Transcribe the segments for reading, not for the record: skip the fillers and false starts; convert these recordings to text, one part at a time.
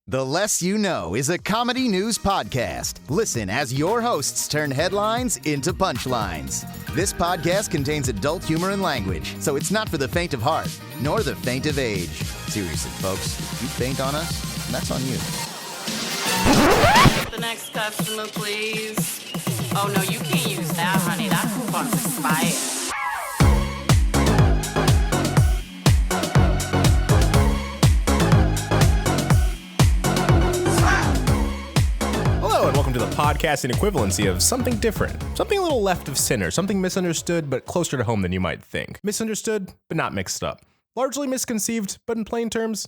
The Less You Know is a comedy news podcast. Listen as your hosts turn headlines into punchlines. This podcast contains adult humor and language, so it's not for the faint of heart, nor the faint of age. Seriously, folks, if you faint on us, that's on you. The next customer, please. Oh, no, you can't use that, honey. That coupon's expired. And welcome to the podcasting equivalency of something different, something a little left of center, something misunderstood but closer to home than you might think. Misunderstood but not mixed up. Largely misconceived, but in plain terms,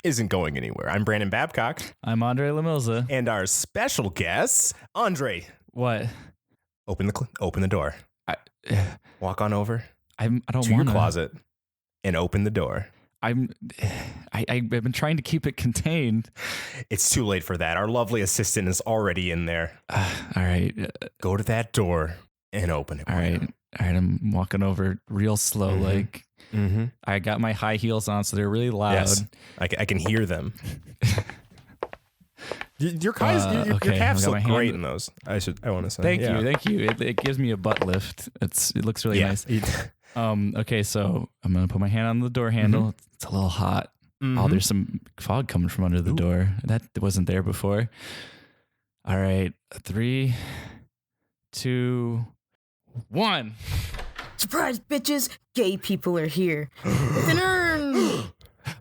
isn't going anywhere. I'm Brandon Babcock. I'm Andre Lamilza. And our special guest, Andre. What? Open the door. Walk on over. I don't want to your closet and open the door. I've been trying to keep it contained. It's too late for that. Our lovely assistant is already in there. All right. Go to that door and open it. All right. I'm walking over real slow. I got my high heels on, so they're really loud. Yes, I can hear them. Your calves look great in those. I want to say. Thank you. It gives me a butt lift. It looks really nice. Okay, so I'm gonna put my hand on the door handle. It's a little hot. Oh, there's some fog coming from under the door. That wasn't there before. All right, 3, 2, 1. Surprise, bitches! Gay people are here with an urn.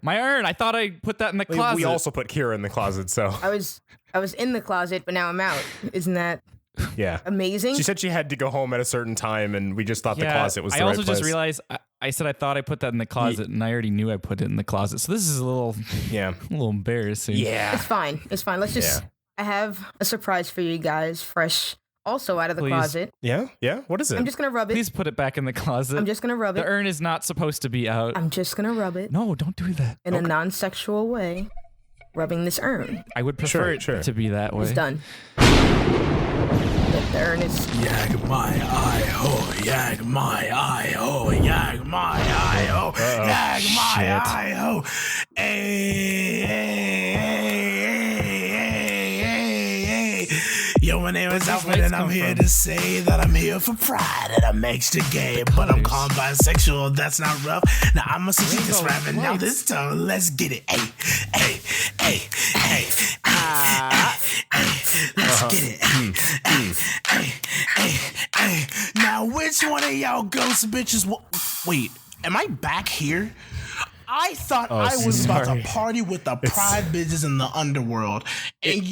My urn. I thought I put that in the closet. We also put Kira in the closet. So I was in the closet, but now I'm out. Isn't that? Yeah. Amazing. She said she had to go home at a certain time, and we just thought the closet was the right place. I also just realized I said I thought I put that in the closet, and I already knew I put it in the closet. So this is a little embarrassing. Yeah. It's fine. Let's just. I have a surprise for you guys, fresh, also out of the closet. Yeah. What is it? I'm just gonna rub it. Please put it back in the closet. I'm just gonna rub it. The urn is not supposed to be out. I'm just gonna rub it. No, don't do that. In a non-sexual way, rubbing this urn. I would prefer it to be that way. It's done. The urn is. Yag my eye ho, yag my eye ho, yag my eye ho, yag my eye ho. Hey. Yo, my name is Alfred, and I'm here to say that I'm here for pride, and I'm extra gay, but I'm calm bisexual. That's not rough. Now I'm a see this rapping. Now this time, let's get it. Hey. Let's get it. Hey. Now, which one of y'all ghost bitches? Wait, am I back here? I thought I was about to party with the pride bitches in the underworld, and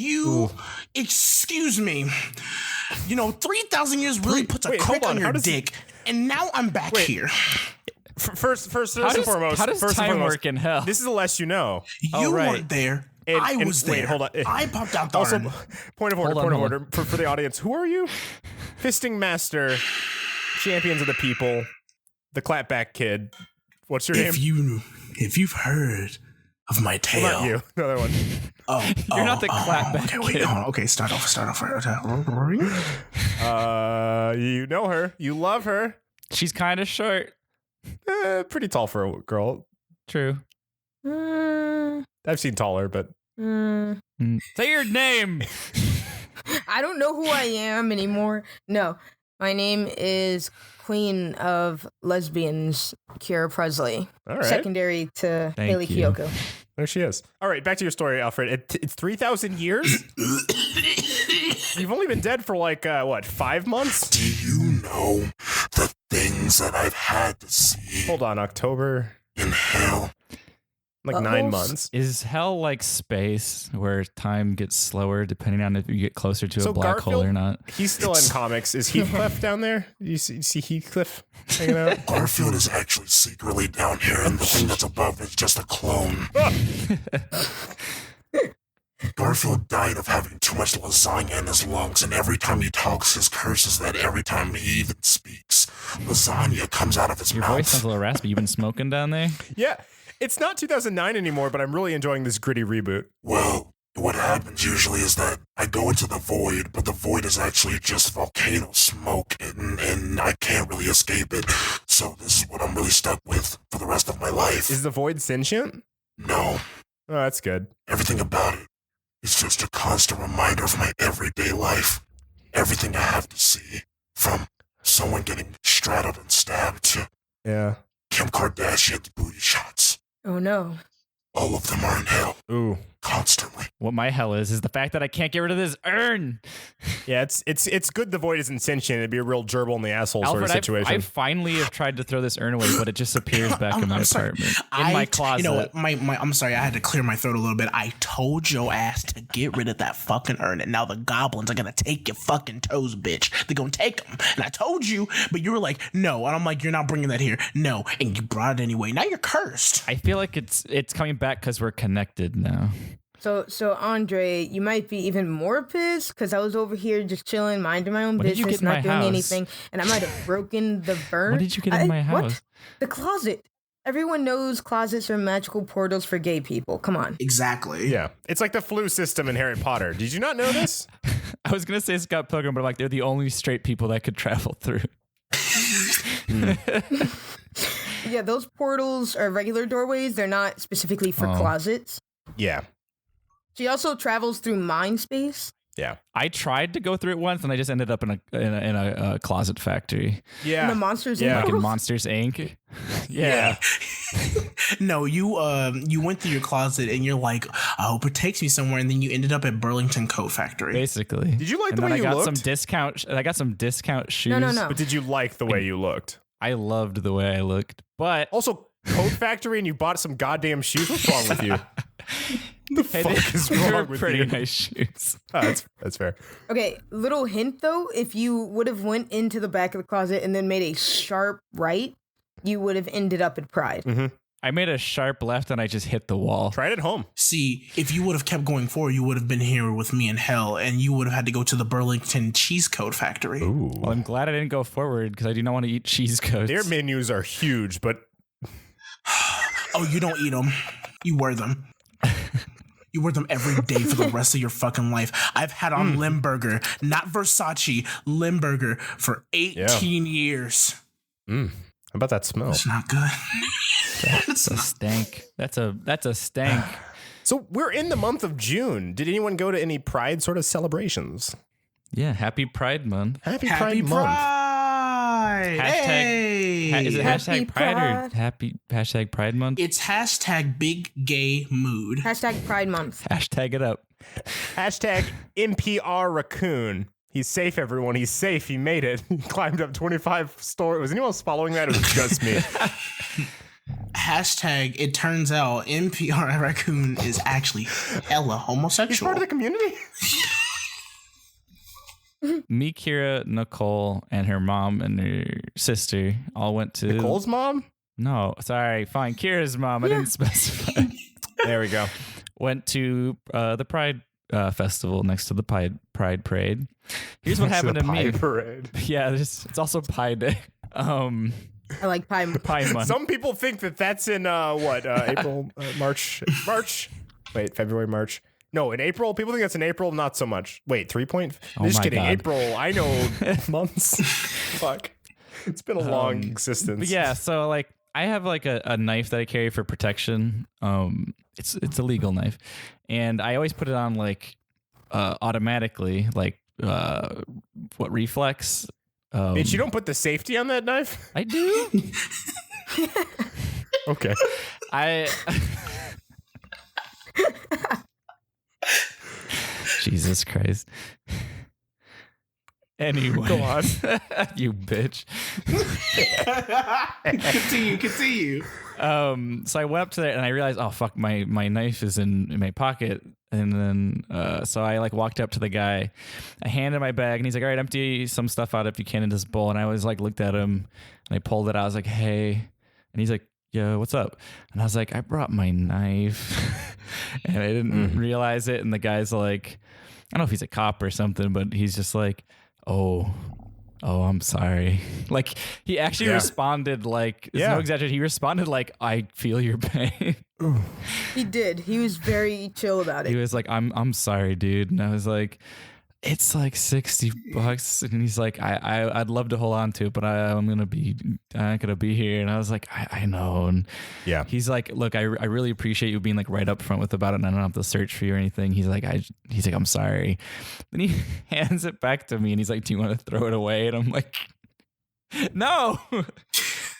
excuse me, 3,000 years really puts a crack on your dick, and now I'm back here. First and foremost, how does time work in hell? This is the less you know. You weren't there. I was there. Wait, hold on. I popped out the Also, urn. point of order for the audience. Who are you? Fisting Master, Champions of the People, the Clapback Kid. What's your name? If you've heard of my tale. Not you. Another one. You're not the Clapback Kid. Okay, wait. Hold on. Okay, start off. You know her. You love her. She's kind of short. Pretty tall for a girl. True. I've seen taller, but... Say your name! I don't know who I am anymore. No, my name is Queen of Lesbians, Kira Pressley. All right. Secondary to Haley Kiyoko. There she is. All right, back to your story, Alfred. It's 3,000 years? You've only been dead for 5 months? Do you know the things that I've had to see? Hold on, October... In hell. 9 months. Is hell like space where time gets slower depending on if you get closer to a black hole or not? He's still in comics. Is Heathcliff down there? You see Heathcliff hanging out? Garfield is actually secretly down here, and the thing that's above is just a clone. Garfield died of having too much lasagna in his lungs, and every time he talks, his curse is that every time he even speaks, lasagna comes out of his mouth. Your voice sounds a little raspy. You been smoking down there? Yeah. It's not 2009 anymore, but I'm really enjoying this gritty reboot. Well, what happens usually is that I go into the void, but the void is actually just volcano smoke, and I can't really escape it. So this is what I'm really stuck with for the rest of my life. Is the void sentient? No. Oh, that's good. Everything about it It's just a constant reminder of my everyday life. Everything I have to see, from someone getting straddled and stabbed to Kim Kardashian's booty shots. Oh no. All of them are in hell. Ooh. Constantly. What my hell is the fact that I can't get rid of this urn. Yeah, it's good the void isn't sentient. It'd be a real gerbil in the asshole Alfred, sort of situation. I finally have tried to throw this urn away, but it just appears back in my apartment. In my closet. You know what? I'm sorry, I had to clear my throat a little bit. I told your ass to get rid of that fucking urn, and now the goblins are gonna take your fucking toes, bitch. They're gonna take them. And I told you, but you were like, no. And I'm like, you're not bringing that here. No. And you brought it anyway. Now you're cursed. I feel like it's coming back because we're connected now. So Andre, you might be even more pissed because I was over here just chilling, minding my own business, not doing anything, and I might have broken the burn. What did you get in my house? What? The closet. Everyone knows closets are magical portals for gay people. Come on. Exactly. Yeah. It's like the flu system in Harry Potter. Did you not know this? I was going to say Scott Pilgrim, but I'm like, they're the only straight people that could travel through. Yeah, those portals are regular doorways. They're not specifically for closets. Yeah. She also travels through mind space. Yeah. I tried to go through it once, and I just ended up in a closet factory. Yeah. In the Monsters Yeah. Inc. Like in Monsters Inc. Yeah. No, you went through your closet and you're like, I hope it takes me somewhere, and then you ended up at Burlington Coat Factory. Basically. Did you like the way you looked? I got some discount shoes. No. But did you like the way you looked? I loved the way I looked, but Also, Coat Factory and you bought some goddamn shoes? What's wrong with you? The fuck is they wrong were with pretty you? nice shoes. Oh, that's fair. Okay, little hint though, if you would have went into the back of the closet and then made a sharp right, you would have ended up at Pride. Mm-hmm. I made a sharp left and I just hit the wall. Try it at home. See, if you would have kept going forward, you would have been here with me in hell, and you would have had to go to the Burlington Cheese Coat Factory. Ooh. Well, I'm glad I didn't go forward because I do not want to eat cheese coats. Their menus are huge, but Oh, you don't eat them. You wear them. You wear them every day for the rest of your fucking life. I've had on Limburger, not Versace, Limburger for 18 years. how about that smell? It's not good. That's a stank. That's a stank. So we're in the month of June. Did anyone go to any Pride sort of celebrations? Yeah, happy Pride Month. Happy Happy Pride Month. Pride. Hashtag, is it Happy hashtag Pride or Pride. happy hashtag Pride Month? It's hashtag big gay mood. Hashtag Pride Month. Hashtag it up. Hashtag NPR Raccoon. He's safe, everyone. He's safe. He made it. He climbed up 25 stories. Was anyone else following that? It was just me. Hashtag it turns out NPR Raccoon is actually hella homosexual. He's part of the community. Me, Kira, Nicole, and her mom and her sister all went to Nicole's mom? No, sorry, fine. Kira's mom. I didn't specify. There we go. Went to the Pride festival next to the Pride Parade. Here's what happened to me. Parade. Yeah, it's also Pie Day. I like Pie Pie Month. Some people think that that's in April, March. Wait, February, March. No, in April. People think that's in April. Not so much. Wait, 3 point. Oh Just my kidding. God. April. I know months. Fuck. It's been a long existence. But yeah, so like I have like a knife that I carry for protection. It's a legal knife, and I always put it on like automatically, like reflex. Bitch, you don't put the safety on that knife? I do. Okay. Jesus Christ. Anyway. Go on. You bitch. Continue. So I went up to there and I realized, oh fuck, my knife is in my pocket. And then so I like walked up to the guy. I handed my bag and he's like, all right, empty some stuff out if you can in this bowl. And I was like looked at him and I pulled it out. I was like, hey. And he's like, yeah, what's up? And I was like, I brought my knife. And I didn't realize it. And the guy's like, I don't know if he's a cop or something, but he's just like, oh, I'm sorry. Like he actually responded like, it's no exaggeration. He responded like, I feel your pain. He did. He was very chill about it. He was like, I'm sorry, dude. And I was like, it's like $60. And he's like, I'd love to hold on to it, but I'm not gonna be here. And I was like, I know. And yeah, he's like, look, I really appreciate you being like right up front with about it, and I don't have to search for you or anything. He's like, I'm sorry. Then he hands it back to me and he's like, do you want to throw it away? And I'm like, no.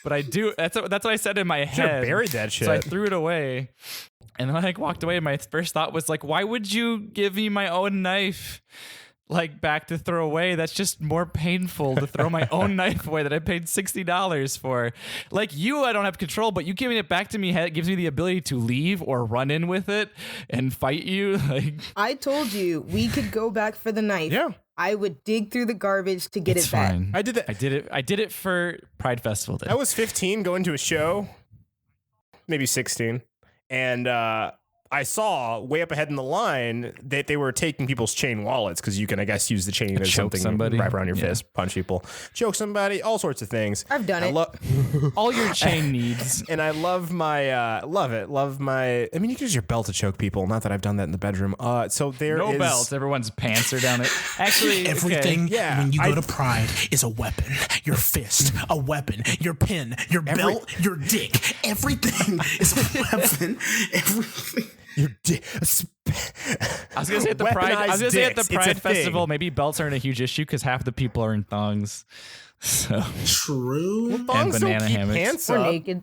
But I do. That's what I said in my head. Buried that shit. So I threw it away. And then I like walked away. And my first thought was like, why would you give me my own knife like back to throw away? That's just more painful to throw my own knife away that I paid $60 for. Like I don't have control, but you giving it back to me gives me the ability to leave or run in with it and fight you. Like I told you we could go back for the knife. Yeah. I would dig through the garbage to get it back. Fine. I did that. I did it for Pride Festival Day. I was 15 going to a show, maybe 16. And I saw way up ahead in the line that they were taking people's chain wallets because you can, I guess, use the chain as choke something somebody. wrap around your fist, punch people, choke somebody, all sorts of things. I've done it. All your chain needs. And I love my, I mean, you can use your belt to choke people. Not that I've done that in the bedroom. So there No is belts. Everyone's pants are down it. Actually, Everything Yeah, when you go to Pride is a weapon. Your fist, a weapon. Your pin, your belt, your dick. Everything is a weapon. Everything. your I was gonna say at the Pride. I was gonna say at the Weaponized dicks. It's a Pride Festival, thing. maybe belts aren't a huge issue because half the people are in thongs. So True. Thongs don't banana keep hammocks. pants Or up. naked.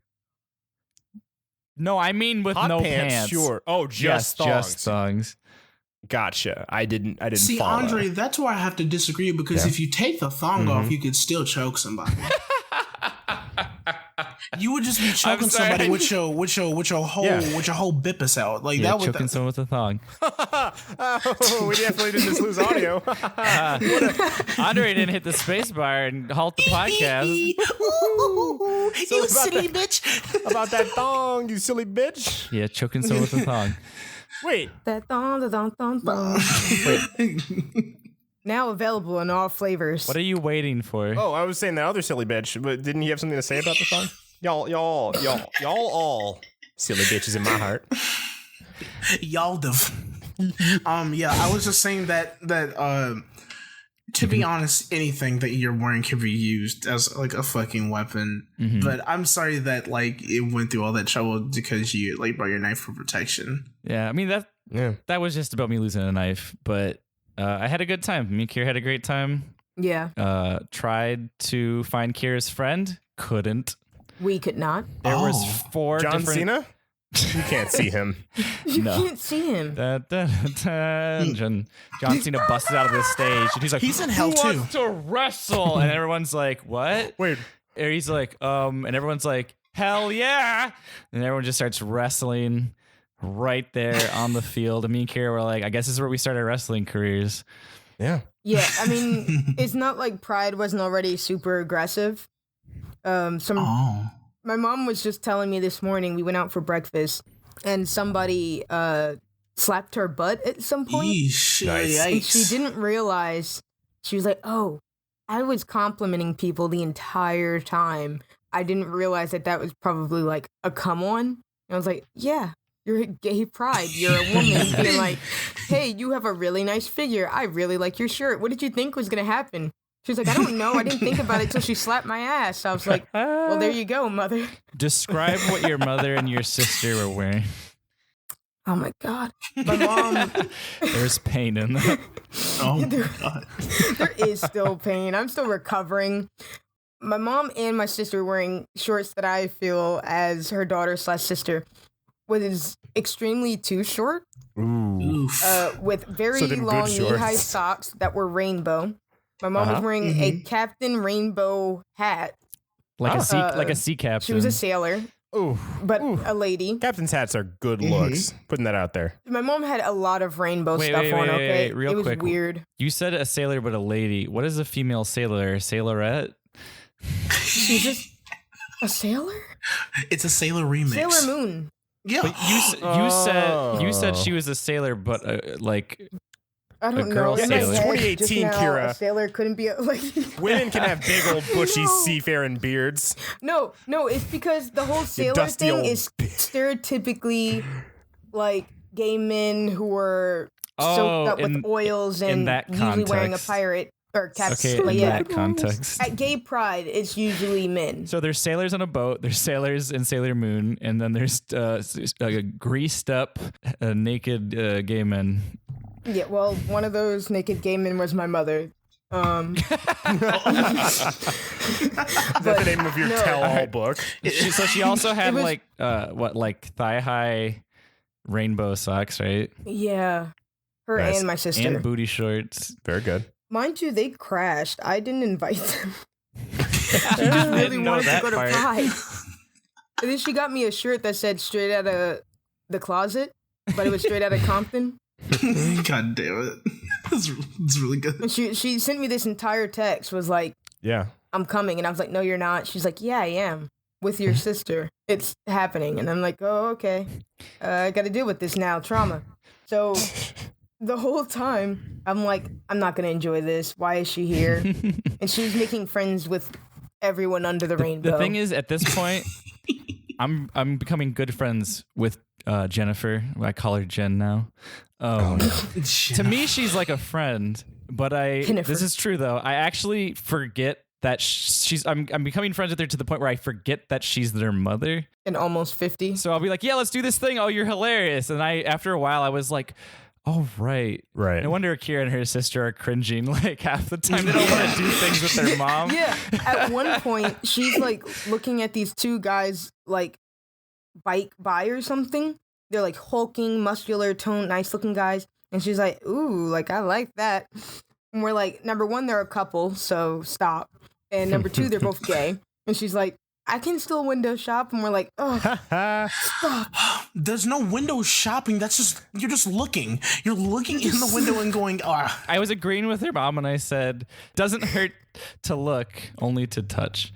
no, I mean with Hot no pants, sure. Oh, just thongs. just thongs. Gotcha. I didn't See, follow. Andre, that's where I have to disagree because if you take the thong off, you could still choke somebody. You would just be choking somebody with your whole bippus out. Like Yeah, that would choking someone with a thong. Oh, we definitely didn't just lose audio. Andre didn't hit the space bar and halt the podcast. You silly bitch. About that thong, you silly bitch. Yeah, choking someone with a thong. Wait, That thong, the thong, thong, thong. Now available in all flavors. What are you waiting for? oh, I was saying that other silly bitch, but didn't he have something to say about the thong? Y'all all silly bitches in my heart. Y'all yeah, I was just saying that to be honest, anything that you're wearing can be used as like a fucking weapon. But I'm sorry that like it went through all that trouble because you like brought your knife for protection. Yeah, I mean that was just about me losing a knife, but I had a good time. Me and Kira had a great time. Yeah, Tried to find Kira's friend, couldn't. we could not. There was 4 John different. Cena? You can't see him. You No. can't see him. John Cena busted out of the stage and he's like, He's in hell, "Who wants to wrestle?" And everyone's like, "What?" Wait, And he's like, and everyone's like, "Hell yeah!" And everyone just starts wrestling right there on the field. And me and Kira were like, "I guess this is where we start our wrestling careers." yeah. Yeah, I mean, it's not like Pride wasn't already super aggressive. My mom was just telling me this morning, we went out for breakfast, and somebody slapped her butt at some point. Yeesh, Nice. And yikes. she didn't realize, she was like, oh, I was complimenting people the entire time. I didn't realize that was probably like a come on. And I was like, yeah, you're a gay pride. You're a woman being like, hey, you have a really nice figure. I really like your shirt. What did you think was going to happen? She was like, I don't know. I didn't think about it till she slapped my ass. I was like, well, there you go, mother. Describe what your mother and your sister were wearing. Oh my God. My mom, There's pain in that. Oh, there, God. there is still pain. I'm still recovering. My mom and my sister were wearing shorts that I feel as her daughter/sister was extremely too short, Oof. with very So them good long shorts. knee-high socks that were rainbow. My mom was wearing a Captain Rainbow hat. Like a sea captain. She was a sailor, Ooh. but a lady. Captain's hats are good looks. Putting that out there. My mom had a lot of rainbow Wait, stuff wait, on, wait, okay? wait, real it was quick. weird. You said a sailor, but a lady. What is a female sailor? A sailorette? She's just a sailor? It's a Sailor remix. Sailor Moon. Yeah. But you said she was a sailor, but like I don't girl know. In my sailor. head, 2018, just now, Kira. A sailor couldn't be a lady. Women can have big old bushy No. seafaring beards. No, it's because the whole sailor dusty thing old is stereotypically like gay men who were soaked up with oils and usually wearing a pirate or captain. Okay, in that context. At gay pride, it's usually men. So there's sailors on a boat, there's sailors in Sailor Moon, and then there's greased up, naked gay men. Yeah, well, one of those naked gay men was my mother. Is that the name of your tell-all book? So she also had thigh-high rainbow socks, right? Yeah. Her Nice. and my sister. And booty shorts. Very good. Mind you, they crashed. I didn't invite them. She just I really didn't know wanted to that go to part. Pride. And then she got me a shirt that said straight out of the closet, but it was straight out of Compton. God damn it. It's really good. And she sent me this entire text, was like, Yeah. I'm coming. And I was like, no, you're not. She's like, yeah, I am. With your sister. It's happening. And I'm like, oh, okay. I got to deal with this now. Trauma. So the whole time, I'm like, I'm not going to enjoy this. Why is she here? And she's making friends with everyone under the rainbow. The thing is, at this point, I'm becoming good friends with Jennifer. I call her Jen now. To me, she's like a friend, but Jennifer. this is true though. I actually forget that I'm becoming friends with her to the point where I forget that she's their mother. And almost 50. So I'll be like, yeah, let's do this thing. Oh, you're hilarious. And after a while, I was like, oh, right. No wonder Akira and her sister are cringing like half the time. They don't want to do things with their mom. Yeah. At one point, she's like looking at these two guys like bike by or something. They're like hulking, muscular, toned, nice looking guys. And she's like, ooh, like I like that. And we're like, number one, they're a couple, so stop. And number two, they're both gay. And she's like, I can still window shop. And we're like, oh, stop. There's no window shopping. You're just looking. You're looking in the window and going, ah. I was agreeing with her mom and I said, doesn't hurt to look, only to touch.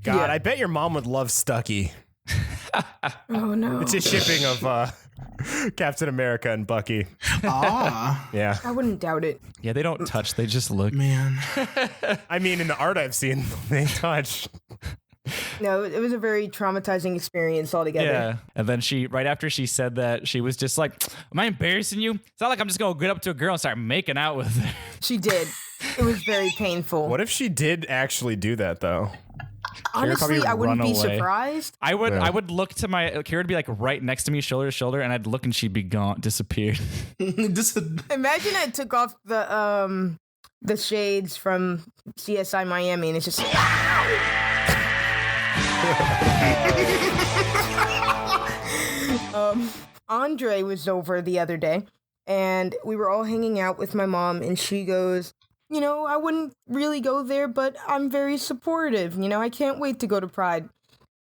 God, I bet your mom would love Stucky. Oh, no. It's a shipping of Captain America and Bucky. Ah. Yeah. I wouldn't doubt it. Yeah, they don't touch, they just look. Man. I mean, in the art I've seen, they touch. No, it was a very traumatizing experience altogether. Yeah. And then right after she said that, she was just like, am I embarrassing you? It's not like I'm just going to get up to a girl and start making out with her. She did. It was very painful. What if she did actually do that, though? Honestly, I wouldn't be surprised. I would look to Kira would be like right next to me, shoulder to shoulder, and I'd look and she'd be gone, disappeared. Imagine I took off the shades from CSI Miami and it's just Andre was over the other day and we were all hanging out with my mom and she goes, you know, I wouldn't really go there, but I'm very supportive. You know, I can't wait to go to Pride.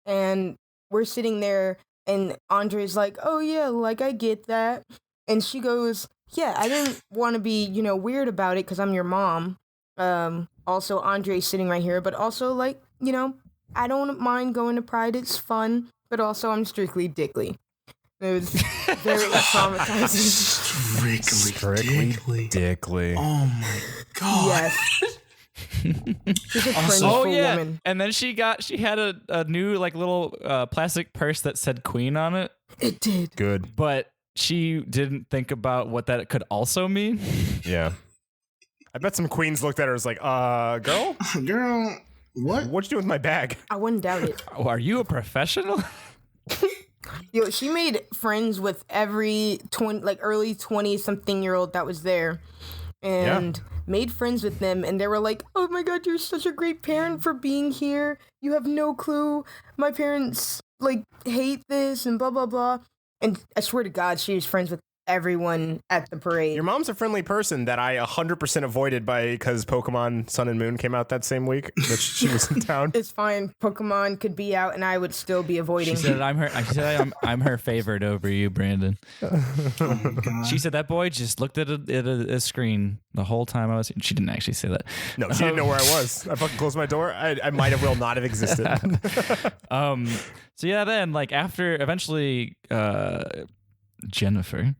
And we're sitting there and Andre's like, oh yeah, like I get that. And she goes, yeah, I didn't want to be, you know, weird about it because I'm your mom. Also, Andre's sitting right here, but also like, you know, I don't mind going to Pride. It's fun, but also I'm strictly dickly. It was very traumatizing. Strictly dickly. Oh my god. Yes. She's a cringe woman. And then she had a new like little plastic purse that said Queen on it. It did. Good. But she didn't think about what that could also mean. Yeah. I bet some queens looked at her and was like, girl? Girl, what? What'd you do with my bag? I wouldn't doubt it. Oh, are you a professional? Yo, she made friends with every early 20-something-year-old that was there. And made friends with them. And they were like, oh my god, you're such a great parent for being here. You have no clue. My parents, like, hate this and blah, blah, blah. And I swear to God, she was friends with everyone at the parade. Your mom's a friendly person that I 100% avoided because Pokemon Sun and Moon came out that same week that she was in town. It's fine. Pokemon could be out and I would still be avoiding. She said I'm her favorite over you, Brandon. Oh she said that boy just looked at a screen the whole time I was. She didn't actually say that. No, she didn't know where I was. I fucking closed my door. I might have well not have existed. So yeah, then like after eventually Jennifer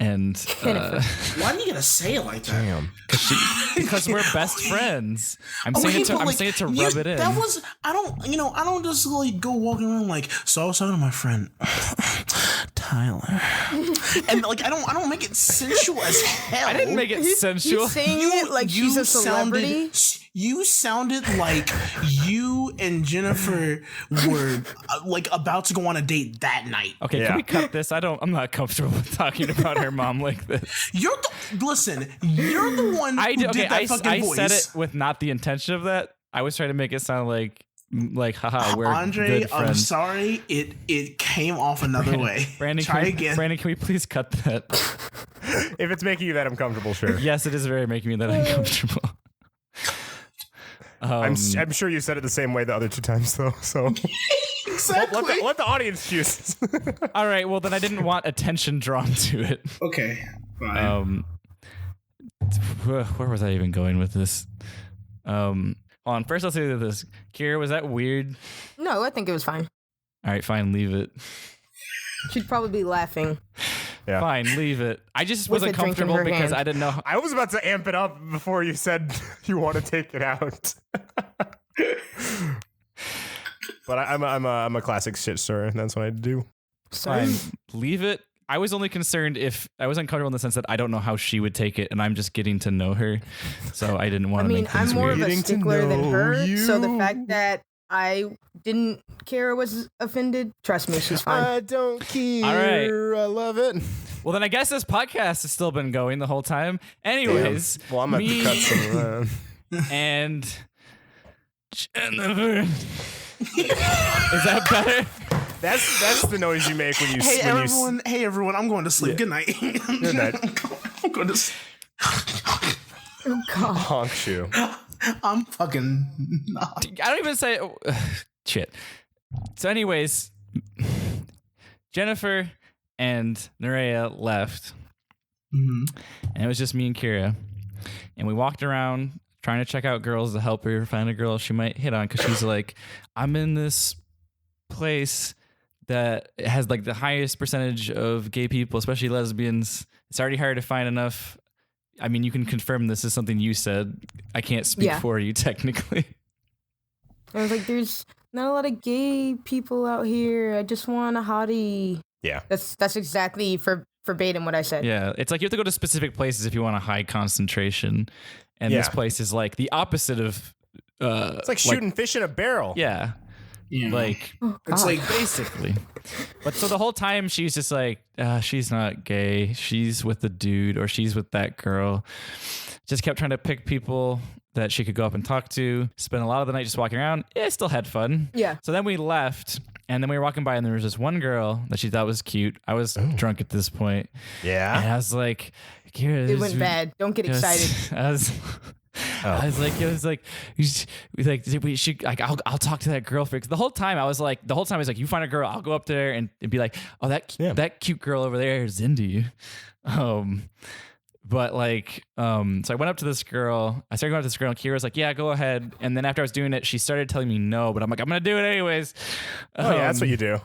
and why do you gotta say it like that? Damn. because we're best friends. I'm saying it to rub it in. That was I don't just like go walking around like, so I was talking to my friend Tyler. And like I don't make it sensual as hell. I didn't make it sensual. He's saying it like she's a celebrity. You sounded like you and Jennifer were like about to go on a date that night. Okay, can we cut this? I'm not comfortable with talking about her mom like this. You're the one who did that fucking voice. I said it with not the intention of that. I was trying to make it sound like haha, we're Andre, good friends. I'm sorry. It came off another way. Brandon, try again. Brandon, can we please cut that? If it's making you that uncomfortable, sure. Yes, it is very making me that uncomfortable. I'm sure you said it the same way the other 2 times, though. So Exactly. let the audience choose. All right. Well, then I didn't want attention drawn to it. Okay. Fine. Where was I even going with this? Hold on. First, I'll say this. Kira, was that weird? No, I think it was fine. All right, fine. Leave it. She'd probably be laughing. Yeah. Fine, leave it. I just With wasn't a drink in comfortable her because hand. I didn't know. I was about to amp it up before you said you want to take it out. But I'm a classic shit stirrer. That's what I do. Fine, leave it. I was only concerned if I was uncomfortable in the sense that I don't know how she would take it, and I'm just getting to know her, so I didn't want to make things I'm more weird. of a Getting to stickler than know her, you. so the fact that Kira was offended, trust me, she's fine. I don't care. All right. I love it. Well, then I guess this podcast has still been going the whole time. Anyways, Well, I'm going to cut some of that. and Jennifer. Is that better? That's the noise you make when you Hey when everyone! Hey everyone! I'm going to sleep. Yeah. Good night. Good night. I'm going to. Oh god. Honk shoe. I'm fucking. I don't even say shit. So, anyways, Jennifer and Nerea left, and it was just me and Kira, and we walked around trying to check out girls to help her find a girl she might hit on, because she's like, I'm in this place that has like the highest percentage of gay people, especially lesbians. It's already hard to find enough. I mean, you can confirm this is something you said. I can't speak for you technically. I was like, there's not a lot of gay people out here. I just want a hottie. Yeah. That's exactly verbatim what I said. Yeah, it's like you have to go to specific places if you want a high concentration, and this place is like the opposite of. It's like shooting fish in a barrel. Yeah. Yeah. Like It's like basically. But so the whole time she's just like, she's not gay. She's with the dude, or she's with that girl. Just kept trying to pick people that she could go up and talk to. Spent a lot of the night just walking around. Yeah, still had fun. Yeah. So then we left, and then we were walking by, and there was this one girl that she thought was cute. I was drunk at this point. Yeah. And I was like, Kira, It went bad. Don't get excited. I was like, we should, like, I'll talk to that girl first. The whole time I was like, you find a girl, I'll go up there and be like, oh, that cute girl over there is into you. But like, so I went up to this girl. I started going up to this girl, and Kira was like, yeah, go ahead. And then after I was doing it, she started telling me no, but I'm like, I'm gonna do it anyways. Oh yeah, that's what you do.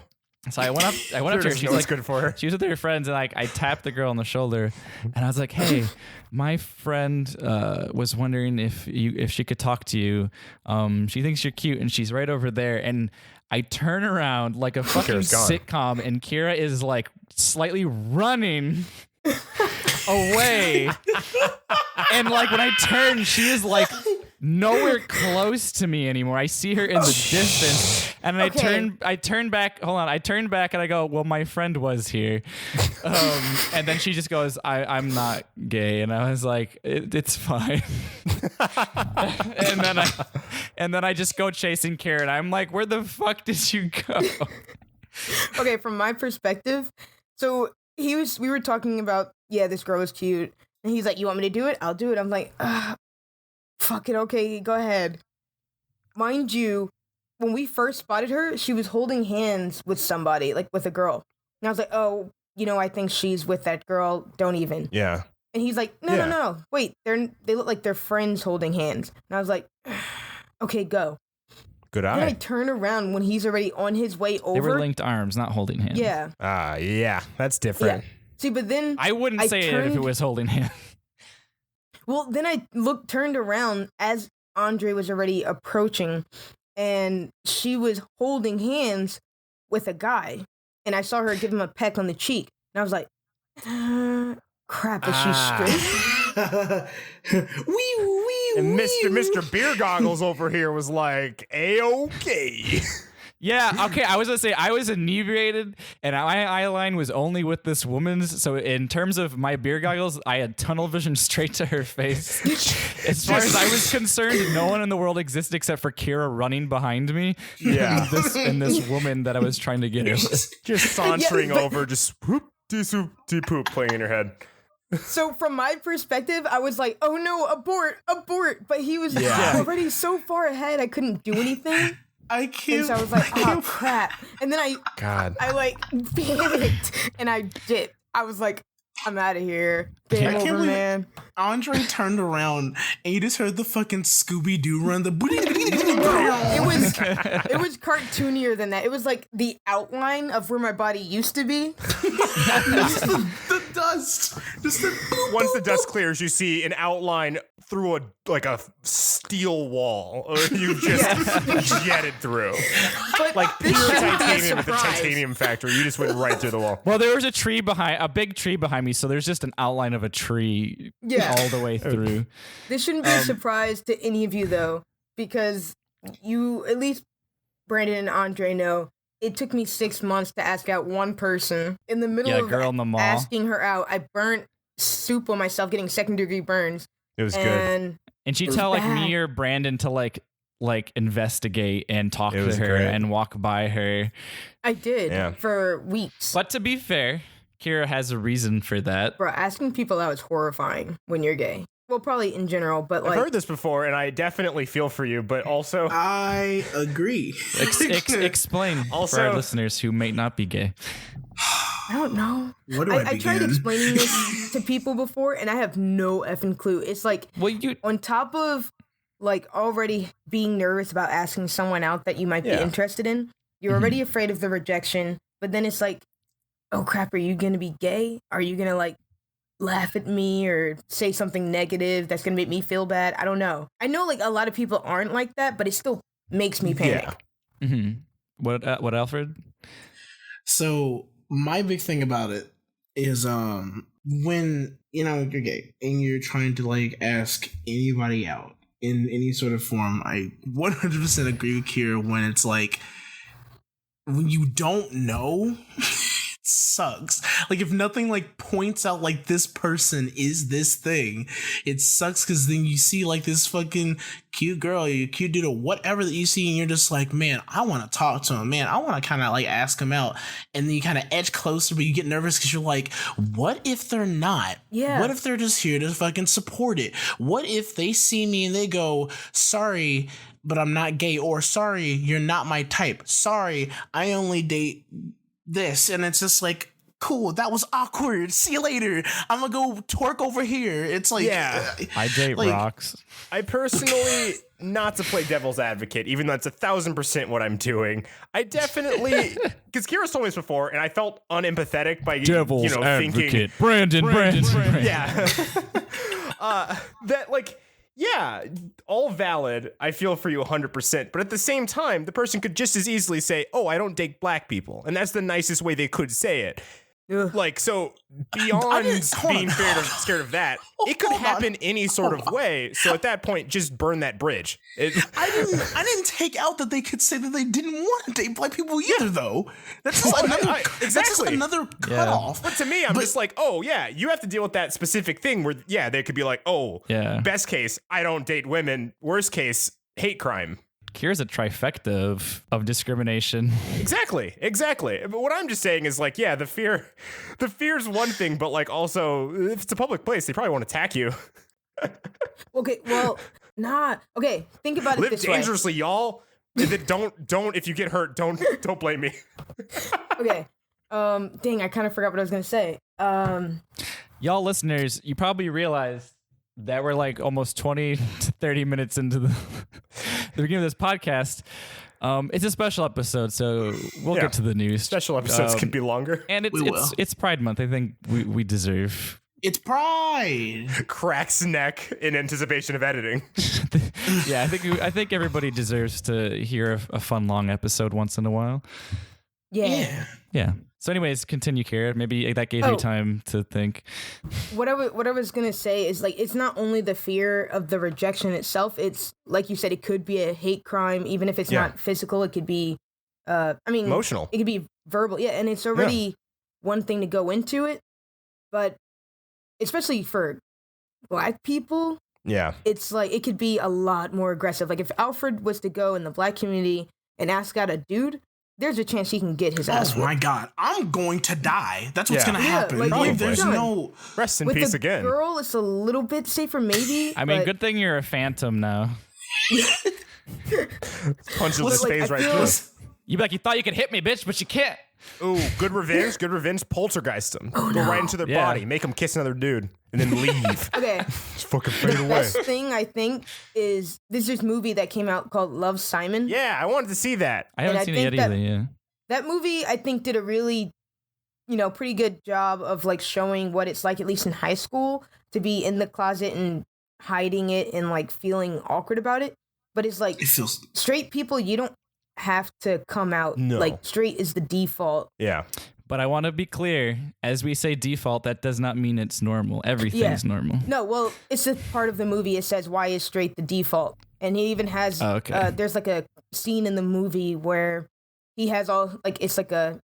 So I went up to her. She's like, good for her. She was with her friends, and like I tapped the girl on the shoulder, and I was like, "Hey, my friend was wondering if she could talk to you. She thinks you're cute, and she's right over there." And I turn around like a fucking sitcom, and Kira is like slightly running away, and like when I turn, she is like nowhere close to me anymore. I see her in the distance. And I turn back. Hold on. I turn back and I go, well, my friend was here. And then she just goes, I'm not gay. And I was like, it's fine. and then I just go chasing Karen. I'm like, where the fuck did you go? Okay, from my perspective, so we were talking about, this girl is cute. And he's like, you want me to do it? I'll do it. I'm like, fuck it. Okay, go ahead. Mind you, when we first spotted her, she was holding hands with somebody, like with a girl. And I was like, oh, I think she's with that girl. Don't even. Yeah. And he's like, no. Wait, they look like they're friends holding hands. And I was like, okay, go. Good eye. Then I turn around when he's already on his way over. They were linked arms, not holding hands. Yeah. Yeah. That's different. Yeah. See, but then I wouldn't say it if it was holding hands. Well, then I turned around as Andre was already approaching, and she was holding hands with a guy. and I saw her give him a peck on the cheek, and I was like, crap, is she straight? And Mr. Beer Goggles over here was like, A.O.K. Yeah, okay, I was going to say, I was inebriated, and my eye line was only with this woman's, so in terms of my beer goggles, I had tunnel vision straight to her face. As far as I was concerned, no one in the world existed except for Kira running behind me. Yeah. And this woman that I was trying to get her. Just sauntering over, just whoop, dee poop playing in her head. So from my perspective, I was like, oh no, abort. But he was already so far ahead, I couldn't do anything. I can't. And so I was like, oh crap. And then I like panicked and I dipped. I was like, I'm out of here. Game over, man. Andre turned around and you just heard the fucking Scooby-Doo run. It was cartoonier than that. It was like the outline of where my body used to be. the dust. Just once the dust clears, you see an outline through a steel wall, or you just jetted through. But like pure titanium at the titanium factory. You just went right through the wall. Well, there was a big tree behind me, so there's just an outline of a tree all the way through. This shouldn't be a surprise to any of you, though, because you, at least Brandon and Andre, know it took me 6 months to ask out one person. In the middle of girl in the mall. Asking her out, I burnt soup on myself, getting 2nd-degree burns. It was good. And she'd tell like me or Brandon to like investigate and talk to her and walk by her. I did for weeks. But to be fair, Kira has a reason for that. Bro, asking people out is horrifying when you're gay. Well, probably in general, but like... I've heard this before, and I definitely feel for you, but also... I agree. Explain also, for our listeners who may not be gay. I don't know. What do I tried explaining this to people before, and I have no effing clue. It's like, on top of like already being nervous about asking someone out that you might be interested in, you're already afraid of the rejection, but then it's like, oh crap, are you going to be gay? Are you going to like laugh at me or say something negative that's going to make me feel bad? I don't know. I know like a lot of people aren't like that, but it still makes me panic. Yeah. Mm-hmm. What, Alfred? So my big thing about it is when, you're gay and you're trying to like ask anybody out in any sort of form, I 100% agree with Kira when it's like, when you don't know, it sucks. Like if nothing like points out like this person is this thing, it sucks because then you see like this fucking cute girl, you cute dude or whatever that you see and you're just like, man, I want to talk to him, man, I want to kind of like ask him out, and then you kind of edge closer but you get nervous because you're like, what if they're not? What if they're just here to fucking support it? What if they see me and they go, sorry, but I'm not gay, or sorry, you're not my type, sorry, I only date this, and it's just like, cool, that was awkward, see you later, I'm gonna go twerk over here. It's like, I date like, rocks. I personally, not to play devil's advocate, even though that's 1,000% what I'm doing, I definitely, because Kira's told me this before and I felt unempathetic by devil's advocate thinking Brandon. Yeah. That like, yeah, all valid. I feel for you 100%. But at the same time, the person could just as easily say, oh, I don't date black people. And that's the nicest way they could say it. Like, so beyond being scared of that, it could happen any sort of way. So at that point, just burn that bridge. I didn't take out that they could say that they didn't want to date black people either, though. That's just another cutoff. But to me, I'm just like, oh, yeah, you have to deal with that specific thing where, they could be like, oh, best case, I don't date women. Worst case, hate crime. Here's a trifecta of discrimination. Exactly. But what I'm just saying is like, the fear's one thing, but like also if it's a public place, they probably won't attack you. Okay, well, okay, think about it this way. Live dangerously, y'all. Don't if you get hurt, don't blame me. Okay. Dang, I kind of forgot what I was going to say. Y'all listeners, you probably realize that we're like almost 20 to 30 minutes into the beginning of this podcast. It's a special episode, so we'll get to the news. Special episodes can be longer. And it's Pride Month. I think we deserve. It's Pride. Cracks neck in anticipation of editing. Yeah, I think everybody deserves to hear a fun long episode once in a while. Yeah. So anyways, continue, Kara. Maybe that gave you time to think. What I was gonna say is like it's not only the fear of the rejection itself. It's like you said, it could be a hate crime, even if it's not physical. It could be, emotional. It could be verbal. Yeah, and it's already one thing to go into it, but especially for Black people, it's like it could be a lot more aggressive. Like if Alfred was to go in the Black community and ask out a dude, there's a chance he can get his ass. Oh my God, I'm going to die. That's what's gonna happen. Like, there's no rest in with peace the again. Girl, it's a little bit safer, maybe. I mean, good thing you're a phantom now. Punch his face right through. You be like, you thought you could hit me, bitch, but you can't. Ooh, good revenge. Good revenge. Poltergeist them. Go right into their body. Make them kiss another dude, and then leave. Okay. Just fucking fade away. The best thing I think is this movie that came out called Love, Simon. Yeah, I wanted to see that. I haven't seen it yet either. Yeah. That movie, I think, did a really, pretty good job of like showing what it's like, at least in high school, to be in the closet and hiding it and like feeling awkward about it. But it's like straight people, you don't have to come out. No. Like straight is the default. Yeah. But I want to be clear, as we say default, that does not mean it's normal. Everything's normal. No, well, it's a part of the movie. It says, why is straight the default? And he even has, there's like a scene in the movie where he has all, like, it's like a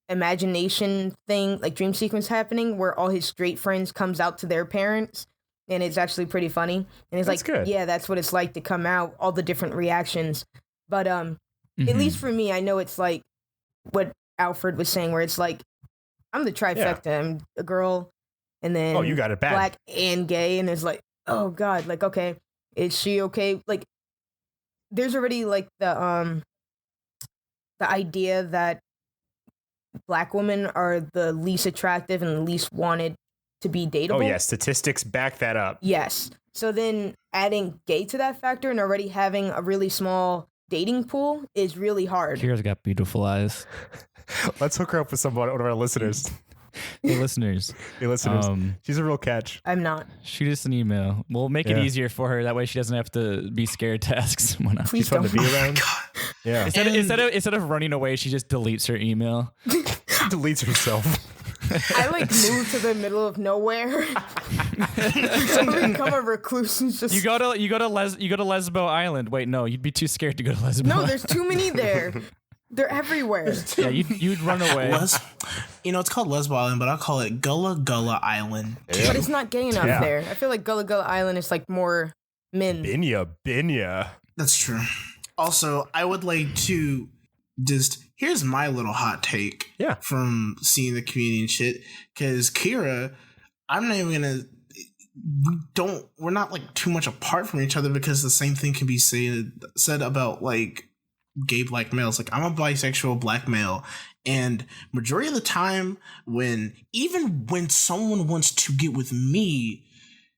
imagination thing, like dream sequence happening where all his straight friends comes out to their parents. And it's actually pretty funny. And it's like, good. Yeah, that's what it's like to come out, all the different reactions. But at least for me, I know it's like what Alfred was saying, where it's like, I'm the trifecta. Yeah. I'm a girl, and then you got it bad. Black and gay, and it's like, oh God, like, okay, is she okay? Like, there's already like the idea that Black women are the least attractive and the least wanted to be dateable. Oh yeah, statistics back that up. Yes. So then adding gay to that factor and already having a really small dating pool is really hard. Kira's got beautiful eyes. Let's hook her up with one of our listeners. Hey, listeners. She's a real catch. I'm not. Shoot us an email. We'll make it easier for her. That way she doesn't have to be scared to ask someone else. Please She's fun to be around. Yeah. Instead of running away, she just deletes her email. She deletes herself. I like moved to the middle of nowhere. I become a recluse and just you go to Lesbo Island. Wait, no, you'd be too scared to go to Lesbo. No, there's too many there. They're everywhere. Yeah, you'd run away. It's called Lesbo Island, but I'll call it Gullah Gullah Island. Yeah. But it's not gay enough there. I feel like Gullah Gullah Island is like more men. Binya. That's true. Also, I would like to here's my little hot take from seeing the community and shit. Because Kira, I'm not even gonna we're not like too much apart from each other, because the same thing can be said about like gay Black males. Like, I'm a bisexual Black male, and majority of the time when someone wants to get with me,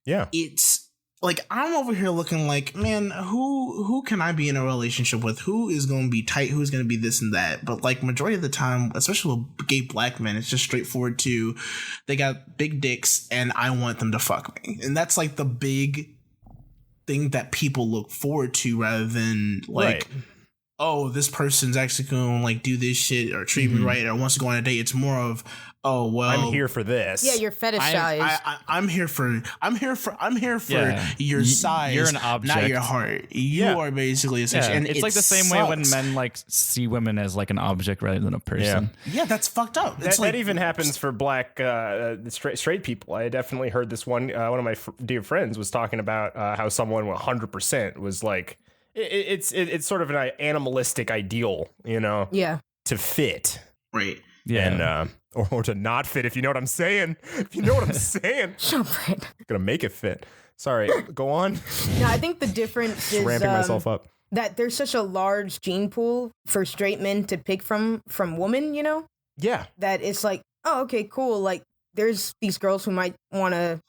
it's like I'm over here looking like, man, who can I be in a relationship with? Who is going to be tight? Who's going to be this and that? But like majority of the time, especially with gay Black men, it's just straightforward to they got big dicks and I want them to fuck me. And that's like the big thing that people look forward to, rather than like, oh, this person's actually going to like do this shit or treat me right or wants to go on a date. It's more of, oh, well, I'm here for this. Yeah, you're fetishized. I'm here for your size. You're an object, not your heart. You are basically a sexual. And it's like the same way when men like see women as like an object rather than a person. Yeah, that's fucked up. That even happens for Black straight people. I definitely heard this one. One of my dear friends was talking about how someone 100% was like, it's sort of an animalistic ideal, to fit. Right. Yeah. And or to not fit, if you know what I'm saying. If you know what I'm saying. Right. Gonna make it fit. Sorry, go on. No, I think the difference is ramping myself up. That there's such a large gene pool for straight men to pick from women, Yeah. That it's like, oh, okay, cool. Like, there's these girls who might want to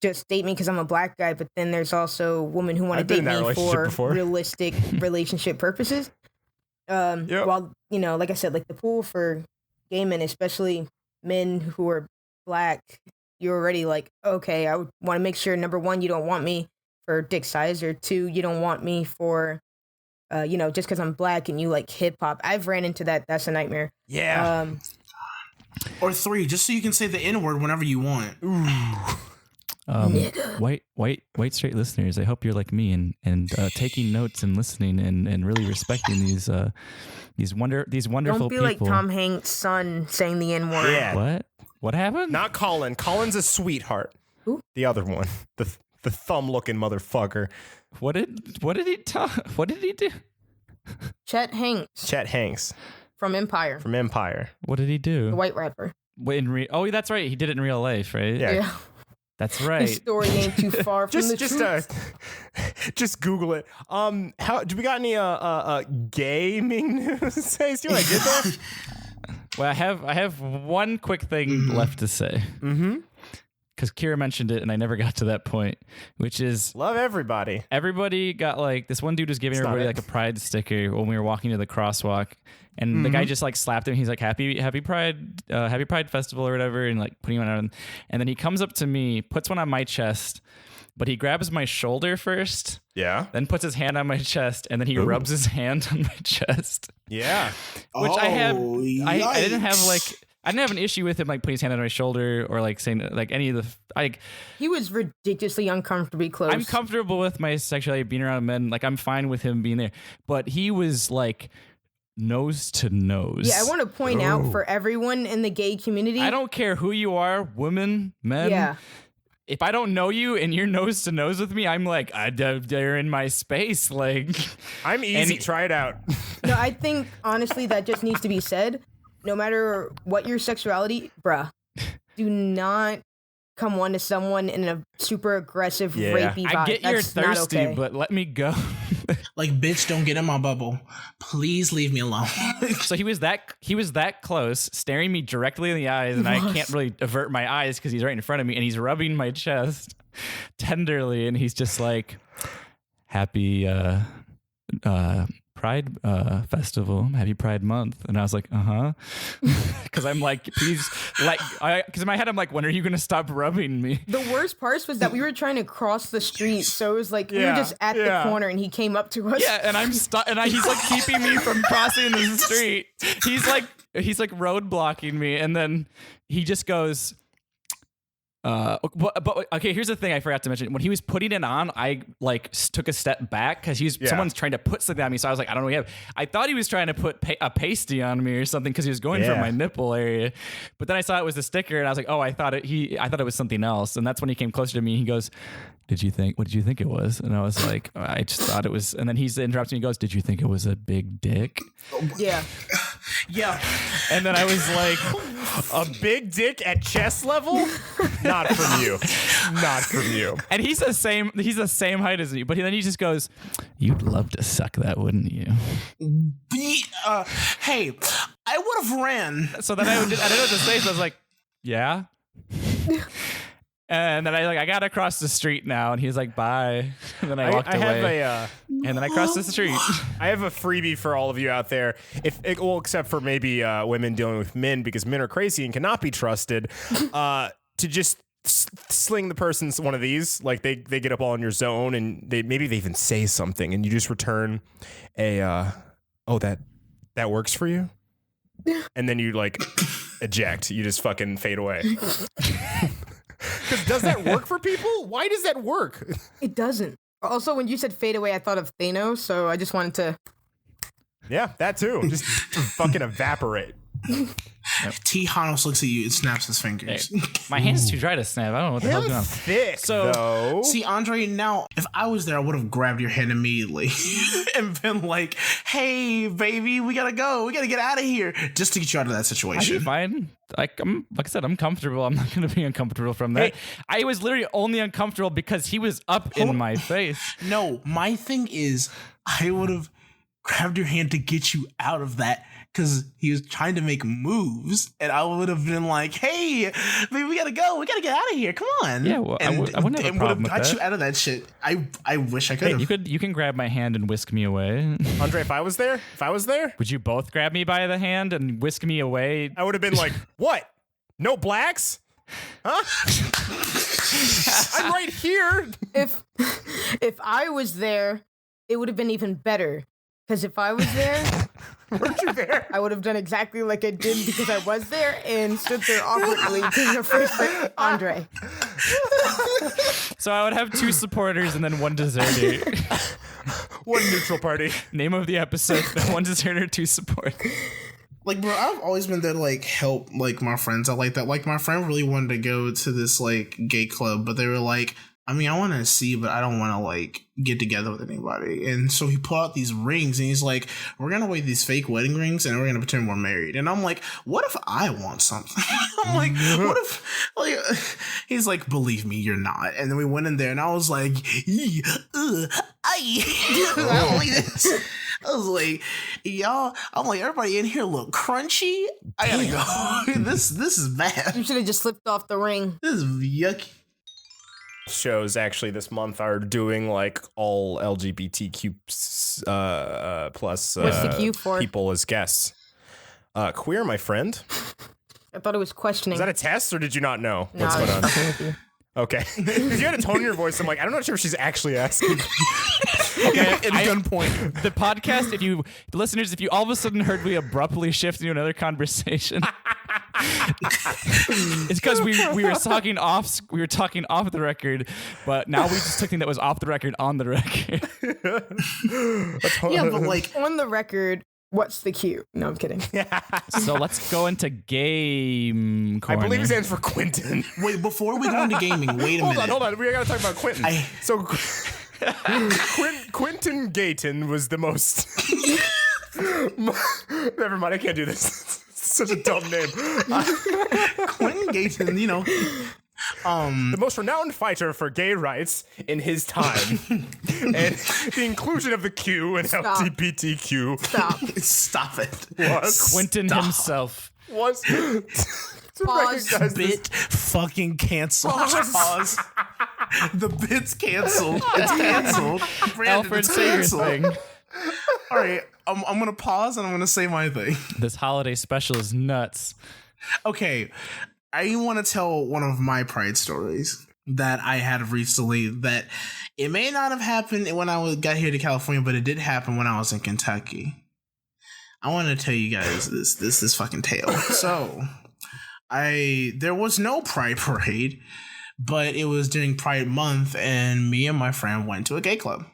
just date me because I'm a Black guy, but then there's also women who want to date me for realistic relationship purposes. While, like I said, like the pool for gay men, especially men who are Black, you're already like, okay, I would want to make sure, number one, you don't want me for dick size, or two, you don't want me for, just because I'm Black and you like hip hop. I've ran into that. That's a nightmare. Yeah. Or 3, just so you can say the N-word whenever you want. White straight listeners, I hope you're like me and taking notes and listening and really respecting these wonderful people. Don't be like Tom Hanks' son saying the N-word. Yeah. What happened? Not Colin. Colin's a sweetheart. Who? The other one. The thumb-looking motherfucker. What did he do? Chet Hanks. From Empire. What did he do? The white rapper. Oh, that's right. He did it in real life, right? Yeah. That's right. His story ain't too far from the truth. Just Google it. Do we got any gaming news? See what I did there? Well, I have one quick thing left to say. Mm-hmm. Because Kira mentioned it, and I never got to that point, which is love everybody. Everybody got like this one dude was giving everybody like a pride sticker when we were walking to the crosswalk, and the guy just like slapped him. He's like happy Pride Festival or whatever, and like putting one on. And then he comes up to me, puts one on my chest, but he grabs my shoulder first. Yeah. Then puts his hand on my chest, and then he rubs his hand on my chest. Yeah. Which I didn't have an issue with him like putting his hand on my shoulder or like saying like any of the he was ridiculously uncomfortably close. I'm comfortable with my sexuality being around men. Like I'm fine with him being there, but he was like nose to nose. Yeah, I want to point out for everyone in the gay community. I don't care who you are, women, men. Yeah. If I don't know you and you're nose to nose with me, I'm like, they're in my space. Like I'm easy. Try it out. No, I think honestly that just needs to be said. No matter what your sexuality, bruh, do not come on to someone in a super aggressive, rapey vibe. I get you're That's thirsty, not okay. but let me go. Like, bitch, don't get in my bubble. Please leave me alone. So he was that close, staring me directly in the eyes, and I can't really avert my eyes because he's right in front of me, and he's rubbing my chest tenderly, and he's just like, happy Pride Festival, happy Pride Month. And I was like, because I'm like, please, like, because in my head I'm like, when are you gonna stop rubbing me? The worst part was that we were trying to cross the street, so it was like we were just at the corner, and he came up to us. Yeah, and I'm stuck, and he's like keeping me from crossing the street. He's like road blocking me, and then he just goes. But okay, here's the thing I forgot to mention. When he was putting it on, I like took a step back because someone's trying to put something on me. So I was like, I don't know what you have. I thought he was trying to put a pasty on me or something because he was going for my nipple area. But then I saw it was a sticker, and I was like, oh, I thought it was something else. And that's when he came closer to me. He goes, what did you think it was? And I was like, I just thought it was. And then he's interrupting me. He goes, did you think it was a big dick? Yeah. Yeah. And then I was like, a big dick at chest level? Not from you. Not from you. And he's the same height as me, but then he just goes, you'd love to suck that, wouldn't you? Hey, I would have ran. So then I didn't know what to say, so I was like, yeah. And then I got across the street now, and he's like, bye. And then I walked away. And then I crossed the street. I have a freebie for all of you out there. Except for maybe women dealing with men, because men are crazy and cannot be trusted. To just sling the person one of these, like they get up all in your zone, and maybe they even say something, and you just return a that works for you, and then you like eject. You just fucking fade away. Because does that work for people? Why does that work? It doesn't. Also, when you said fade away, I thought of Thanos, so I just wanted to. Yeah, that too. Just fucking evaporate. T. Hanos looks at you and snaps his fingers. Hey, my hand's too dry to snap. I don't know what the hell's going on. Thick, so, though. See, Andre, now, if I was there, I would have grabbed your hand immediately and been like, hey, baby, we gotta go. We gotta get out of here. Just to get you out of that situation. I'd be fine. Like I said, I'm comfortable. I'm not going to be uncomfortable from that. Hey, I was literally only uncomfortable because he was up in my face. No, my thing is, I would have grabbed your hand to get you out of that, because he was trying to make moves, and I would have been like, hey, baby, we gotta go. We gotta get out of here. Come on. Yeah, well, I wouldn't have a problem with that. Got you out of that shit. I wish I could have. Hey, you can grab my hand and whisk me away. Andre, if I was there, would you both grab me by the hand and whisk me away? I would have been like, what? No blacks? Huh? I'm right here. If I was there, it would have been even better. Because if I was there, Weren't you there? I would have done exactly like I did because I was there and stood there awkwardly being afraid for Andre. So I would have 2 supporters and then 1 deserter. One neutral party. Name of the episode: 1 deserter, 2 support. Like, bro, I've always been there to, like, help, like, my friends out like that. Like, my friend really wanted to go to this, like, gay club, but they were like, I mean, I want to see, but I don't want to, like, get together with anybody. And so he pulled out these rings, and he's like, we're going to wear these fake wedding rings, and we're going to pretend we're married. And I'm like, what if I want something? I'm like, what if, like, he's like, believe me, you're not. And then we went in there, and I was like, I don't like this. I was like, y'all, I'm like, everybody in here look crunchy. I gotta go. This is bad. You should have just slipped off the ring. This is yucky. Shows actually this month are doing like all LGBTQ plus What's the Q for? people as guests. Queer, my friend. I thought it was questioning. Is that a test or did you not know No, what's I going was on? fucking with you. Okay. Because you had a tone in your voice. I'm like, I'm not sure if she's actually asking. Okay, at gunpoint. The podcast, if you all of a sudden heard we abruptly shift into another conversation, it's because we were talking off the record, but now we just took something that was off the record on the record. Yeah, but like, On the record, what's the Q? No, I'm kidding. So let's go into game corner. I believe it stands for Quentin. wait, before we go into gaming, wait a minute. Hold on. We gotta talk about Quentin. So Quentin Gayton was the most. Never mind. I can't do this. Such a dumb name. Quentin Gayton, you know, the most renowned fighter for gay rights in his time, and the inclusion of the Q and Stop. LGBTQ stop it. was Quentin himself. was to Pause. recognize this. Bit fucking canceled. Pause. The bit's canceled. It's canceled. Brandon, Alfred, it's say your canceled. thing. All right, I'm gonna pause and I'm gonna say my thing. This holiday special is nuts. Okay, I want to tell one of my pride stories that I had recently. That it may not have happened when got here to California, but it did happen when I was in Kentucky. I want to tell you guys this fucking tale. So, there was no Pride Parade, but it was during Pride Month, and me and my friend went to a gay club.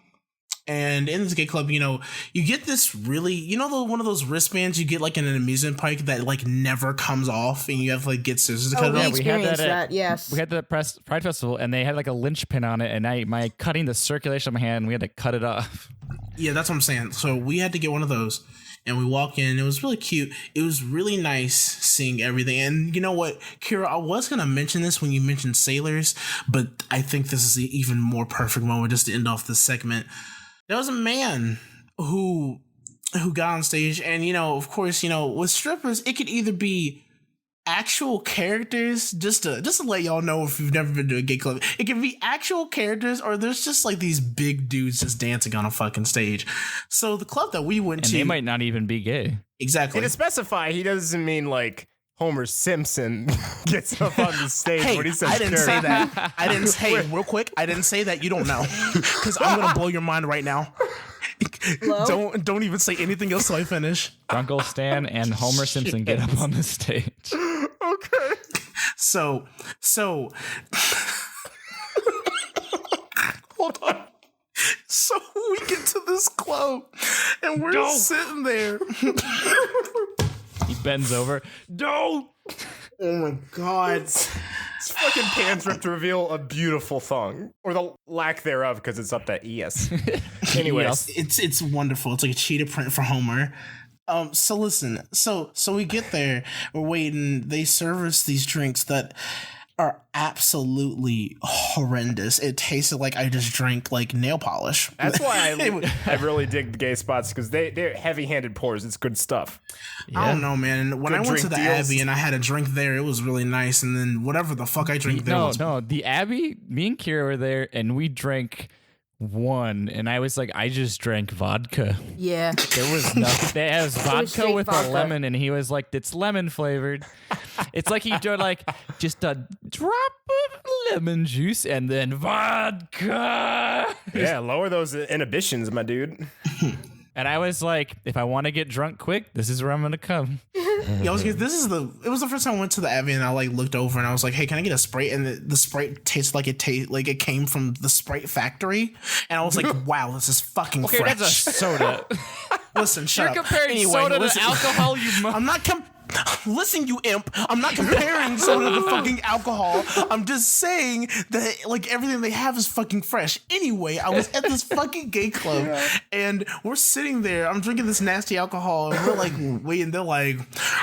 And in this gay club, you know, you get this really, you know, one of those wristbands you get like in an amusement park that like never comes off, and you have to like get scissors to cut it we off. experienced that, yes. We had that Pride Festival, and they had like a linchpin on it, and my cutting the circulation of my hand, we had to cut it off. Yeah, that's what I'm saying. So we had to get one of those, and we walk in. It was really cute. It was really nice seeing everything. And you know what, Kira, I was going to mention this when you mentioned sailors, but I think this is the even more perfect moment just to end off this segment. There was a man who got on stage, and, you know, of course, you know, with strippers, it could either be actual characters, just to let y'all know if you've never been to a gay club, it can be actual characters, or there's just like these big dudes just dancing on a fucking stage. So the club that we went to, They might not even be gay. exactly. And to specify, he doesn't mean like Homer Simpson gets up on the stage Hey, when he says I didn't say character. that. I didn't say, real quick, I didn't say that. You don't know. Because I'm going to blow your mind right now. Hello? Don't even say anything else till I finish. Uncle Stan and Homer Simpson get up on the stage. Okay. So hold on. So we get to this club, and we're sitting there. He bends over. Don't. Oh my God. This fucking pants rip to reveal a beautiful thong, or the lack thereof, because it's up that ES. Anyways, It's wonderful. It's like a cheetah print for Homer. So listen, so we get there, we're waiting, they serve us these drinks that are absolutely horrendous. It tasted like I just drank like nail polish. that's why I really dig the gay spots, because they're heavy-handed pours. It's good stuff. I don't know, man. When Good I went to the drink deals. Abbey and I had a drink there, it was really nice. And then whatever the fuck I drank there was No. The Abbey, me and Kira were there, and we drank one, and I was like, I just drank vodka. Yeah. There was nothing. It has vodka straight with vodka. a lemon, and he was like, it's lemon flavored. It's like he did like just a drop of lemon juice and then vodka. Yeah, lower those inhibitions, my dude. And I was like, if I want to get drunk quick, this is where I'm going to come. Yeah, it was the first time I went to the Abbey and I like looked over and I was like, hey, can I get a Sprite? And the Sprite tastes like it came from the Sprite factory. And I was like, wow, this is fucking fresh. Okay, that's a soda. Listen, shut up. You're comparing soda to alcohol, I'm not listen, you imp. I'm not comparing soda to fucking alcohol. I'm just saying that like everything they have is fucking fresh. Anyway, I was at this fucking gay club and we're sitting there. I'm drinking this nasty alcohol and we're like waiting. They're like,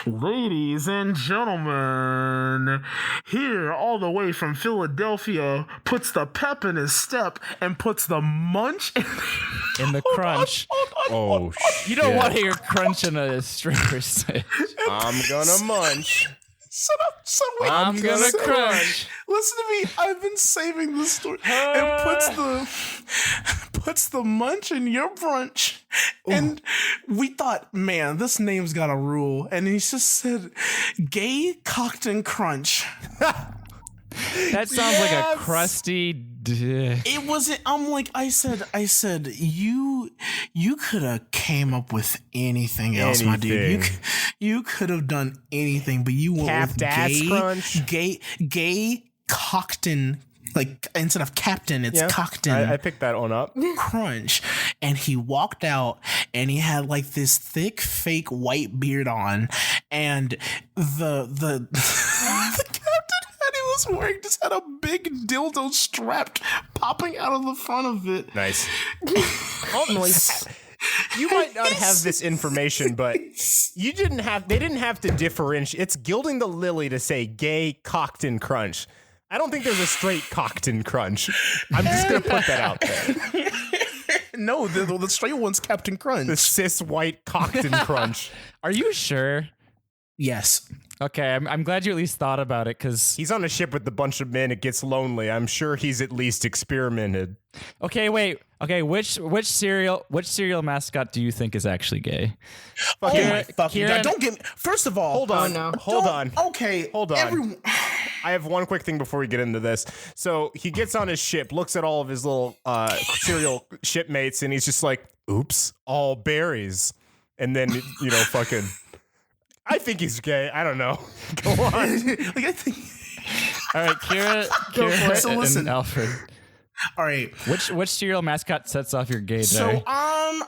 ladies and gentlemen, here all the way from Philadelphia, puts the pep in his step and puts the munch in the crunch. Oh, shit. You don't want to hear crunch in a stripper stage. I'm gonna munch. Shut up. So wait, I'm gonna crunch. Listen to me. I've been saving this story. And puts the munch in your brunch. Ooh. And we thought, man, this name's got a rule. And he just said, gay cocked and crunch. That sounds like a crusty. It wasn't. I said, you could have came up with anything else, my dude. You could have done anything, but you went with gay cockton. Like instead of captain, it's cockton. I picked that one up. Crunch. And he walked out and he had like this thick fake white beard on, and the captain he was wearing just had a big dildo strapped popping out of the front of it. Nice. Nice. You might not have this information, but they didn't have to differentiate. It's gilding the lily to say gay cocked and crunch. I don't think there's a straight cocked and crunch. I'm just going to put that out there. No, the straight one's Captain Crunch. The cis white cocked and crunch. Are you sure? Yes. Okay, I'm glad you at least thought about it, because he's on a ship with a bunch of men. It gets lonely. I'm sure he's at least experimented. Okay, wait. Okay, which cereal mascot do you think is actually gay? Oh my fucking God! Don't get me. First of all, hold on. Okay, hold on. I have one quick thing before we get into this. So he gets on his ship, looks at all of his little cereal shipmates, and he's just like, "Oops, all berries." And then fucking. I think he's gay. I don't know. Go on. I think. All right, Kira so listen. and Alfred. All right. Which cereal mascot sets off your gay day? So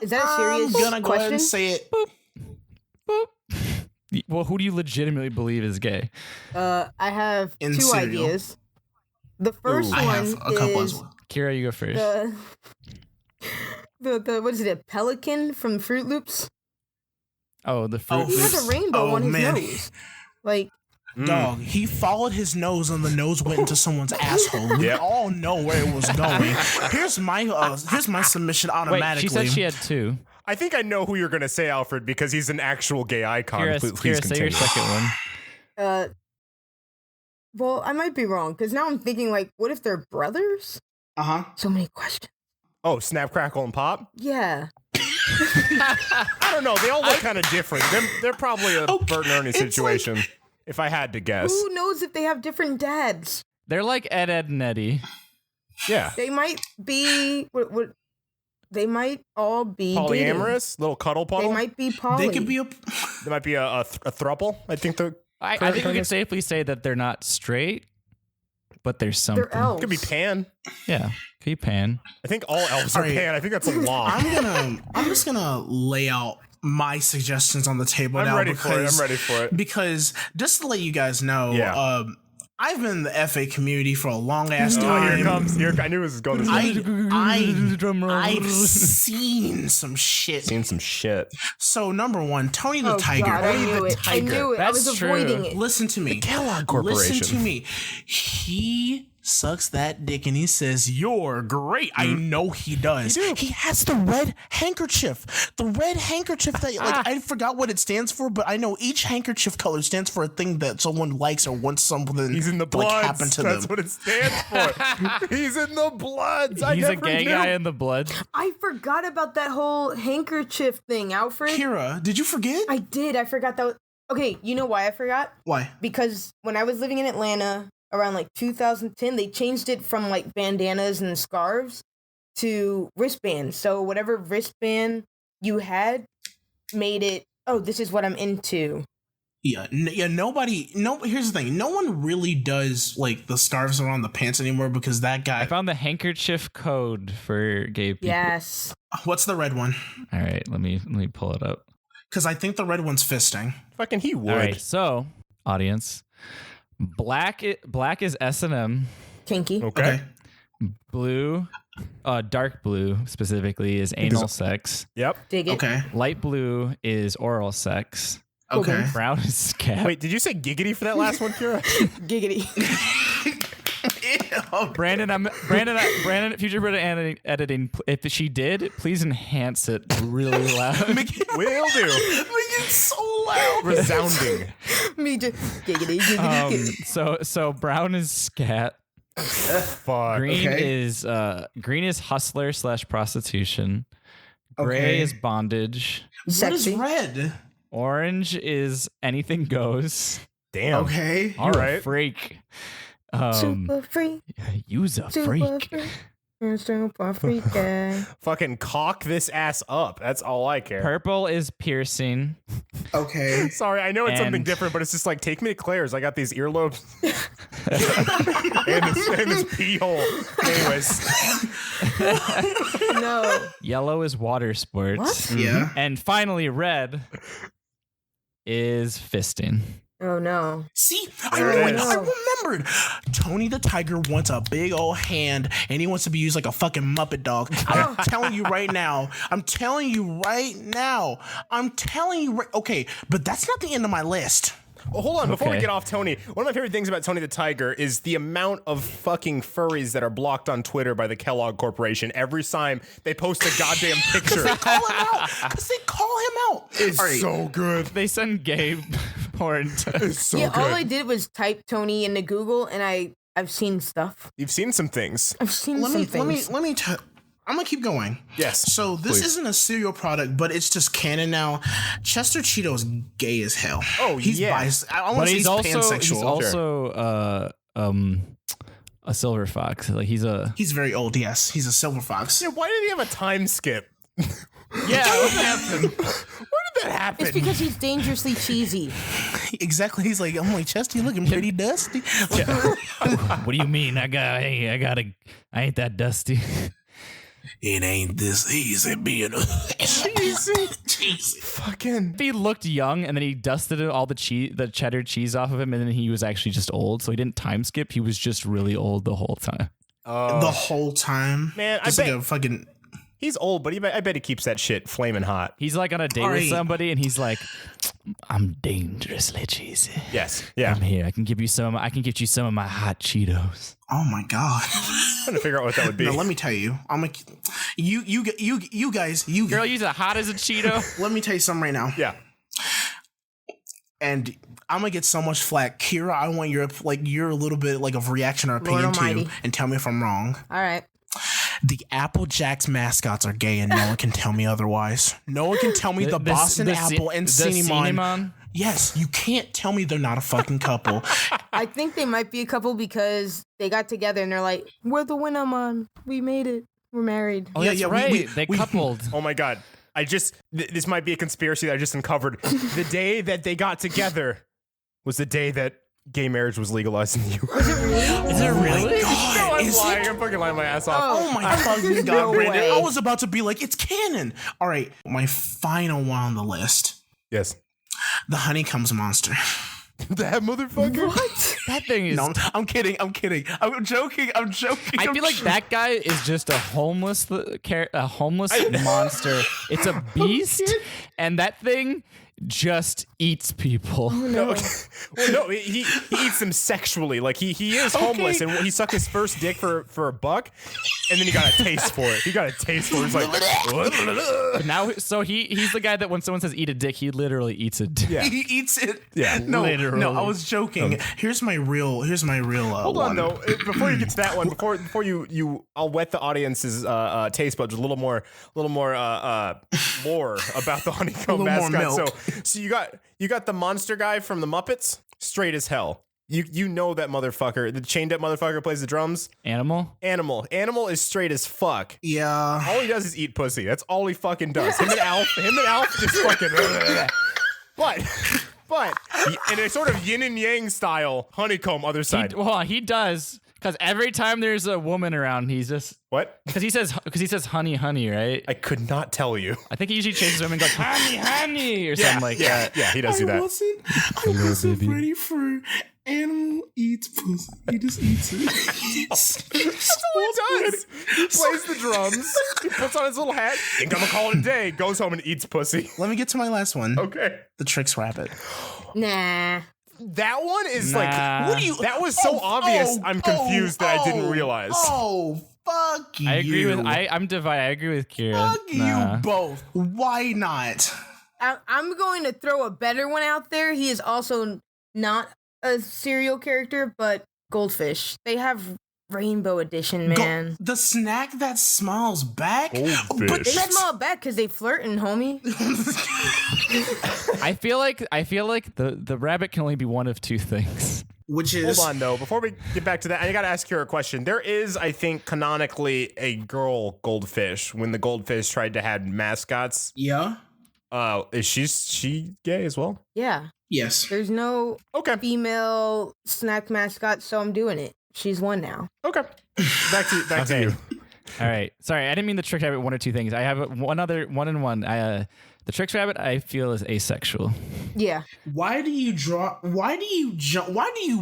is that a serious I'm gonna question? Go ahead and say it. Boop. Boop. Well, who do you legitimately believe is gay? I have In two cereal. ideas. The first I one have a couple as is well. Kira, you go first. The what is it? A pelican from Fruit Loops. Oh, the Fruit He Loops. has a rainbow on his nose. Like, dog, he followed his nose and the nose went into someone's asshole. We all know where it was going. Here's my submission automatically. Wait, she said she had two. I think I know who you're going to say, Alfred, because he's an actual gay icon. Please say your second one. Well, I might be wrong, because now I'm thinking, like, what if they're brothers? Uh-huh. So many questions. Oh, Snap, Crackle, and Pop? Yeah. I don't know. They all look kind of different. They're probably a Bert and Ernie situation, if I had to guess. Who knows if they have different dads? They're like Ed, and Eddie. Yeah. They might be... What they might all be polyamorous, dating. Little cuddle puddle. They might be poly. They could be They might be a thruple. I think I think we can safely say that they're not straight, but there's something. They're elves. Could be pan. Yeah, could be pan. I think all elves are pan. I think that's a law. I'm just gonna lay out my suggestions on the table now. I'm ready for it. Because just to let you guys know, I've been in the FA community for a long ass time. Here comes. I knew this was going this way. I've seen some shit. So number one, Tony the Tiger. God, Tony the I knew it. I was avoiding it. Listen to me. Kellogg Corporation. Listen to me. He sucks that dick and he says, "You're great." I know he does. He has the red handkerchief. The red handkerchief that I forgot what it stands for, but I know each handkerchief color stands for a thing that someone likes or wants something. He's in the bloods. Happen to That's them. what it stands for. He's in the bloods. He's a gay guy in the blood. I forgot about that whole handkerchief thing, Alfred. Kira, did you forget? I did. I forgot that. Okay, you know why I forgot? Why? Because when I was living in Atlanta around like 2010, they changed it from like bandanas and scarves to wristbands. So whatever wristband you had made it, oh, this is what I'm into. Yeah, here's the thing. No one really does like the scarves around the pants anymore because that guy. I found the handkerchief code for gay people. Yes. What's the red one? All right, let me pull it up. Because I think the red one's fisting. Fucking he would. All right, so audience, black is S&M. Kinky. Okay. Blue, dark blue specifically is anal sex. Yep. Dig it. Okay. Light blue is oral sex. Okay. Brown is scat. Wait, did you say giggity for that last one, Kira? Giggity. Brandon, future Brandon editing. If she did, please enhance it really loud. Will do. Make it so loud. Resounding. Me too. Giggity, giggity. So brown is scat. Fuck. Green Okay. is hustler / prostitution. Gray Okay. is bondage. What is Sexy. red? Orange is anything goes. Damn. Okay. All You're a right. freak. Super freak. You's a Super freak. freak. You're super freak guy. Fucking cock this ass up. That's all I care. Purple is piercing. Okay. Sorry, I know it's something And- different, but it's just like, take me to Claire's. I got these earlobes and this pee hole. Anyways, No. Yellow is water sports. What? Yeah. And finally, red is fisting. Oh no. See, There it is. I remembered. Tony the Tiger wants a big old hand, and he wants to be used like a fucking Muppet dog. I'm telling you right now. Okay, but that's not the end of my list. well, hold on. Before we Okay. get off Tony, one of my favorite things about Tony the Tiger is the amount of fucking furries that are blocked on Twitter by the Kellogg Corporation. Every time they post a goddamn picture. Call him out. Because they call him out. It's All right. so good. They send gay porn to It's so yeah, good. all I did was type Tony into Google, and I've seen stuff. You've seen some things. I've seen Let some me things. I'm gonna keep going. Yes. So this please. isn't a cereal product, but it's just canon now. Chester Cheeto's gay as hell. Oh, he's yeah. I want But to say he's pansexual. also a silver fox. Like He's very old. Yes, he's a silver fox. Yeah, why did he have a time skip? yeah. What happened? Where did that happen? It's because he's dangerously cheesy. Exactly. He's like, I'm like, Chester, you looking pretty dusty. What do you mean? I ain't that dusty. It ain't this easy being cheesy. Fucking. If he looked young and then he dusted all the cheddar cheese off of him, and then he was actually just old, so he didn't time skip. He was just really old the whole time. The whole time. Man, I Just bet- like a fucking. He's old, but I bet he keeps that shit flaming hot. He's like on a date with somebody, and he's like, "I'm dangerously cheesy. Yes. Yeah. I'm here. I can get you some of my hot Cheetos." Oh my god. I'm trying to figure out what that would be. No, let me tell you. I'm like, you guys. Girl, you's as hot as a Cheeto. Let me tell you something right now. Yeah. And I'm gonna get so much flack. Kira, I want your a little bit like of reaction or opinion Lord too, Almighty. and tell me if I'm wrong. All right. The Apple Jacks mascots are gay, and no one can tell me otherwise. No one can tell me the Boston Apple and Cinnamon. Yes, you can't tell me they're not a fucking couple. I think they might be a couple because they got together and they're like, "We're the Winamon. We made it. We're married." Oh, Yeah, that's yeah, right. They coupled. Oh my god. This might be a conspiracy that I just uncovered. The day that they got together was the day that gay marriage was legalized in the U.S. Is it really? God, No, I'm is lying. it? I'm fucking lying my ass off. Oh my fucking god, No Brandon! way. I was about to be like, it's canon. All right, my final one on the list: Yes. the Honeycombs monster. That motherfucker? What? That thing is. No, I'm kidding. I'm joking. I feel like that guy is just a homeless monster. It's a beast, and that thing just eats people. No. Well, no, he eats them sexually. Like he is homeless, and he sucked his first dick for a buck, and then he got a taste for it. He's like, But now, so he's the guy that when someone says eat a dick, he literally eats a dick. Yeah. He eats it. Yeah. No, Literally. no, I was joking. Here's my real. hold on though. Before you get to that one, before you, I'll whet the audience's taste buds with a little more lore about the honeycomb A little more mascot. milk. So you got the monster guy from the Muppets, straight as hell. You know that motherfucker, the chained up motherfucker who plays the drums. Animal Is straight as fuck. Yeah. All he does is eat pussy. That's all he fucking does. Him and Alf just fucking. But in a sort of yin and yang style, honeycomb other side. He does. Because every time there's a woman around, he's just What? Because he says honey, right? I could not tell you. I think he usually chases women and goes honey, or something like that. Yeah, he does do that. I wasn't ready for animal eats pussy. He just eats it. That's all he does. He plays the drums. He puts on his little hat. Think I'm gonna call it a day. Goes home and eats pussy. Let me get to my last one. Okay. The Tricks Rabbit. Nah. That one is Nah. like, what do you? That was so obvious. I'm confused that I didn't realize. Oh, fuck you. I agree with I'm divided. I agree with Kira. Fuck you both. Why not? I'm going to throw a better one out there. He is also not a serial character, but Goldfish. They have Rainbow Edition, man. The snack that smiles back. Goldfish. But They that's smile back because they flirting, homie. I feel like the rabbit can only be one of two things. which is Hold on, though. Before we get back to that, I got to ask you a question. There is, I think, canonically a girl goldfish when the goldfish tried to have mascots. Yeah. Is she gay as well? Yeah. Yes. There's no Okay. female snack mascot, so I'm doing it. She's one now. Okay. Back to you. All right. Sorry, I didn't mean the Tricks Rabbit one or two things. I have one other one and one. The Tricks Rabbit I feel is asexual. Yeah. Why do you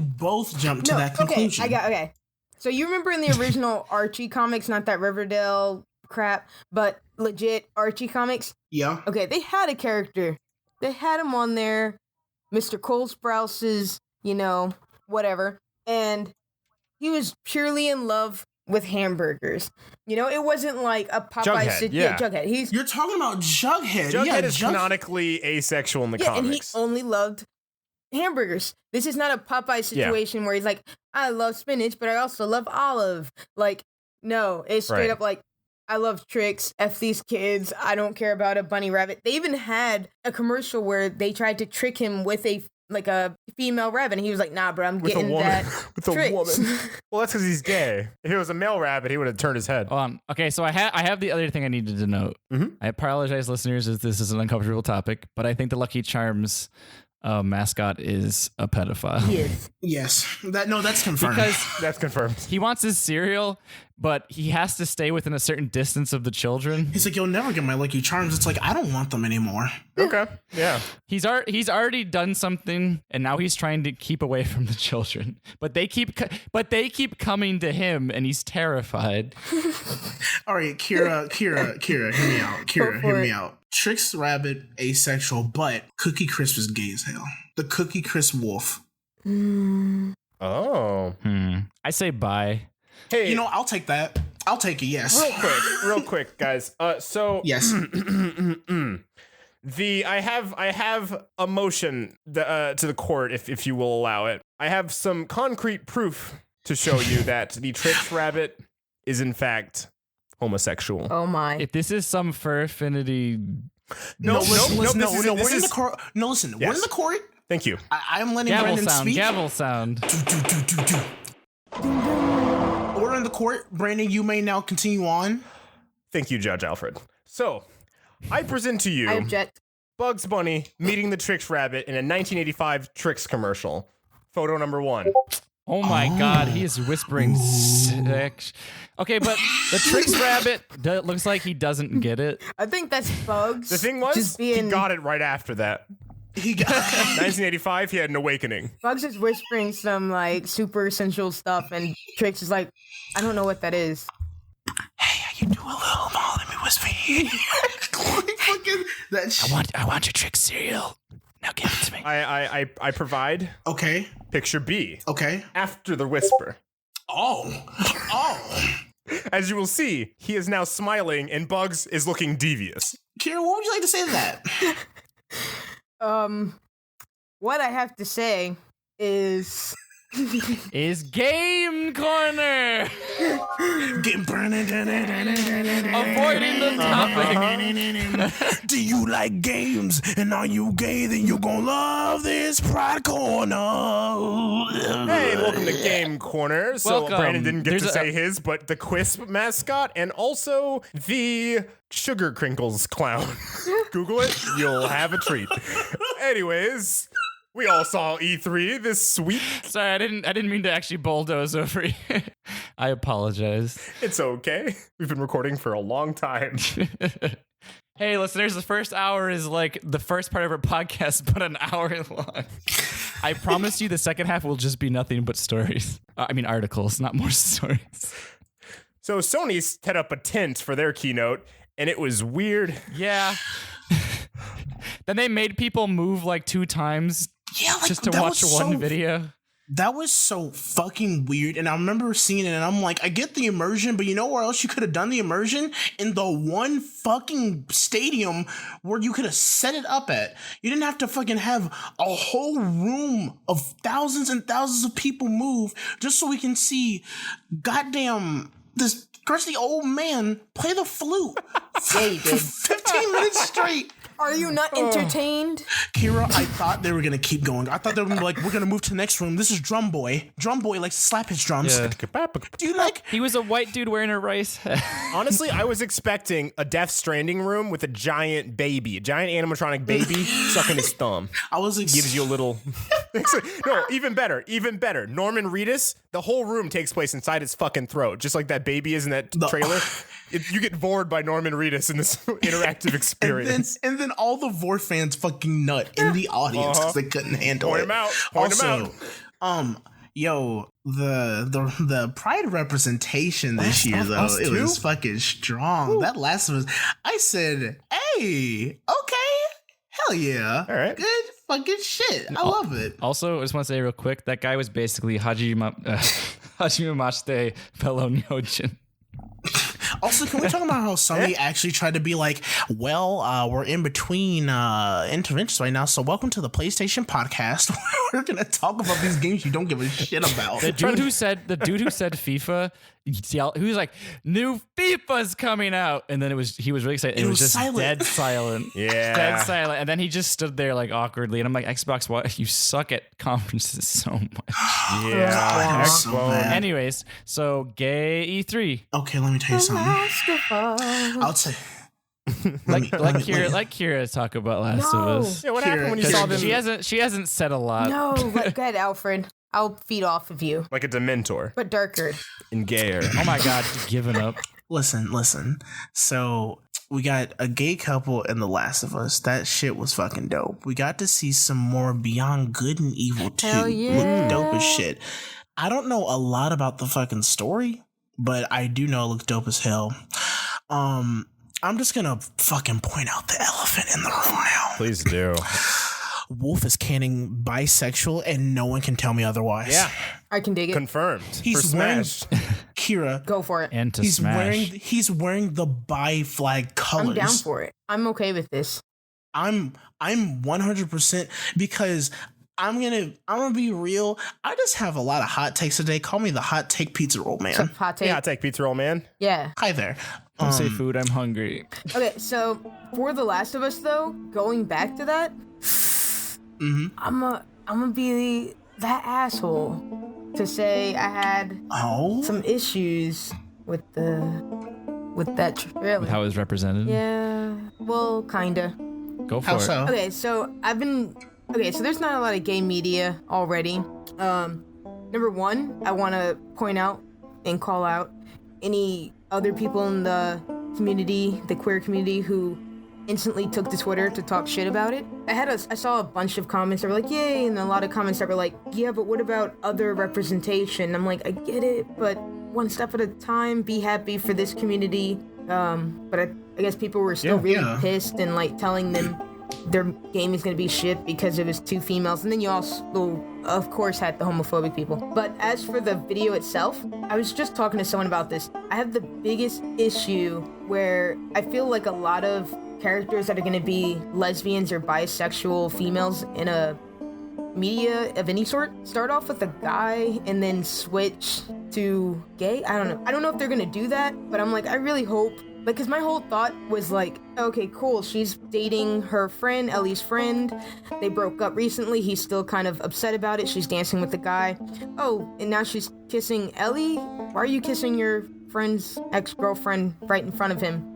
both jump to that conclusion? Okay. So you remember in the original Archie comics, not that Riverdale crap, but legit Archie comics? Yeah. Okay, they had a character. They had him on there, Mr. Cole Sprouse's, whatever. And he was purely in love with hamburgers. It wasn't like a Popeye Jughead, yeah. Jughead. You're talking about Jughead. Jughead is canonically asexual in the comics. And he only loved hamburgers. This is not a Popeye situation where he's like, I love spinach, but I also love olive. Like, no, it's straight up like, I love Tricks. F these kids. I don't care about a bunny rabbit. They even had a commercial where they tried to trick him with a female rabbit, and he was like, "Nah, bro, I'm getting that with Tricks." a woman." Well, that's because he's gay. If it was a male rabbit, he would have turned his head. Okay, so I have the other thing I needed to note. Mm-hmm. I apologize, listeners, if this is an uncomfortable topic, but I think the Lucky Charms mascot is a pedophile. Yes. That's confirmed. Because That's confirmed. he wants his cereal, but he has to stay within a certain distance of the children. He's like, you'll never get my Lucky Charms. It's like, I don't want them anymore. Okay. Yeah. He's already done something, and now he's trying to keep away from the children. But they keep coming to him, and he's terrified. All right, Kira, hear me out. Kira, hear me out. Tricks Rabbit, asexual, but Cookie Crisp is gay as hell. The Cookie Crisp wolf. Oh. I say bye. Hey, I'll take that. I'll take it, yes. real quick, guys. So Yes. I have a motion to the court, if you will allow it. I have some concrete proof to show you that the Tricks Rabbit is in fact homosexual. Oh my! If this is some fur affinity, Listen, we're in is- the court. No, listen, we're in the court. Thank you. I'm letting gavel Brandon sound, speak. gavel sound. Order in the court. Brandon, you may now continue on. Thank you, Judge Alfred. So, I present to you I object. Bugs Bunny meeting the Tricks Rabbit in a 1985 Tricks commercial. Photo number 1. Oh my God, he is whispering sex. Okay, but the Tricks Rabbit looks like he doesn't get it. I think that's Bugs. The thing was, he got it right after that. He got 1985, he had an awakening. Bugs is whispering some super sensual stuff, and Tricks is like, I don't know what that is. Hey, how you do a little more? Let me whisper here. Fucking that shit. I want your Tricks cereal. Now give it to me. I provide Okay. picture B. Okay. After the whisper. Oh. As you will see, he is now smiling and Bugs is looking devious. Kira, what would you like to say to that? What I have to say is is Game Corner. Avoiding the topic. Do you like games? And are you gay? Then you gonna love this Pride Corner. Hey, welcome to Game Corner. So Welcome. Brandon didn't get There's to say his, but the Quisp mascot and also the Sugar Crinkles clown. Google it, you'll have a treat. Anyways, we all saw E3 this week. Sorry, I didn't mean to actually bulldoze over you. I apologize. It's okay. We've been recording for a long time. Hey, listeners, the first hour is like the first part of our podcast, but an hour long. I promise you the second half will just be nothing but stories. Articles, not more stories. So Sony set up a tent for their keynote, and it was weird. Yeah. Then they made people move like 2 times just to watch one video. That was so fucking weird. And I remember seeing it and I'm like, I get the immersion, but you know where else you could have done the immersion? In the one fucking stadium where you could have set it up at. You didn't have to fucking have a whole room of thousands and thousands of people move just so we can see goddamn this crusty old man play the flute for 15 minutes straight. Are you not entertained? Kira, I thought they were going to keep going. I thought they were going to be like, we're going to move to the next room. This is Drum Boy. Drum Boy likes to slap his drums. Yeah. Do you like... He was a white dude wearing a rice hat. Honestly, I was expecting a Death Stranding room with a giant animatronic baby sucking his thumb. Gives you a little... No, even better. Norman Reedus, the whole room takes place inside his fucking throat, just like that baby is in that trailer. You get bored by Norman Reedus in this interactive experience. And then all the Vor fans fucking nut in the audience because they couldn't handle it. Point him out. The Pride representation this year, though, it was fucking strong. Ooh. That Last of Us, I said, hey, okay, hell yeah. All right. Good fucking shit. I love it. Also, I just want to say real quick, that guy was basically Hajime Mashite Pelonyojin. Also, can we talk about how Sony actually tried to be like, well, we're in between interventions right now, so welcome to the PlayStation podcast. We're gonna talk about these games you don't give a shit about. The dude who said FIFA, he was like, "New FIFA's coming out," and then he was really excited. It was just silent. Dead silent. Yeah, dead silent. And then he just stood there like awkwardly, and I'm like, Xbox, what? You suck at conferences so much. Yeah. So anyways, so gay E3. Okay, let me tell you something. I'll say. Let Kira talk about Last of Us. Yeah, what happened when you saw them? She hasn't said a lot. No, go ahead, Alfred. I'll feed off of you. Like a Dementor. But darker. And gayer. Oh my god, giving up. Listen. So we got a gay couple in The Last of Us. That shit was fucking dope. We got to see some more Beyond Good and Evil 2. Hell yeah. Look dope as shit. I don't know a lot about the fucking story, but I do know it looks dope as hell. I'm just gonna fucking point out the elephant in the room now. Please do. Wolf is canon bisexual, and no one can tell me otherwise. Yeah, I can dig it. Confirmed. He's wearing Kira. Go for it. And he's wearing the bi flag colors. I'm down for it. I'm okay with this. I'm 100% because I'm gonna be real. I just have a lot of hot takes today. Call me the hot take pizza roll man. Hot take. Yeah, hot take pizza roll man. Yeah. Hi there. Don't say food. I'm hungry. Okay, so for The Last of Us, though, going back to that, I'm gonna be that asshole to say I had some issues with that trailer. With how it was represented. Yeah. Well, kinda. Go for it. So? Okay, so so there's not a lot of gay media already. Number one, I want to point out and call out any other people in the community, the queer community, who instantly took to Twitter to talk shit about it. I saw a bunch of comments that were like, yay, and a lot of comments that were like, yeah, but what about other representation? I'm like, I get it, but one step at a time, be happy for this community. But I guess people were still really pissed and like telling them their game is going to be shit because it was 2 females. And then you also, of course, had the homophobic people. But as for the video itself, I was just talking to someone about this. I have the biggest issue where I feel like a lot of characters that are going to be lesbians or bisexual females in a media of any sort start off with a guy and then switch to gay. I don't know if they're gonna do that, but I'm like, I really hope, like, because my whole thought was like, okay, cool, she's dating her friend, Ellie's friend. They broke up recently. He's still kind of upset about it. She's dancing with the guy. Oh, and now she's kissing Ellie? Why are you kissing your friend's ex-girlfriend right in front of him?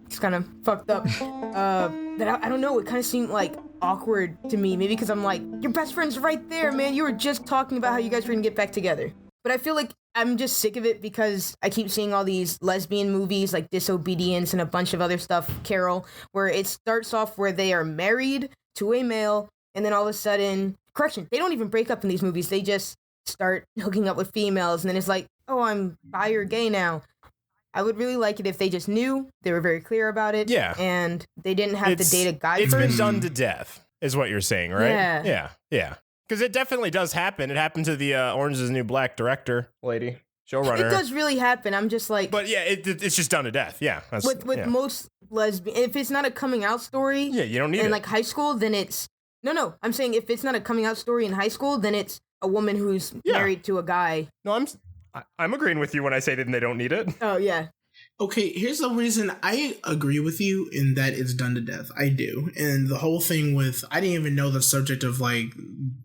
It's kind of fucked up. I don't know, it kind of seemed like awkward to me. Maybe because I'm like, your best friend's right there, man. You were just talking about how you guys were gonna get back together. But I feel like I'm just sick of it because I keep seeing all these lesbian movies like Disobedience and a bunch of other stuff, Carol, where it starts off where they are married to a male, and then all of a sudden, correction, they don't even break up in these movies. They just start hooking up with females, and then it's like, oh, I'm bi or gay now. I would really like it if they just knew, they were very clear about it, and they didn't have to date a guy It's first. been done to death, is what you're saying, right? Yeah. Because it definitely does happen. It happened to the Orange is the New Black director lady, showrunner. It does really happen. I'm just like... But yeah, it's just done to death, yeah. With most lesbian... If it's not a coming out story... Yeah, you don't need it. In like high school, then it's... No, I'm saying if it's not a coming out story in high school, then it's a woman who's married to a guy. No, I'm agreeing with you when I say that they don't need it. Oh, yeah. Okay, here's the reason I agree with you in that it's done to death. I do. And the whole thing with, I didn't even know the subject of like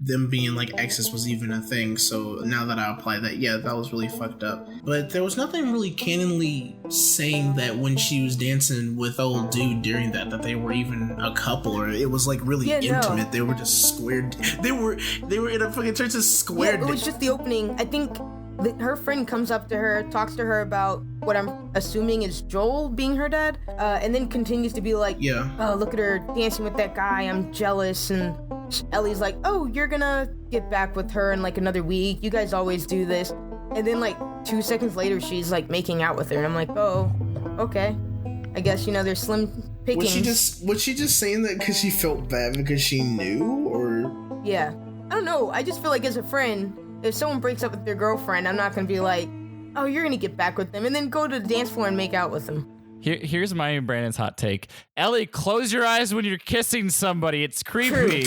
them being like exes was even a thing. So now that I apply that, yeah, that was really fucked up. But there was nothing really canonly saying that when she was dancing with old dude during that they were even a couple, or it was like really intimate. No. They were just squared. They were in a fucking church just squared. Yeah, it was just the opening. I think her friend comes up to her, talks to her about what I'm assuming is Joel being her dad, and then continues to be like, oh, look at her dancing with that guy, I'm jealous. And Ellie's like, oh, you're gonna get back with her in like another week, you guys always do this. And then like 2 seconds later, she's like making out with her, and I'm like, oh, okay, I guess, there's slim pickings. Was she just saying that because she felt bad because she knew, or? Yeah, I don't know, I just feel like as a friend, if someone breaks up with their girlfriend, I'm not gonna be like, oh, you're gonna get back with them, and then go to the dance floor and make out with them. Here's my and Brandon's hot take. Ellie, close your eyes when you're kissing somebody. It's creepy.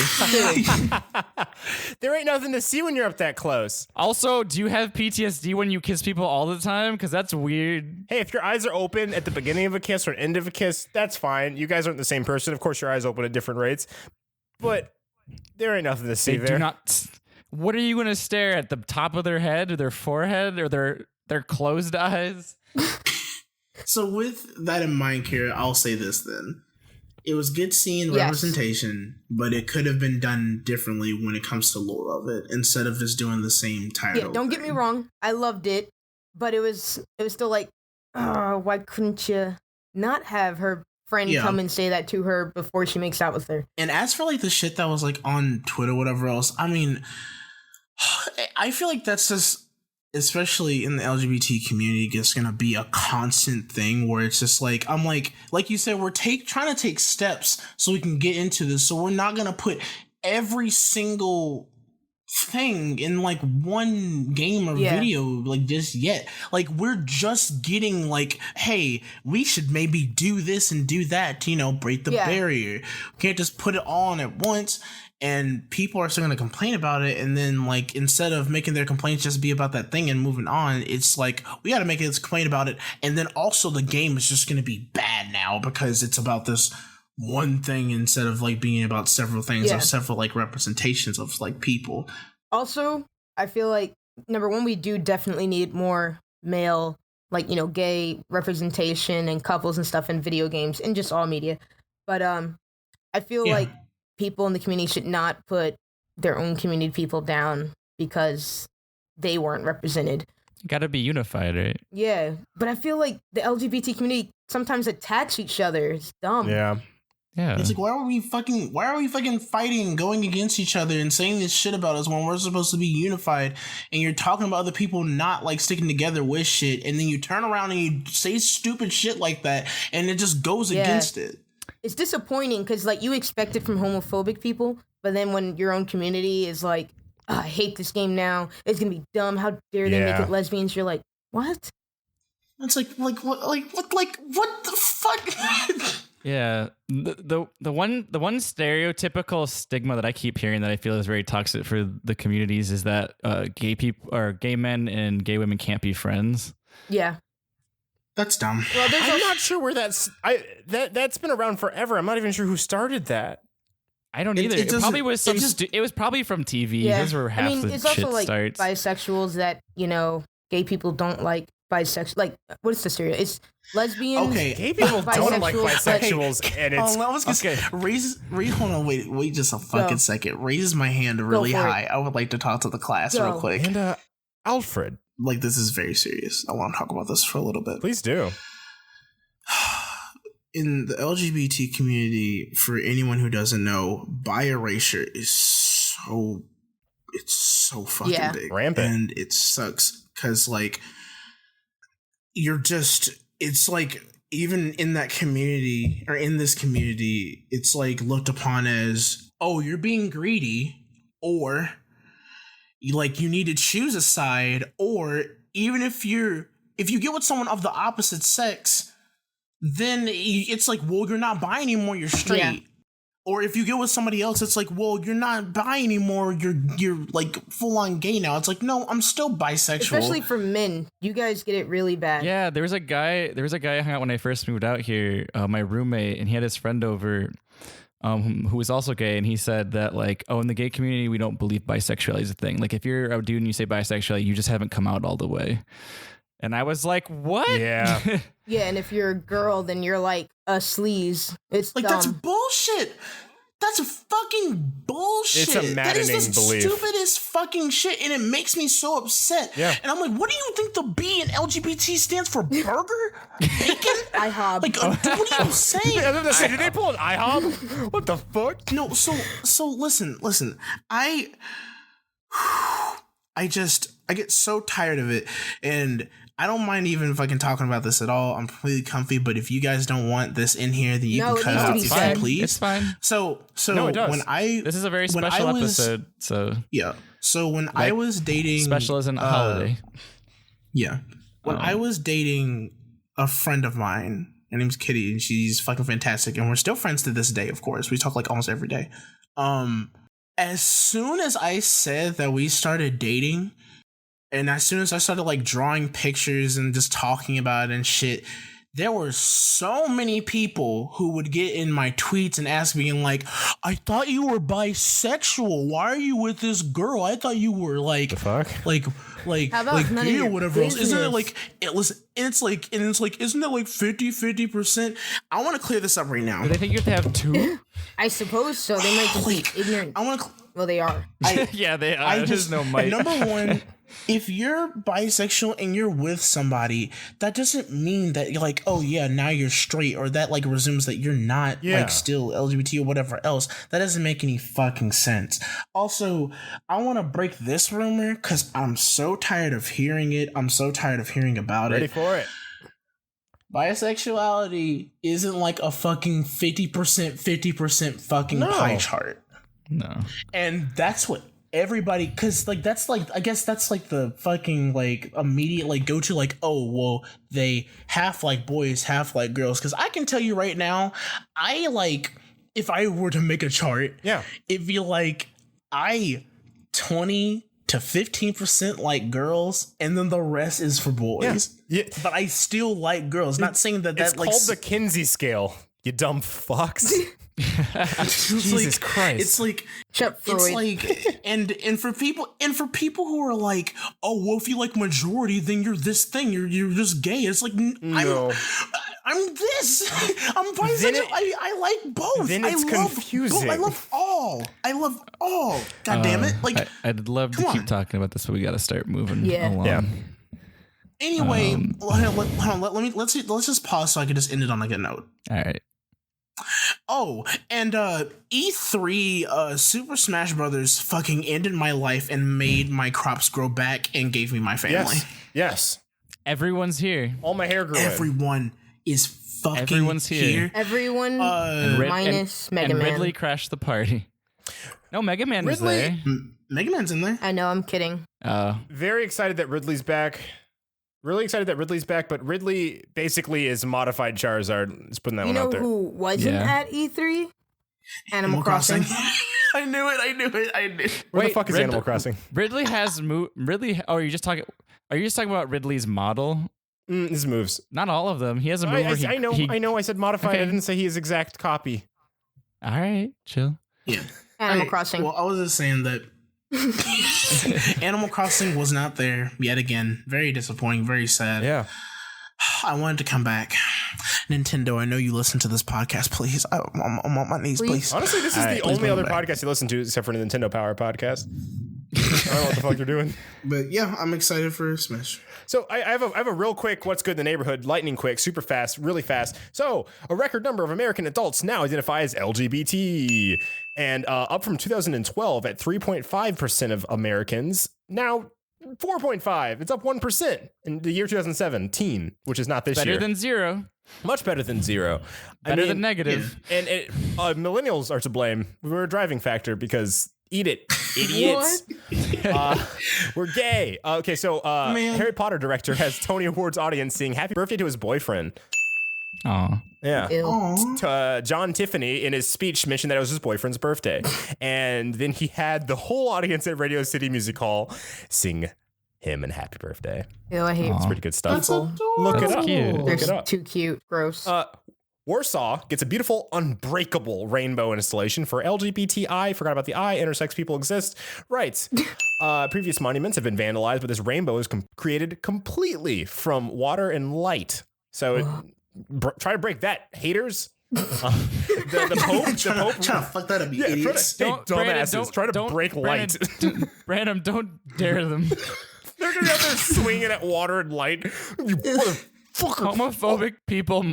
There ain't nothing to see when you're up that close. Also, do you have PTSD when you kiss people all the time? Because that's weird. Hey, if your eyes are open at the beginning of a kiss or end of a kiss, that's fine. You guys aren't the same person. Of course, your eyes open at different rates. But there ain't nothing to see there. Do not... What are you going to stare at? The top of their head or their forehead or their closed eyes? So with that in mind, Kira, I'll say this then. It was good seeing representation, but it could have been done differently when it comes to lore of it, instead of just doing the same title. Yeah, don't get me wrong. I loved it, but it was still like, oh, why couldn't you not have her friend come and say that to her before she makes out with her? And as for like the shit that was like on Twitter, whatever else, I mean, I feel like that's just, especially in the LGBT community, it's gonna be a constant thing where it's just like, I'm like you said, we're trying to take steps so we can get into this. So we're not gonna put every single thing in like one game or video like just yet. Like we're just getting like, hey, we should maybe do this and do that to, break the barrier. We can't just put it all on at once. And people are still going to complain about it. And then, like, instead of making their complaints just be about that thing and moving on, it's like, we got to make a complaint about it. And then also the game is just going to be bad now because it's about this one thing instead of, like, being about several things or several, like, representations of, like, people. Also, I feel like, number one, we do definitely need more male, like, gay representation and couples and stuff in video games and just all media. But I feel like people in the community should not put their own community people down because they weren't represented. You gotta be unified, right? Yeah, but I feel like the LGBT community sometimes attacks each other. It's dumb. Yeah. It's like, why are we fucking fighting, going against each other and saying this shit about us when we're supposed to be unified? And you're talking about other people not like sticking together with shit, and then you turn around and you say stupid shit like that, and it just goes against it. It's disappointing because, like, you expect it from homophobic people, but then when your own community is like, oh, I hate this game now, it's gonna be dumb, how dare they make it lesbians, you're like, what? It's like what the fuck? Yeah, the one stereotypical stigma that I keep hearing that I feel is very toxic for the communities is that gay people or gay men and gay women can't be friends. Yeah. That's dumb. Well, I'm not sure where that's been around forever. I'm not even sure who started that. I don't either. It probably was some. It was probably from TV. Yeah. Those were half the it's shit also like starts. bisexuals that gay people don't like bisexual. Like, what's the stereotype? It's lesbians. Okay, Gay people don't like bisexuals, and it's I was gonna hold on, wait just a fucking second. Raises my hand really high. I would like to talk to the class real quick. And Alfred, like, this is very serious. I want to talk about this for a little bit. Please do. In the LGBT community, for anyone who doesn't know, bi-erasure is so fucking big, rampant, and it sucks because like it's like even in that community or in this community, it's like looked upon as, oh, you're being greedy, or you need to choose a side, or even if you get with someone of the opposite sex, then it's like, well, you're not bi anymore, you're straight. Yeah. Or if you get with somebody else, it's like, well, you're not bi anymore, you're like full on gay now. It's like, no, I'm still bisexual. Especially for men, you guys get it really bad. Yeah, there was a guy I hung out when I first moved out here, my roommate, and he had his friend over, who was also gay, and he said that like, oh, in the gay community, we don't believe bisexuality is a thing. Like, if you're a dude and you say bisexuality, you just haven't come out all the way. And I was like, what? Yeah. Yeah, and if you're a girl, then you're like a sleaze. It's like, dumb. that's bullshit. That's fucking bullshit. It's a maddening that is the belief. Stupidest fucking shit, and it makes me so upset. Yeah. And I'm like, what do you think the B in LGBT stands for? Burger? Bacon? IHOB. Like, what are you saying? Did they pull an IHOB? What the fuck? No, so listen. I get so tired of it, and I don't mind even fucking talking about this at all. I'm completely comfy, but if you guys don't want this in here, then you can cut it out. It's fine. Please. It's fine. So no, it does. This is a very special episode. So yeah. So when I was dating, special isn't a holiday. Yeah. When I was dating a friend of mine, her name's Kitty, and she's fucking fantastic, and we're still friends to this day. Of course, we talk like almost every day. As soon as I said that we started dating, and as soon as I started like drawing pictures and just talking about it and shit, there were so many people who would get in my tweets and ask me, and like, I thought you were bisexual. Why are you with this girl? I thought you were like, the fuck? like gay or whatever else. Isn't it like, it's like, isn't it like 50%? I want to clear this up right now. Do they think you have to have two? I suppose so. They might just be ignorant. Well, they are. Yeah, they are. There's no mic. Number one, if you're bisexual and you're with somebody, that doesn't mean that you're like, oh yeah, now you're straight, or that like resumes that you're not like still LGBT or whatever else. That doesn't make any fucking sense. Also, I want to break this rumor because I'm so tired of hearing it. I'm so tired of hearing about Ready for it. Bisexuality isn't like a fucking 50% fucking pie chart. No. And that's what everybody, because like that's like, I guess that's like the fucking like immediate like go to, like, oh well, they half like boys, half like girls. Because I can tell you right now, I like, if I were to make a chart, it'd be like 20 to 15% like girls, and then the rest is for boys. Yeah. But I still like girls. Not saying that it's like called the Kinsey scale. You dumb fucks. Jesus Christ! It's like, it's like, and for people who are like, oh well, if you like majority, then you're this thing. You're just gay. It's like, no. I'm this. I'm bisexual. I like both. Then it's confusing. I love all. God damn it! Like, I'd love to keep talking about this, but we got to start moving along. Yeah. Anyway, let's just pause so I can just end it on a good note. All right. Oh, and E3 Super Smash Brothers fucking ended my life and made my crops grow back and gave me my family. Yes. Everyone's here. All my hair grew. Everyone is fucking Everyone's here. Everyone minus Mega Man. And Ridley crashed the party. No, Mega Man was there. Mega Man's in there. I know, I'm kidding. Very excited that Ridley's back. Really excited that Ridley's back, but Ridley basically is modified Charizard. Let's put that one out there. You know who wasn't at E3? Animal Crossing. I knew it. Where the fuck is Animal Crossing? Ridley has Ridley. Oh, are you just talking about Ridley's model? His moves. Not all of them. He has a move. I know. I said modified. Okay. I didn't say he is exact copy. All right, chill. Yeah. Animal Crossing. Well, I was just saying that Animal Crossing was not there yet again. Very disappointing. Very sad. Yeah. I wanted to come back. Nintendo, I know you listen to this podcast. Please, I'm on my knees, please. Honestly, this is the only other podcast you listen to except for the Nintendo Power podcast. I don't know what the fuck you're doing. But yeah, I'm excited for Smash. So I have a real quick what's good in the neighborhood, lightning quick, super fast, really fast. So a record number of American adults now identify as LGBT. And up from 2012 at 3.5% of Americans, now 4.5. It's up 1% in the year 2017, which is not this year. Better than zero. Much better than zero. Better than negative. Yeah. And millennials are to blame. We're a driving factor because eat it, idiots. We're gay. Okay, so Harry Potter director has Tony Awards audience sing happy birthday to his boyfriend. Aw. Yeah. John Tiffany in his speech mentioned that it was his boyfriend's birthday. And then he had the whole audience at Radio City Music Hall sing him and happy birthday. Ew, I hate It's pretty good stuff. people. Look it That's up. cute. Look it They're up. too cute. Gross. Warsaw gets a beautiful, unbreakable rainbow installation for LGBTI. Forgot about the I. Intersex people exist. Right. Previous monuments have been vandalized, but this rainbow is created completely from water and light. So try to break that, haters. The Pope trying to fuck that up, you idiots. Dumbasses, try to break light. Brandon, don't dare them. They're gonna be out there swinging at water and light. You motherfucker. Homophobic people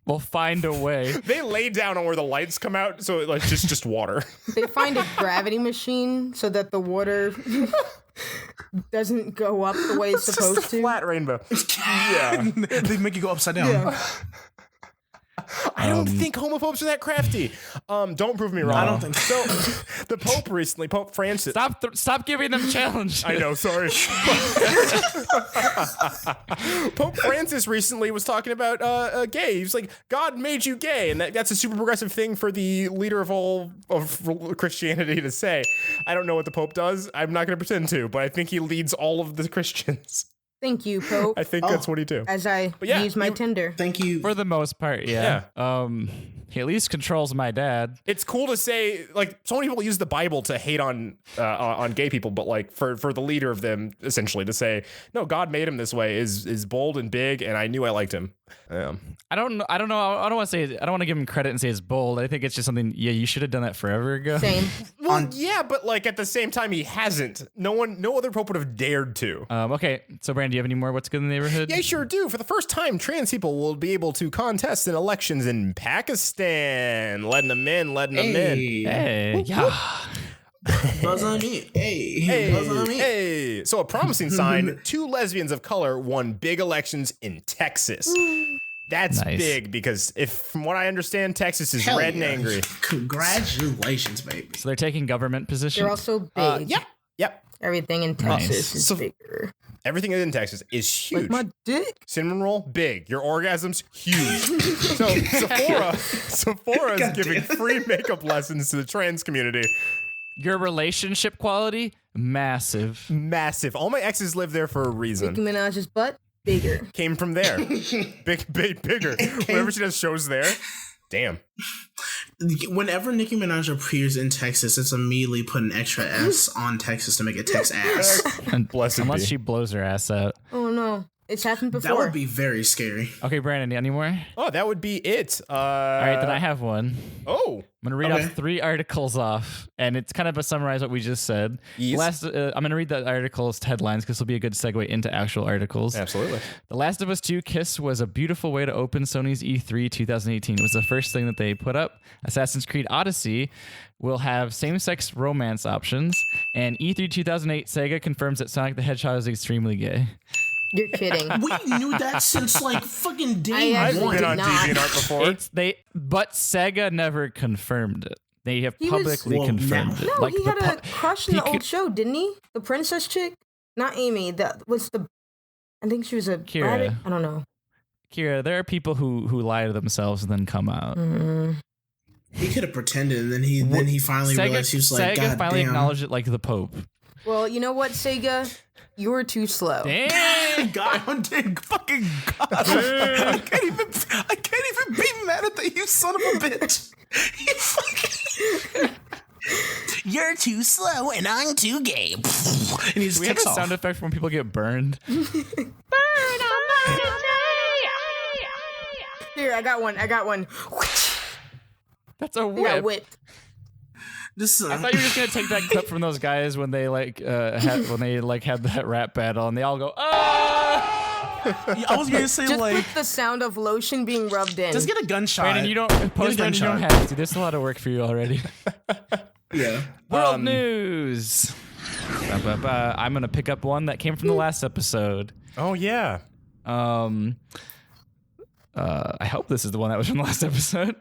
will find a way. They lay down on where the lights come out, so like just water. They find a gravity machine so that the water doesn't go up the way it's supposed just a to. Flat rainbow. Yeah. They make you go upside down. Yeah. I don't think homophobes are that crafty. Don't prove me wrong. I don't think so. The Pope recently, Pope Francis. Stop giving them challenge. I know, sorry. Pope Francis recently was talking about gay. He was like, God made you gay, and that's a super progressive thing for the leader of all of Christianity to say. I don't know what the Pope does. I'm not going to pretend to, but I think he leads all of the Christians. Thank you, Pope. I think that's what he do. As I use my Tinder. Thank you. For the most part, yeah. He at least controls my dad. It's cool to say, like, so many people use the Bible to hate on gay people, but like for the leader of them, essentially, to say, no, God made him this way is bold and big, and I knew I liked him. I don't know. I don't want to say. I don't want to give him credit and say it's bold. I think it's just something. Yeah, you should have done that forever ago. Same. Well, yeah, but like at the same time, he hasn't. No other pope would have dared to. Okay, so Brandon, do you have any more what's good in the neighborhood? Yeah, I sure do. For the first time, trans people will be able to contest in elections in Pakistan. Letting them in. Hey, yeah. Buzz on me. Buzz on me. Hey. So a promising sign, 2 lesbians of color won big elections in Texas. That's nice. Big because from what I understand, Texas is red and angry. Congratulations, baby. So they're taking government positions. They're also big. Yep. Everything in Texas is bigger. Everything in Texas is huge. Like my dick. Cinnamon roll, big. Your orgasms, huge. So Sephora is giving free makeup lessons to the trans community. Your relationship quality, massive. Massive. All my exes live there for a reason. Nicki Minaj's butt, bigger. Came from there. Bigger. Whenever she does shows there. Damn. Whenever Nicki Minaj appears in Texas, it's immediately put an extra S on Texas to make it Tex ass. Unless she blows her ass out. Oh no. It's happened before. That would be very scary. Okay, Brandon, any more? Oh, that would be it. All right, then I have one. Oh. I'm going to read off 3 articles off, and it's kind of a summarize what we just said. Yes. I'm going to read the articles' headlines because this will be a good segue into actual articles. Absolutely. The Last of Us 2 Kiss was a beautiful way to open Sony's E3 2018. It was the first thing that they put up. Assassin's Creed Odyssey will have same-sex romance options, and E3 2008 Sega confirms that Sonic the Hedgehog is extremely gay. You're kidding. We knew that since like fucking day I one. I've been on DeviantArt before. But Sega never confirmed it. They have publicly confirmed it. No, he had a crush in the old show, didn't he? The princess chick? Not Amy. That was the I think she was a Kira. rabbit. I don't know. Kira, there are people who lie to themselves and then come out. He could have pretended, and then he finally realized he was like, Sega God finally damn. acknowledged it like the Pope. Well, you know what, Sega? You were too slow. Damn! God, fucking God. I can't even be mad at that, you son of a bitch. You fucking... You're too slow and I'm too gay. And he just Do we have a takes off. sound effect for when people get burned? Here, I got one. That's a I got whip. whipped. This, I thought you were just gonna take that clip from those guys when they had that rap battle and they all go ah. I was gonna say Just like, put the sound of lotion being rubbed in. just get a gunshot. Brandon, you don't gunshot. you don't have to. There's a lot of work for you already. Yeah. World news. I'm gonna pick up one that came from the last episode. Oh yeah. I hope this is the one that was from the last episode.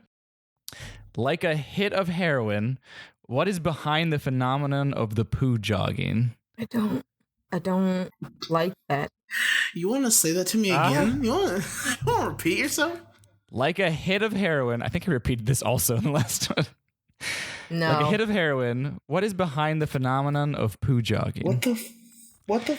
Like a hit of heroin, what is behind the phenomenon of the poo jogging? I don't like that. You want to say that to me again? You want to repeat yourself? Like a hit of heroin. I think I repeated this also in the last one. No. Like a hit of heroin, what is behind the phenomenon of poo jogging? What the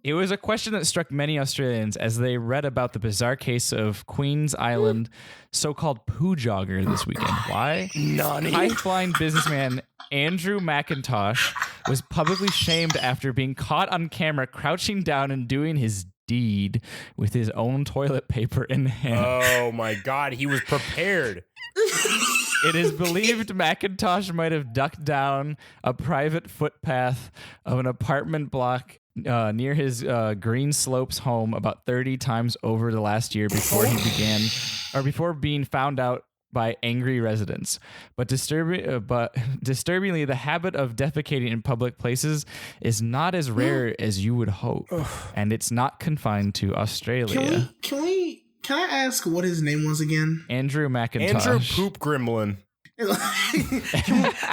It was a question that struck many Australians as they read about the bizarre case of Queen's Island so-called poo jogger this weekend. Why? High-flying businessman Andrew McIntosh was publicly shamed after being caught on camera crouching down and doing his deed with his own toilet paper in hand. Oh my God, he was prepared. It is believed McIntosh might have ducked down a private footpath of an apartment block near his Green Slopes home about 30 times over the last year before before being found out by angry residents. But disturbingly, the habit of defecating in public places is not as rare as you would hope, and it's not confined to Australia. Can I ask what his name was again? Andrew McIntosh. Andrew Poop Gremlin.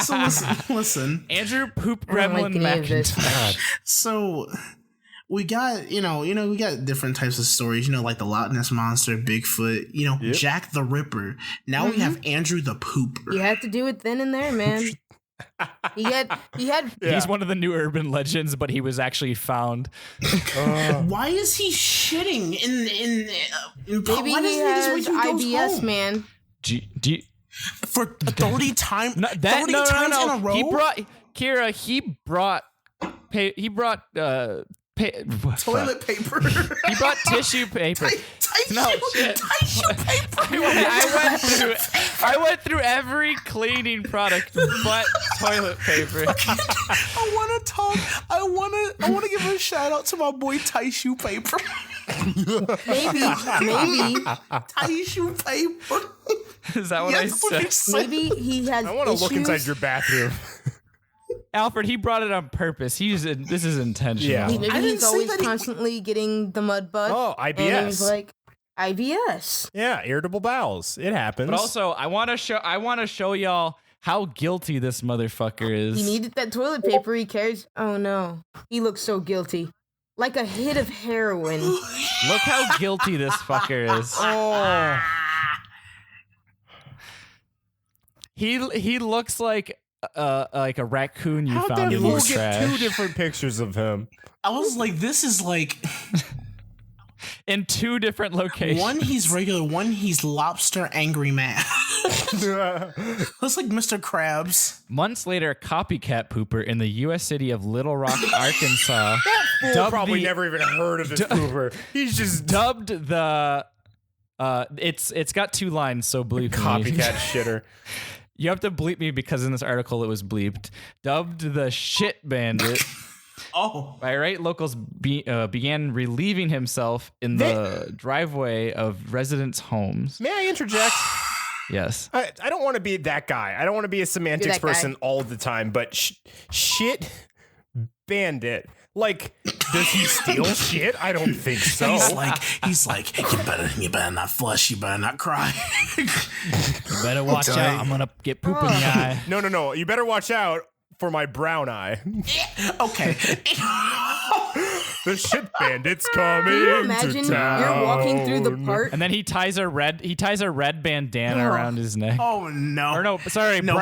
So listen. Andrew Poop I don't like Gremlin any of this. McIntosh. So we got, we got different types of stories, like the Loch Ness Monster, Bigfoot, Jack the Ripper. Now we have Andrew the Pooper. You had to do it then and there, man. He had. He's one of the new urban legends, but he was actually found. Why is he shitting in Maybe why he doesn't has he just wait till he goes IBS, home? man. For 30 times in a row? He brought Kira. toilet paper. He brought tissue paper. Tissue paper. I went through every cleaning product but toilet paper. I want to give a shout out to my boy Tissue Paper. Maybe. Tissue Paper. Is that what I said? Maybe he has. I want to look issues. inside your bathroom. Alfred, he brought it on purpose. This is intentional. Yeah. Maybe I didn't he's say always that he- constantly getting the mud bug. Oh, IBS. And he's like, IBS. Yeah, irritable bowels. It happens. But also, I want to show y'all how guilty this motherfucker is. He needed that toilet paper. He carries. Oh no, he looks so guilty. Like a hit of heroin. Look how guilty this fucker is. Oh. He looks like a raccoon you How'd found that in fool your get trash. 2 different pictures of him? I was like, this is like In 2 different locations. one he's regular, one he's lobster angry man. Looks like Mr. Krabs. Months later, a copycat pooper in the U.S. city of Little Rock, Arkansas, Fool probably never even heard of this pooper. He's just dubbed the. It's got 2 lines, so bleep me. copycat shitter. You have to bleep me because in this article it was bleeped. Dubbed the shit bandit. Oh, By right, locals began relieving himself in the driveway of residents' homes. May I interject? Yes. I don't want to be that guy. I don't want to be a semantics that guy. person all the time, but shit bandit. Like, does he steal shit? I don't think so. he's like, you better not flush, you better not cry. You better watch out. I'm going to get poop in the eye. No. You better watch out for my brown eye. Okay. The shit bandits coming. Can you imagine to town. you're walking through the park? And then he ties a red bandana around his neck. Oh no! Or no, sorry, No,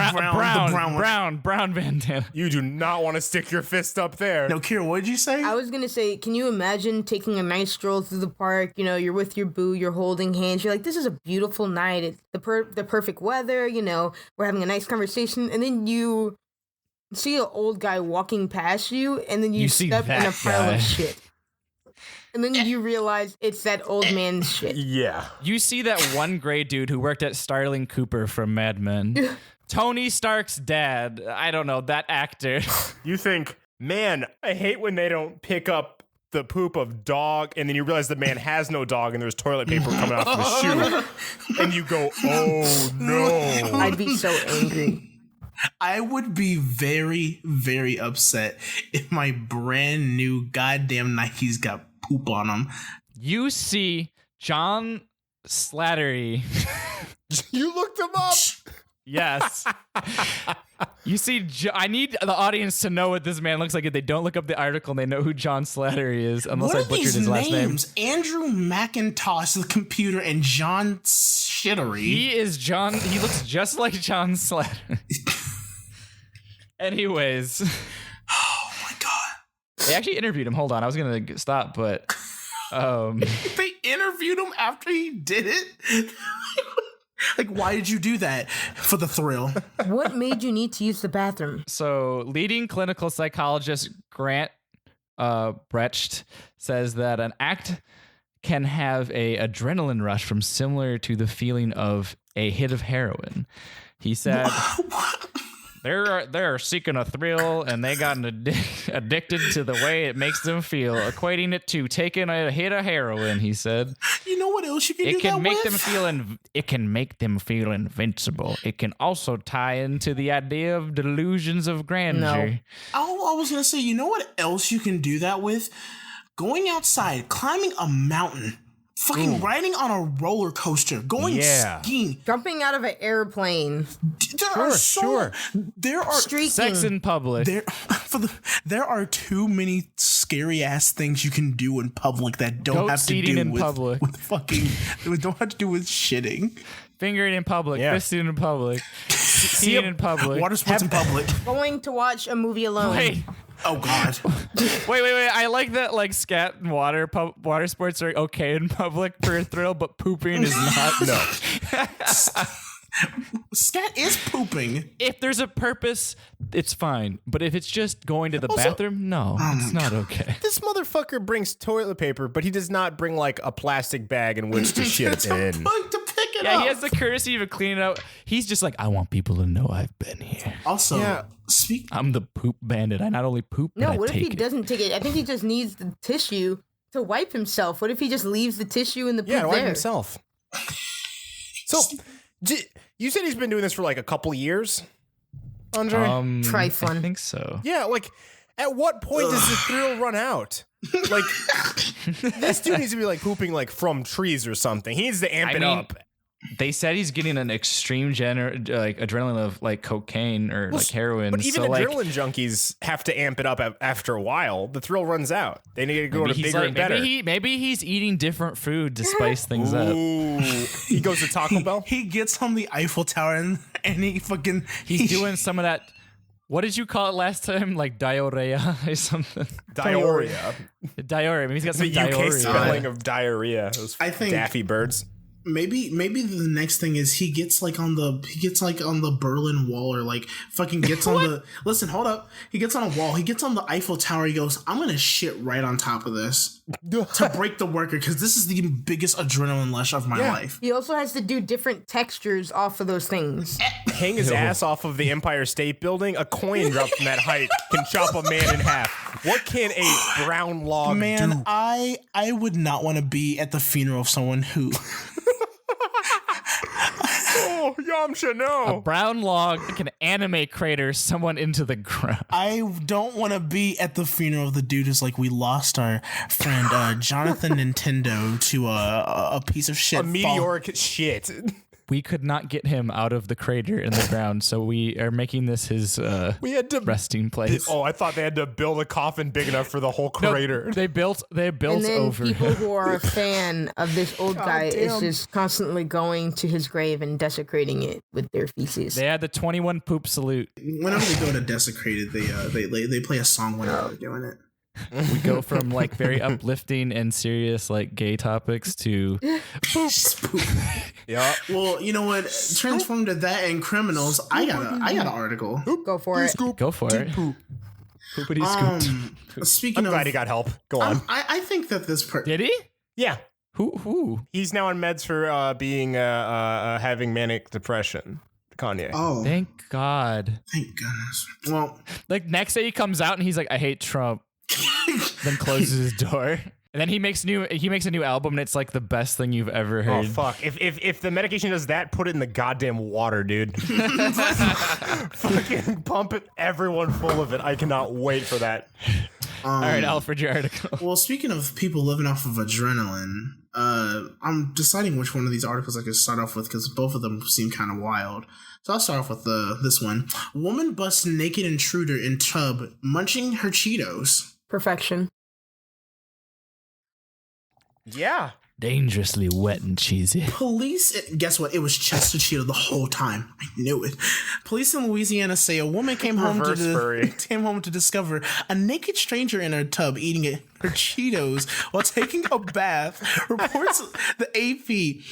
brown bandana. You do not want to stick your fist up there. No, Kira, what did you say? I was gonna say, can you imagine taking a nice stroll through the park? You know, you're with your boo, you're holding hands, you're like, this is a beautiful night. It's the perfect weather. You know, we're having a nice conversation, and then you see an old guy walking past you, and then you step in a pile of shit. And then you realize it's that old man's shit. Yeah. You see that one gray dude who worked at Starling Cooper from Mad Men. Tony Stark's dad. I don't know, that actor. You think, man, I hate when they don't pick up the poop of dog, and then you realize the man has no dog, and there's toilet paper coming off of his shoe. And you go, oh no. I'd be so angry. I would be very, very upset if my brand new goddamn Nikes got poop on them. You see John Slattery. You looked him up. Yes. You see, I need the audience to know what this man looks like if they don't look up the article and they know who John Slattery is, unless What I are butchered these his last name. names? Andrew McIntosh, the computer, and John Shittery. He looks just like John Slattery. Anyways. Oh my god. They actually interviewed him. Hold on, I was gonna stop, but They interviewed him after he did it? Like, why did you do that? For the thrill. What made you need to use the bathroom? So leading clinical psychologist Grant Brecht says that an act can have a adrenaline rush from similar to the feeling of a hit of heroin. He said they're seeking a thrill, and they got addicted to the way it makes them feel, equating it to taking a hit of heroin. He said, You know what else you can do it can that make with? it can make them feel invincible. It can also tie into the idea of delusions of grandeur. No. Oh, I was going to say, you know what else you can do that with? Going outside, climbing a mountain, fucking riding on a roller coaster, going skiing. Jumping out of an airplane. There are Streaking. Sex in public. There are too many scary ass things you can do in public that don't Goat have to seating do in with public. don't have to do with shitting. Fingering in public, fisting in public, peeing in public. Water sports in public. Going to watch a movie alone. Wait, Oh god. wait. I like that. Like scat and water sports are okay in public for a thrill, but pooping is not. No. Scat is pooping. If there's a purpose, it's fine. But if it's just going to the bathroom, no, it's not okay. This motherfucker brings toilet paper, but he does not bring like a plastic bag in which to shit in. To pick it Yeah, up. he has the courtesy of cleaning it out. He's just like, I want people to know I've been here. Also, I'm the poop bandit. I not only poop, No, but I what if take he it. doesn't take it? I think he just needs the tissue to wipe himself. What if he just leaves the tissue in the poop Yeah, to wipe there? himself. So, you said he's been doing this for like a couple years, Andre? Trifling. I think so. Yeah, like, at what point does the thrill run out? Like, this dude needs to be like pooping like from trees or something. He needs to amp it up. They said he's getting an extreme adrenaline of like cocaine or like heroin. But even so, adrenaline junkies have to amp it up after a while. The thrill runs out. They need to go to bigger and better. Maybe he's eating different food to spice things up. Ooh. He goes to Taco Bell? he gets on the Eiffel Tower and he fucking He's doing some of that. What did you call it last time? Like diarrhea or something? Diarrhea. Diarrhea. Maybe he's got some The UK diarrhea. spelling of diarrhea. Those I think- Daffy birds. maybe the next thing is he gets on the Berlin Wall or like fucking gets on the listen, hold up. He gets on a wall, he gets on the Eiffel Tower, he goes, I'm gonna shit right on top of this to break the worker because this is the biggest adrenaline rush of my life. He also has to do different textures off of those things. Hang his ass off of the Empire State Building. A coin dropped from that height can chop a man in half. What can a brown log do? Man, I would not want to be at the funeral of someone who Oh, Yamcha, A no. brown log can anime crater someone into the ground. I don't want to be at the funeral of the dude who's like, we lost our friend Jonathan Nintendo to a piece of shit. A meteoric shit. we could not get him out of the crater in the ground, so we are making this his resting place. I thought they had to build a coffin big enough for the whole crater. No, they built and then over people him. who are a fan of this old guy is just constantly going to his grave and desecrating it with their feces. They had the 21 poop salute. Whenever they go to desecrate it, they play a song whenever they're doing it. We go from like very uplifting and serious like gay topics to Spook. Yeah. Well, you know what? Transformed to that and criminals. I got an article. Go for it. go for it. Poopity scoop. Speaking I'm of, glad he got help. Go on. I think that this Did he? Yeah. Who? He's now on meds for being having manic depression. Kanye. Oh, Thank God. thank goodness. Well, Like next day he comes out and he's like, I hate Trump. Then closes his door. And then he makes a new album and it's like the best thing you've ever heard. Oh fuck! If the medication does that, put it in the goddamn water, dude. Fucking pump it, everyone full of it. I cannot wait for that. All right, Alfred, your article. well, speaking of people living off of adrenaline, I'm deciding which one of these articles I could start off with because both of them seem kind of wild. So I'll start off with this one. Woman busts naked intruder in tub, munching her Cheetos. Perfection. Yeah. Dangerously wet and cheesy. Police, guess what? It was Chester Cheeto the whole time. I knew it. Police in Louisiana say a woman came home to discover a naked stranger in her tub eating her Cheetos while taking a bath. Reports the AP.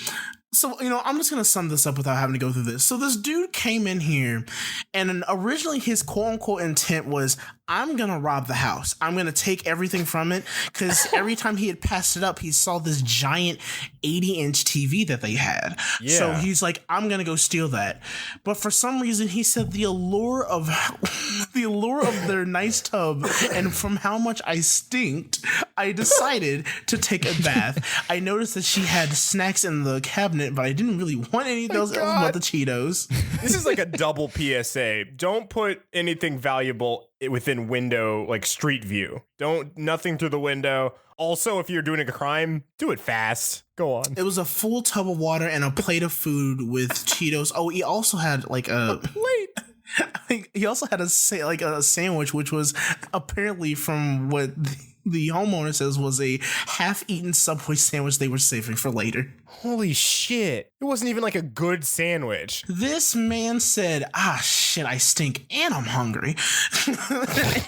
So, I'm just going to sum this up without having to go through this. So this dude came in here and originally his quote unquote intent was, I'm going to rob the house. I'm going to take everything from it because every time he had passed it up, he saw this giant 80-inch TV that they had. Yeah. So he's like, I'm going to go steal that. But for some reason, he said the allure of their nice tub and from how much I stinked, I decided to take a bath. I noticed that she had snacks in the cabinet, but I didn't really want any of those else but the Cheetos. This is like a double PSA. Don't put anything valuable within window, like street view. Nothing through the window. Also, if you're doing a crime, do it fast. Go on. It was a full tub of water and a plate of food with Cheetos. Oh, he also had like a plate. He also had a sandwich, which was apparently from what the homeowner says was a half-eaten Subway sandwich they were saving for later. Holy shit. It wasn't even like a good sandwich. This man said, shit, I stink and I'm hungry.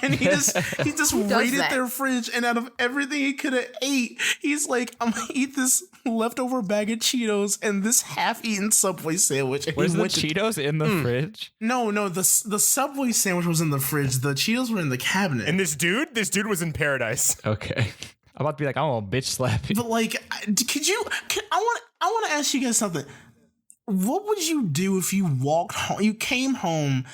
And he just raided their fridge, and out of everything he could have ate, he's like, I'm gonna eat this leftover bag of Cheetos and this half-eaten Subway sandwich. Was the Cheetos in the fridge? No, the Subway sandwich was in the fridge. The Cheetos were in the cabinet. And this dude was in paradise. Okay. I'm about to be like, I'm gonna bitch slap you. But like, I want to ask you guys something. What would you do if you came home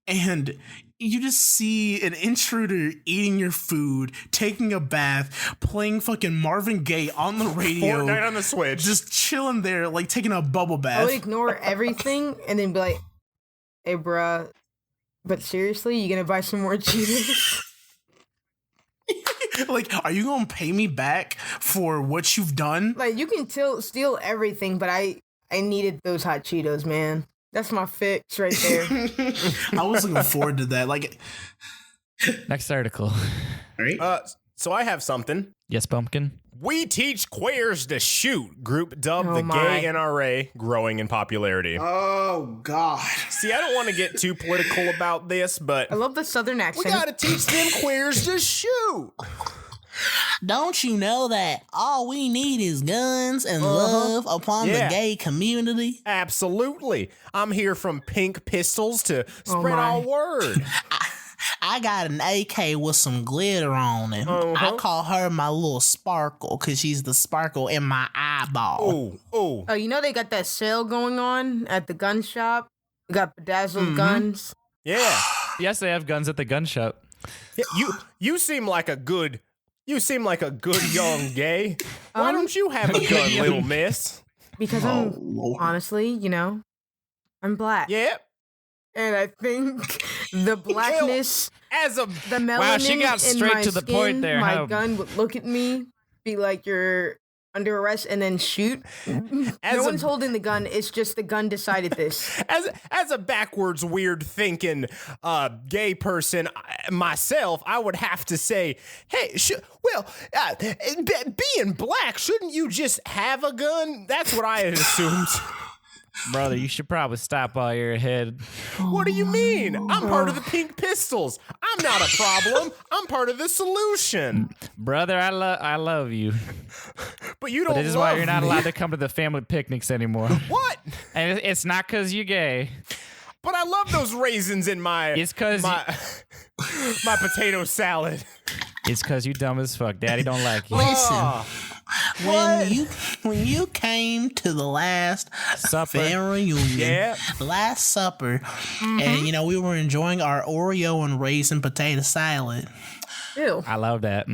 and you just see an intruder eating your food, taking a bath, playing fucking Marvin Gaye on the radio, Fortnite on the Switch, just chilling there, like taking a bubble bath? I would ignore everything and then be like, hey, bruh, but seriously, you gonna buy some more Cheetos? Like, are you gonna pay me back for what you've done? Like, you can steal everything, but I needed those hot Cheetos, man. That's my fix right there. I was looking forward to that. Like, Next article. right? So I have something. Yes, Pumpkin? We teach queers to shoot. Group dubbed Oh the my. gay NRA, growing in popularity. Oh God! See, I don't want to get too political about this, but I love the southern we accent. gotta teach them queers to shoot. Don't you know that all we need is guns and love upon Yeah. the gay community? Absolutely. I'm here from Pink Pistols to spread my. our word. I got an A.K.A with some glitter on it. I call her my little sparkle because she's the sparkle in my eyeball. Oh. Oh, you know they got that sale going on at the gun shop? They got bedazzled guns. Yeah. Yes, they have guns at the gun shop. Yeah, you seem like a good young gay. Why don't you have a gun, little miss? Because honestly, I'm black. Yeah. And I think the blackness, the melanin Wow, she got in straight my to the skin, point there, my huh? gun would look at me, be like, you're under arrest and then shoot. No one's holding the gun. It's just the gun decided this. As a backwards, weird thinking gay person myself, I would have to say, hey, being black, shouldn't you just have a gun? That's what I had assumed. Brother, you should probably stop while you're ahead. What do you mean? I'm part of the Pink Pistols. I'm not a problem. I'm part of the solution. Brother, I love you. But you don't love me. This is why you're not allowed to come to the family picnics anymore. What? And it's not because you're gay. But I love those raisins in my... It's because... my potato salad. It's because you dumb as fuck. Daddy don't like you. Listen, when you came to the last supper family reunion, last supper, and we were enjoying our Oreo and raisin potato salad. Ew. I love that.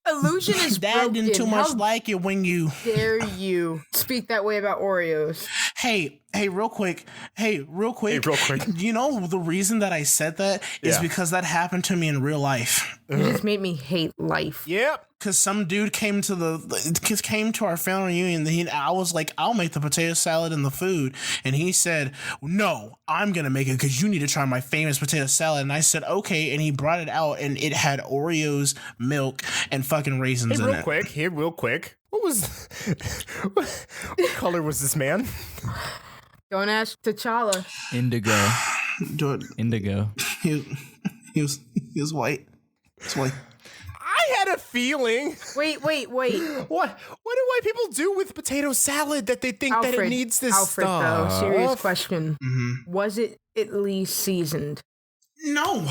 Illusion is Dad broken. didn't too much like it when you... Dare you speak that way about Oreos? Hey, real quick. You know the reason that I said that is because that happened to me in real life. You just made me hate life. Yep. Because some dude came to our family reunion. And I was like, I'll make the potato salad and the food. And he said, no, I'm going to make it because you need to try my famous potato salad. And I said, okay. And he brought it out and it had Oreos, milk, and fucking raisins in it. Real quick. What color was this man? Don't ask T'Challa. Indigo. Indigo. He was white. It's white. I had a feeling. Wait. What do white people do with potato salad that they think Alfred, that it needs this Alfred, stuff? Though, serious question. Mm-hmm. Was it at least seasoned? No.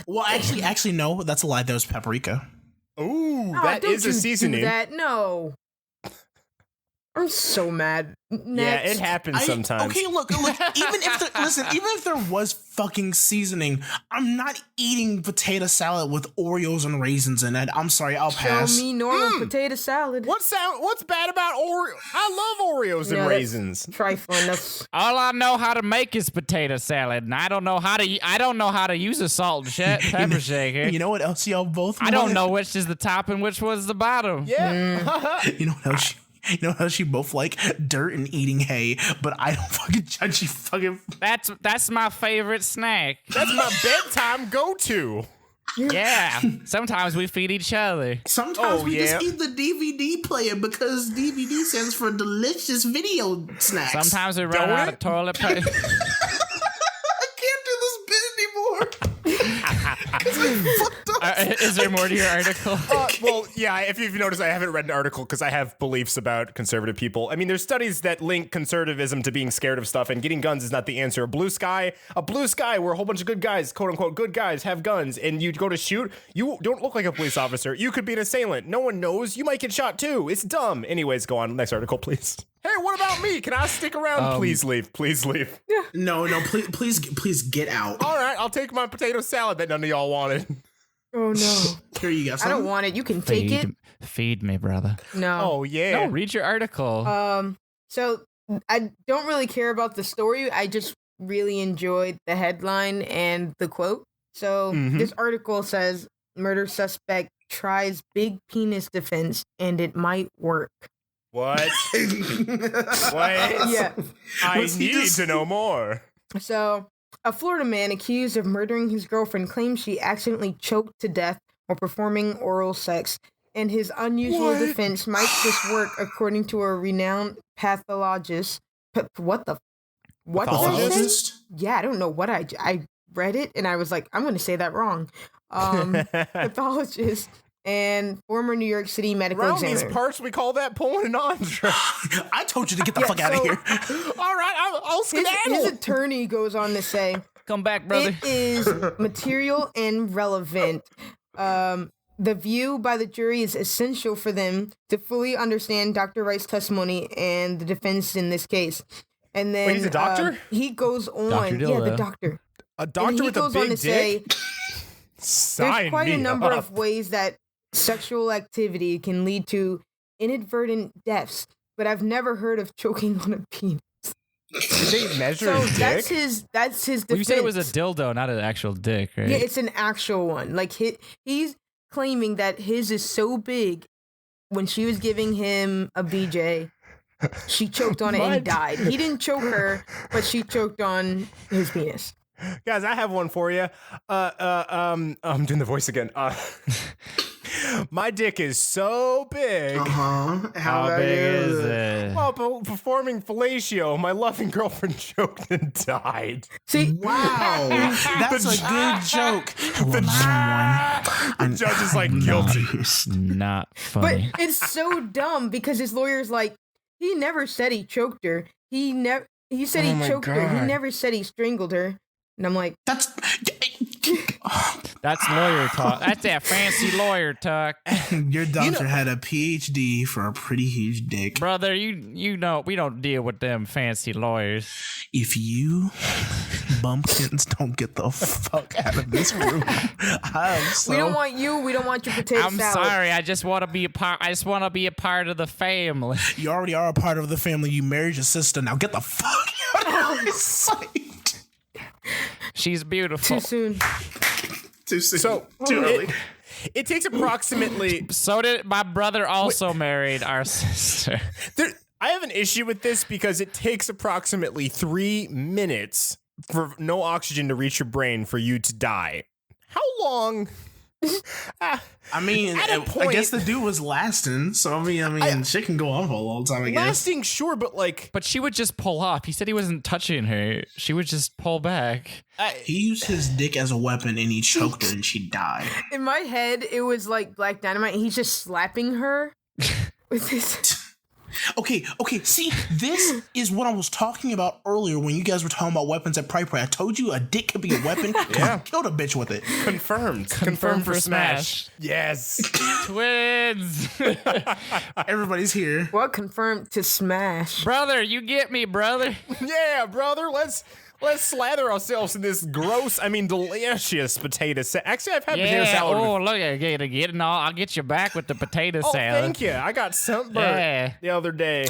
Well, actually, no. That's a lie. That was paprika. Ooh, that is a seasoning. Do that? No. I'm so mad. Next. Yeah, it happens sometimes. Okay, look. Even if there was fucking seasoning, I'm not eating potato salad with Oreos and raisins in it. I'm sorry, I'll pass. Show me normal potato salad. What's bad about Oreo? I love Oreos and raisins. Trifling. That's all I know how to make is potato salad, and I don't know how to use a salt and pepper shaker. You know what else y'all both? I don't know which is the top and which was the bottom. Yeah. You know what else? You know how she both like dirt and eating hay, but I don't fucking judge you fucking... That's my favorite snack. That's my bedtime go-to. Yeah. Sometimes we feed each other. Sometimes we just eat the DVD player because DVD stands for delicious video snacks. Sometimes we run out of toilet paper. I can't do this bit anymore. Is there more to your article? Well, yeah, if you've noticed, I haven't read an article because I have beliefs about conservative people. I mean, there's studies that link conservatism to being scared of stuff, and getting guns is not the answer. A blue sky where a whole bunch of good guys, quote unquote, good guys have guns, and you go to shoot, you don't look like a police officer. You could be an assailant. No one knows. You might get shot too. It's dumb. Anyways, go on. Next article, please. Hey, what about me? Can I stick around? Please leave. Please leave. Yeah. No, please get out. All right, I'll take my potato salad that none of y'all wanted. Oh no. Here you go. I don't want it. You can take it. Feed me, brother. No. Oh yeah. No, read your article. So I don't really care about the story. I just really enjoyed the headline and the quote. So this article says murder suspect tries big penis defense and it might work. What? What? Yeah. I need to know more. So, a Florida man accused of murdering his girlfriend claims she accidentally choked to death while performing oral sex, and his unusual defense might just work, according to a renowned pathologist. What the? What? Pathologist? Yeah, I don't know what I read it, and I was like, I'm going to say that wrong. Pathologist. And former New York City medical Around examiner. these parts, we call that pulling an Andre. I told you to get the fuck out of here. All right, I'll skedaddle. His attorney goes on to say, "Come back, brother. It is material and relevant. The view by the jury is essential for them to fully understand Dr. Wright's testimony and the defense in this case." And then wait, he's a doctor? He goes on. Dr. Yeah, the doctor. A doctor with a big dick? Say, there's quite a number up. of ways that sexual activity can lead to inadvertent deaths, but I've never heard of choking on a penis. Did they measure his dick? That's his defense. Well, you said it was a dildo, not an actual dick, right? Yeah, it's an actual one. Like he's claiming that his is so big when she was giving him a BJ, she choked on it and he died. He didn't choke her, but she choked on his penis. Guys, I have one for you. I'm doing the voice again. My dick is so big. How big is it? Well, performing fellatio, my loving girlfriend choked and died. See, Wow, that's a good joke. Hello, The judge is like guilty. Not but funny. it's so dumb because his lawyer's like, he never said he choked her. He said he choked her. He never said he strangled her. And I'm like, That's lawyer talk. That's that fancy lawyer talk. your doctor had a PhD for a pretty huge dick. Brother, you know we don't deal with them fancy lawyers. If you bumpkins don't get the fuck out of this room, we don't want you. We don't want your potato I'm salad. sorry. I just want to be a part. I just want to be a part of the family. You already are a part of the family. You married your sister. Now get the fuck out of my sight. She's beautiful. Too soon. Too soon. So, Too early. It takes approximately... So did my brother. Also married our sister. I have an issue with this because it takes approximately 3 minutes for no oxygen to reach your brain for you to die. How long? I mean, At a point- I guess the dude was lasting. So I mean, shit can go on for a long time. I guess. Lasting, sure, but like... But she would just pull off. He said he wasn't touching her. She would just pull back. He used his dick as a weapon and he choked her and she died. In my head, it was like Black Dynamite. And he's just slapping her with his. Okay. See, this is what I was talking about earlier when you guys were talking about weapons at Pride. I told you a dick could be a weapon. Yeah. Killed a bitch with it. Confirmed. Confirmed for Smash. Yes. Twins. Everybody's here. What confirmed to smash? Brother, you get me, brother. Yeah, brother, let's slather ourselves in this gross, delicious potato salad. Actually, I've had potato salad. Oh, look, I'll get you back with the potato salad. Thank you. I got sunburned the other day.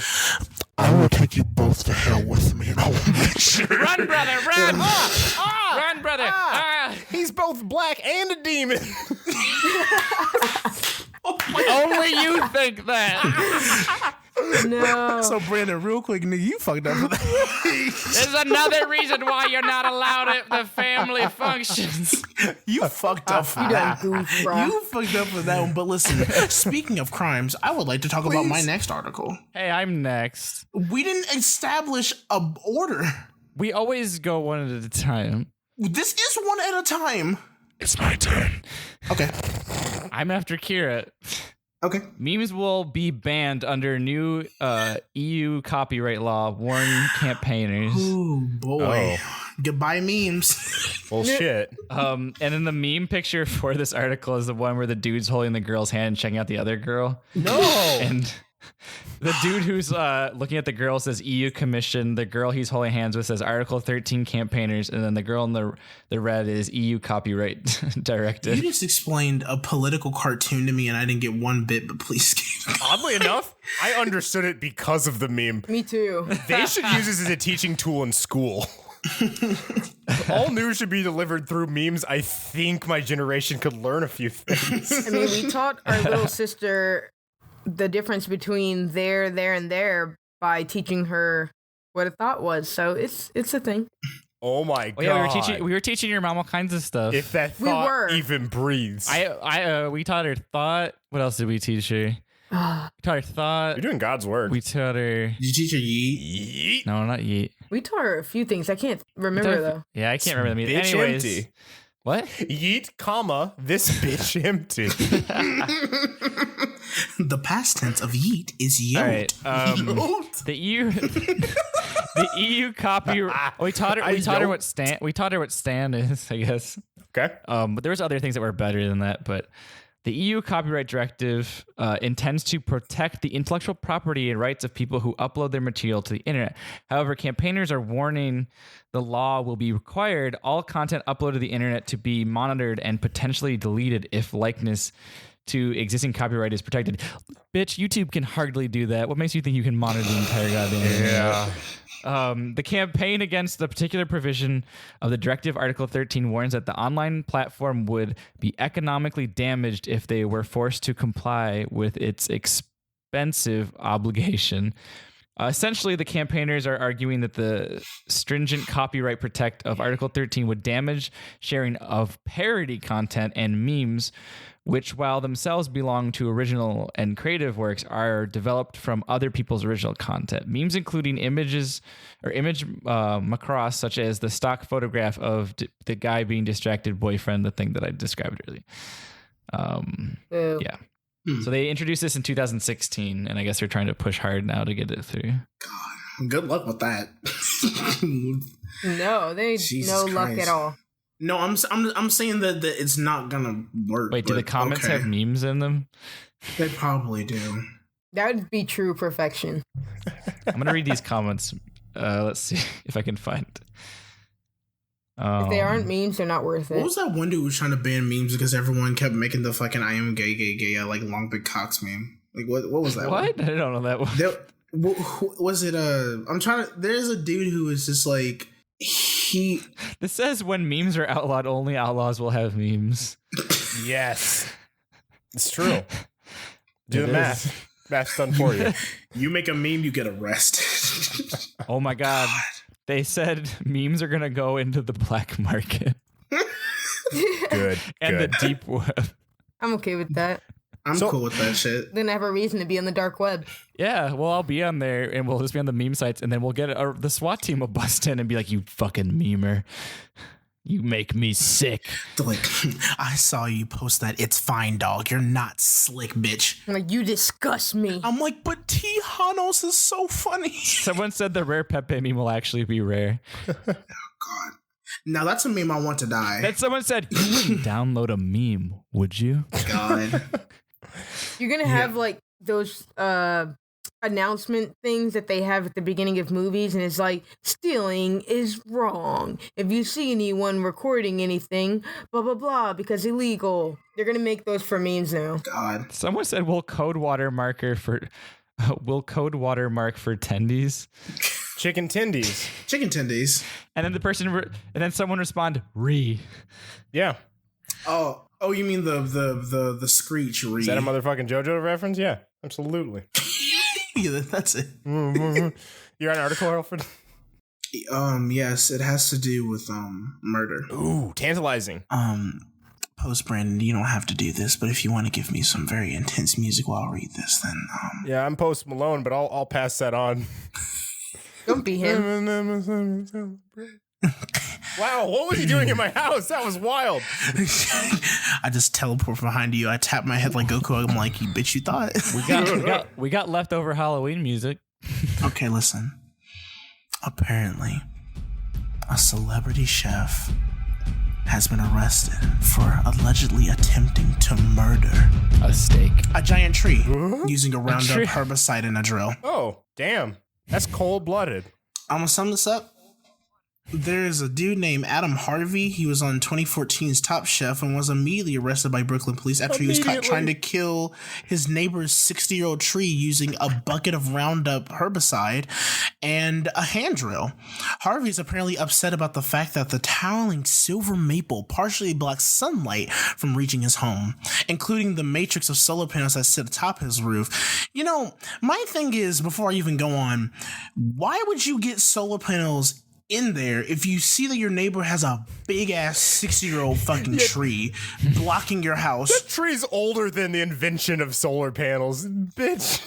I will take you both to hell with me, and I will make sure. Run, brother, run! Run, brother! He's both black and a demon. Only you think that. No. So Brandon, real quick, nigga, you fucked up for that. There's another reason why you're not allowed at the family functions. You fucked up for You that. done goof, bro. You fucked up for that one. But listen, speaking of crimes, I would like to talk about my next article. Hey, I'm next. We didn't establish a order. We always go one at a time. This is one at a time. It's my turn. Okay. I'm after Kira. Okay. Memes will be banned under new EU copyright law. Warn campaigners. Oh boy. Goodbye memes. Bullshit. And then the meme picture for this article is the one where the dude's holding the girl's hand and checking out the other girl. No. And the dude who's looking at the girl says EU Commission. The girl he's holding hands with says Article 13 campaigners. And then the girl in the red is EU copyright directive. You just explained a political cartoon to me and I didn't get one bit, but please keep going. Oddly enough, I understood it because of the meme. Me too. They should use this as a teaching tool in school. All news should be delivered through memes. I think my generation could learn a few things. I mean, we taught our little sister the difference between there, and there by teaching her what a thought was. So it's a thing. Oh my god! Yeah, we were teaching your mom all kinds of stuff. If that We thought were. even breathes, we taught her thought. What else did we teach her? We taught her thought. you're doing God's word. We taught her. Did you teach her yeet? Yeet. No, not yeet. We taught her a few things. I can't remember though. Yeah, I can't remember them either. Bitch Anyways, empty. what? Yeet, comma, this bitch empty. The past tense of yeet is yote. All right. The EU, the EU copyright. We taught her what stand is, I guess. Okay. But there was other things that were better than that. But the EU copyright directive intends to protect the intellectual property and rights of people who upload their material to the internet. However, campaigners are warning the law will be required all content uploaded to the internet to be monitored and potentially deleted if likeness to existing copyright is protected. Bitch, YouTube can hardly do that. What makes you think you can monitor the entire goddamn internet? The campaign against the particular provision of the Directive Article 13 warns that the online platform would be economically damaged if they were forced to comply with its expensive obligation. Essentially, the campaigners are arguing that the stringent copyright protect of Article 13 would damage sharing of parody content and memes, which, while themselves belong to original and creative works, are developed from other people's original content. Memes including images or image macross, such as the stock photograph of the guy being distracted boyfriend, the thing that I described earlier. Yeah. So they introduced this in 2016, and I guess they're trying to push hard now to get it through. God, good luck with that. No, they no luck at all. No, I'm saying that it's not gonna work. Wait, do the comments have memes in them? They probably do. That would be true perfection. I'm gonna read these comments. Let's see if I can find. If they aren't memes, they're not worth it. What was that one dude who was trying to ban memes because everyone kept making the fucking "I am gay" like long big cocks meme? Like what was that? What? One? I don't know that one. Was it? I'm trying to. There's a dude who was just like This says when memes are outlawed, only outlaws will have memes. Yes, it's true. Do the math. Math's done for you. You make a meme, you get arrested. Oh my God. They said memes are going to go into the black market. Good. And the deep web. I'm okay with that. I'm cool with that shit. Then I have a reason to be on the dark web. Yeah, well, I'll be on there and we'll just be on the meme sites, and then we'll get the SWAT team will bust in and be like, you fucking memer. You make me sick. Like, I saw you post that. It's fine, dog. You're not slick, bitch. I'm like, you disgust me. I'm like, but Tijanos is so funny. Someone said the rare Pepe meme will actually be rare. Oh, God. Now, that's a meme I want to die. Then someone said, you wouldn't download a meme, would you? God. You're going to have, like, those announcement things that they have at the beginning of movies, and it's like, stealing is wrong. If you see anyone recording anything, blah, blah, blah, because illegal. They're going to make those for memes now. God. Someone said, we'll code watermark for tendies. Chicken tendies. Chicken tendies. And then someone respond, Yeah. Oh, you mean the screech re. Is that a motherfucking JoJo reference? Yeah, absolutely. Yeah, that's it. You're on an article, Alfred? Yes, it has to do with murder. Ooh, tantalizing. Post Brandon, you don't have to do this, but if you want to give me some very intense music while I read this, then yeah, I'm Post Malone, but I'll pass that on. Don't be him. Wow, what was he doing in my house? That was wild. I just teleport behind you. I tap my head like Goku. I'm like, you bitch, you thought. We got leftover Halloween music. Okay, listen. Apparently, a celebrity chef has been arrested for allegedly attempting to murder a steak. A giant tree using a Roundup herbicide and a drill. Oh, damn. That's cold-blooded. I'm gonna sum this up. There's a dude named Adam Harvey. He was on 2014's Top Chef and was immediately arrested by Brooklyn police after he was caught trying to kill his neighbor's 60-year-old tree using a bucket of Roundup herbicide and a hand drill. Harvey's apparently upset about the fact that the towering silver maple partially blocks sunlight from reaching his home, including the matrix of solar panels that sit atop his roof. You know, my thing is, before I even go on, why would you get solar panels in there if you see that your neighbor has a big ass 60-year-old fucking tree blocking your house? That tree's older than the invention of solar panels, bitch.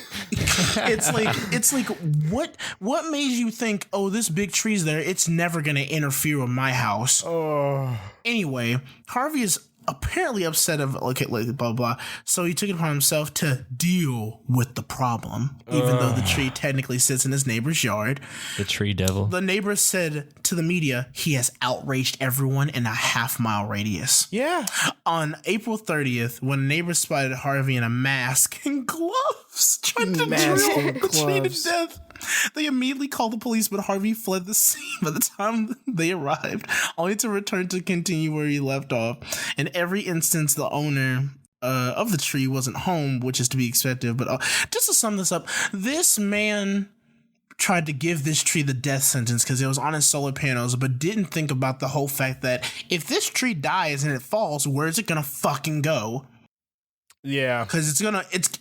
It's like what made you think, oh, this big tree's there, it's never gonna interfere with my house? Oh. Anyway, Harvey is apparently upset of like blah blah, so he took it upon himself to deal with the problem, even though the tree technically sits in his neighbor's yard. The tree devil. The neighbor said to the media he has outraged everyone in a half-mile radius. Yeah. On April 30th, when neighbors spotted Harvey in a mask and gloves trying to drill the tree to death, they immediately called the police, but Harvey fled the scene by the time they arrived, only to return to continue where he left off. In every instance, the owner of the tree wasn't home, which is to be expected. But just to sum this up, this man tried to give this tree the death sentence because it was on his solar panels, but didn't think about the whole fact that if this tree dies and it falls, where is it gonna fucking go? Yeah, because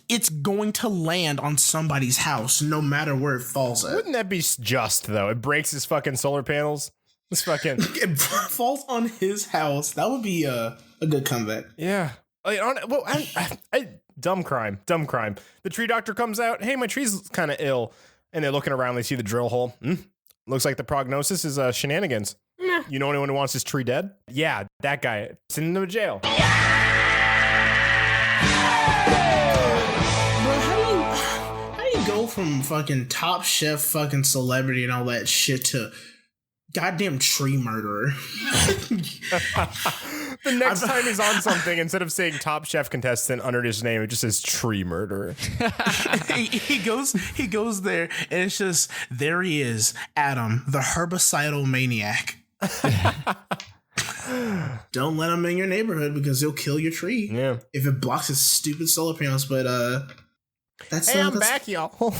it's going to land on somebody's house no matter where it falls at. Wouldn't that be just though? It breaks his fucking solar panels. This fucking it falls on his house. That would be a good comeback. Yeah. Dumb crime. The tree doctor comes out. Hey, my tree's kind of ill, and they're looking around. They see the drill hole. Looks like the prognosis is shenanigans. Nah. You know anyone who wants his tree dead? Yeah, that guy. Send him to jail. Go from fucking Top Chef fucking celebrity and all that shit to goddamn tree murderer. The next time he's on something, instead of saying Top Chef contestant under his name, it just says tree murderer. he goes there and it's just, there he is, Adam, the herbicidal maniac. Don't let him in your neighborhood because he'll kill your tree. Yeah. If it blocks his stupid solar panels, but I'm back, y'all.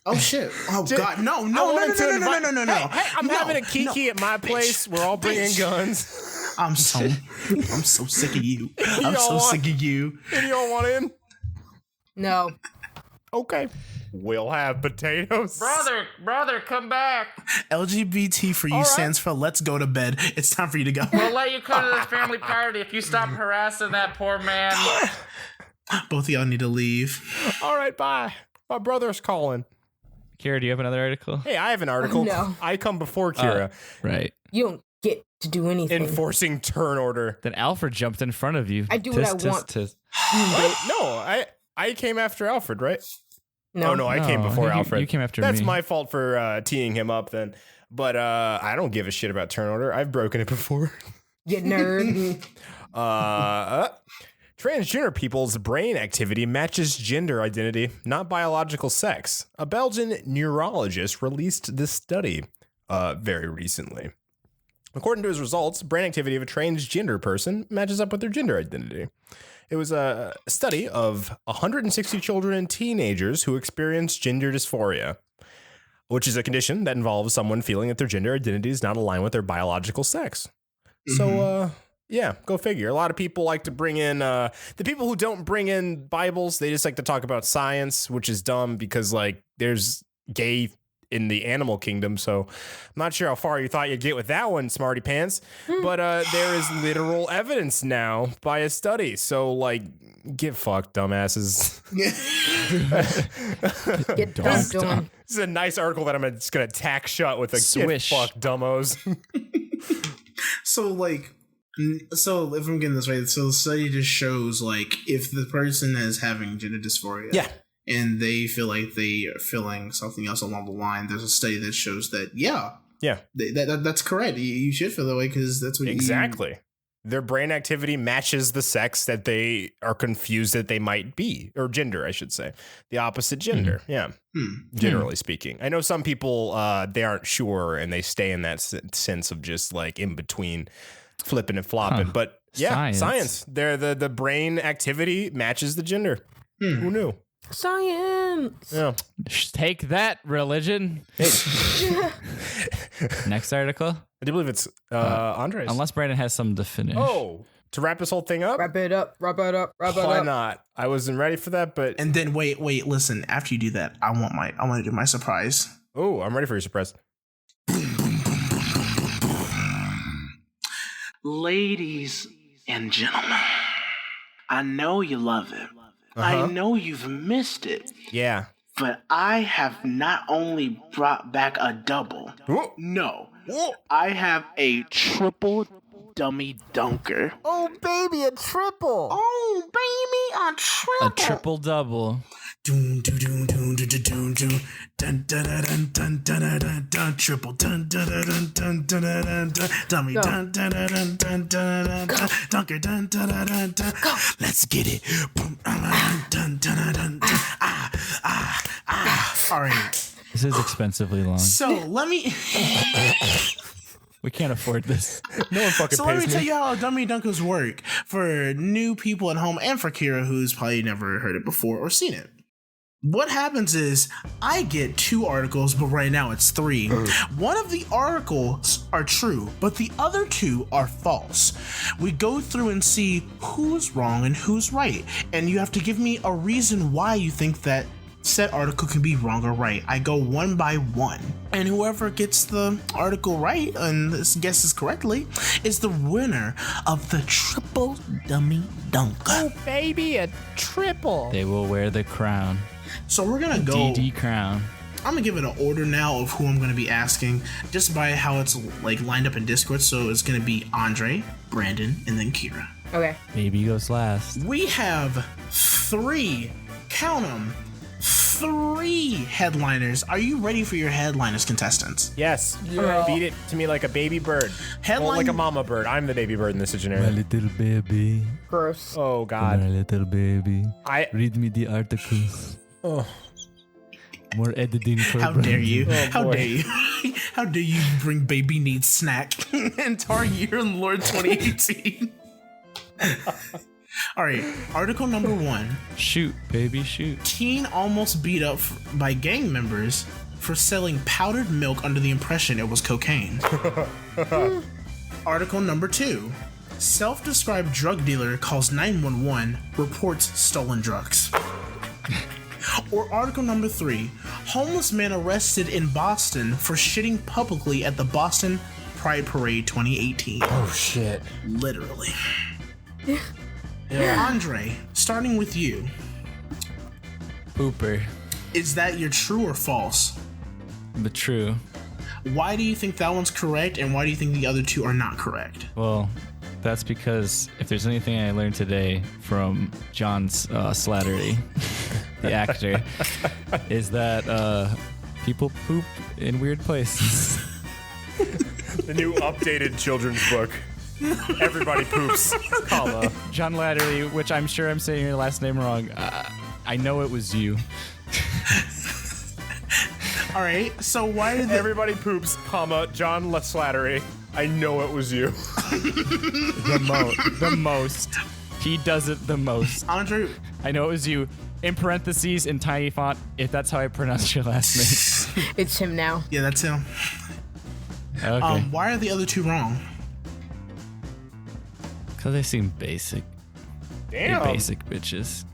Oh shit! Oh god! No! Hey, I'm having a kiki at my place. We're all bringing guns. I'm so sick of you. I'm so sick of you. And you all want in? No. Okay. We'll have potatoes. Brother, come back. LGBT for you stands for let's go to bed. It's time for you to go. We'll let you come to this family party if you stop harassing that poor man. Both of y'all need to leave. All right, bye. My brother's calling. Kira, do you have another article? Hey, I have an article. No. I come before Kira. Right. You don't get to do anything. Enforcing turn order. Then Alfred jumped in front of you. I do what I want. What? No, I came after Alfred, right? No. Oh, no, I came before Alfred. You came after me. That's my fault for teeing him up then. But I don't give a shit about turn order. I've broken it before. You nerd. Transgender people's brain activity matches gender identity, not biological sex. A Belgian neurologist released this study very recently. According to his results, brain activity of a transgender person matches up with their gender identity. It was a study of 160 children and teenagers who experienced gender dysphoria, which is a condition that involves someone feeling that their gender identity is not aligned with their biological sex. So, yeah, go figure. A lot of people like to bring in, the people who don't bring in Bibles, they just like to talk about science, which is dumb because, like, there's gay in the animal kingdom. So I'm not sure how far you thought you'd get with that one, smarty pants. But there is literal evidence now by a study. So, like, get fucked, dumbasses. Get dumped on. This is a nice article that I'm just going to tack shut with a Swish. Get fucked, dumbos. So if I'm getting this right, so the study just shows, like, if the person is having gender dysphoria, Yeah. and they feel like they are feeling something else along the line, there's a study that shows that, yeah, that's correct. You should feel that way because that's what Exactly. Their brain activity matches the sex that they are confused that they might be, or gender, I should say. The opposite gender, generally speaking. I know some people, they aren't sure, and they stay in that sense of just, like, in between flipping and flopping. But, yeah, science. The brain activity matches the gender. Who knew? Science. Yeah. Take that, religion. Next article. I do believe it's Andres. Unless Brandon has something to finish. Oh, to wrap this whole thing up? Wrap it up. Why not? I wasn't ready for that, but... And then, wait, listen. After you do that, I want to do my surprise. Oh, I'm ready for your surprise. Ladies and gentlemen, I know you love it. I know you've missed it. Yeah. But I have not only brought back a double. Whoa. No. Whoa. I have a triple dummy dunker. Oh, baby, a triple. Oh, baby, a triple. A triple double. Doon dun dun dun dun dun dun dun dun dun dun dun dun triple dun dun dun dun dun dun dun dummy dun dun dun dun dun dun dunker dun dun dun dun. Let's get it. Boom dun dun dun dun. All right. This is expensively long. So let me. We can't afford this. No one fucking So pays let me tell you how dummy dunkers work for new people at home and for Kira, who's probably never heard it before or seen it. what happens is I get 2 articles, but right now it's 3. One of the articles are true, but the other 2 are false. We go through and see who's wrong and who's right, and you have to give me a reason why you think that said article can be wrong or right. I go one by one, and whoever gets the article right and guesses correctly is the winner of the Triple Dummy Dunk. Oh, baby, a triple. They will wear the crown. So we're gonna go DD crown. I'm gonna give it an order now of who I'm gonna be asking, just by how it's like lined up in Discord. So it's gonna be Andre, Brandon, and then Kira. Okay. Baby goes last. We have 3, count them, 3 headliners. Are you ready for your headliners, contestants? Yes. Beat it to me like a baby bird. Well, like a mama bird. I'm the baby bird in this scenario. My little baby. Gross. Oh, God. My little baby. Read me the articles. Oh. More editing for How dare you? Oh, How boy. dare you? How dare you bring baby needs snack into our year in Lord 2018? All right, article number 1. Shoot, baby, shoot. Teen almost beat up by gang members for selling powdered milk under the impression it was cocaine. Article number 2. Self-described drug dealer calls 911, reports stolen drugs. Or article number 3. Homeless man arrested in Boston for shitting publicly at the Boston Pride Parade 2018. Oh, shit. Literally. Andre, starting with you. Pooper. Is that your true or false? But true. Why do you think that one's correct, and why do you think the other 2 are not correct? Well, that's because if there's anything I learned today from John Slattery, the actor, is that people poop in weird places. The new updated children's book. Everybody poops, comma. John Slattery, which I'm sure I'm saying your last name wrong. I know it was you. All right, so why did Everybody poops, comma, John Slattery. I know it was you. The most. He does it the most. Andre? I know it was you. In parentheses, in tiny font, if that's how I pronounce your last name. It's him now. Yeah, that's him. Okay. Why are the other 2 wrong? Because they seem basic. Damn. They're basic bitches.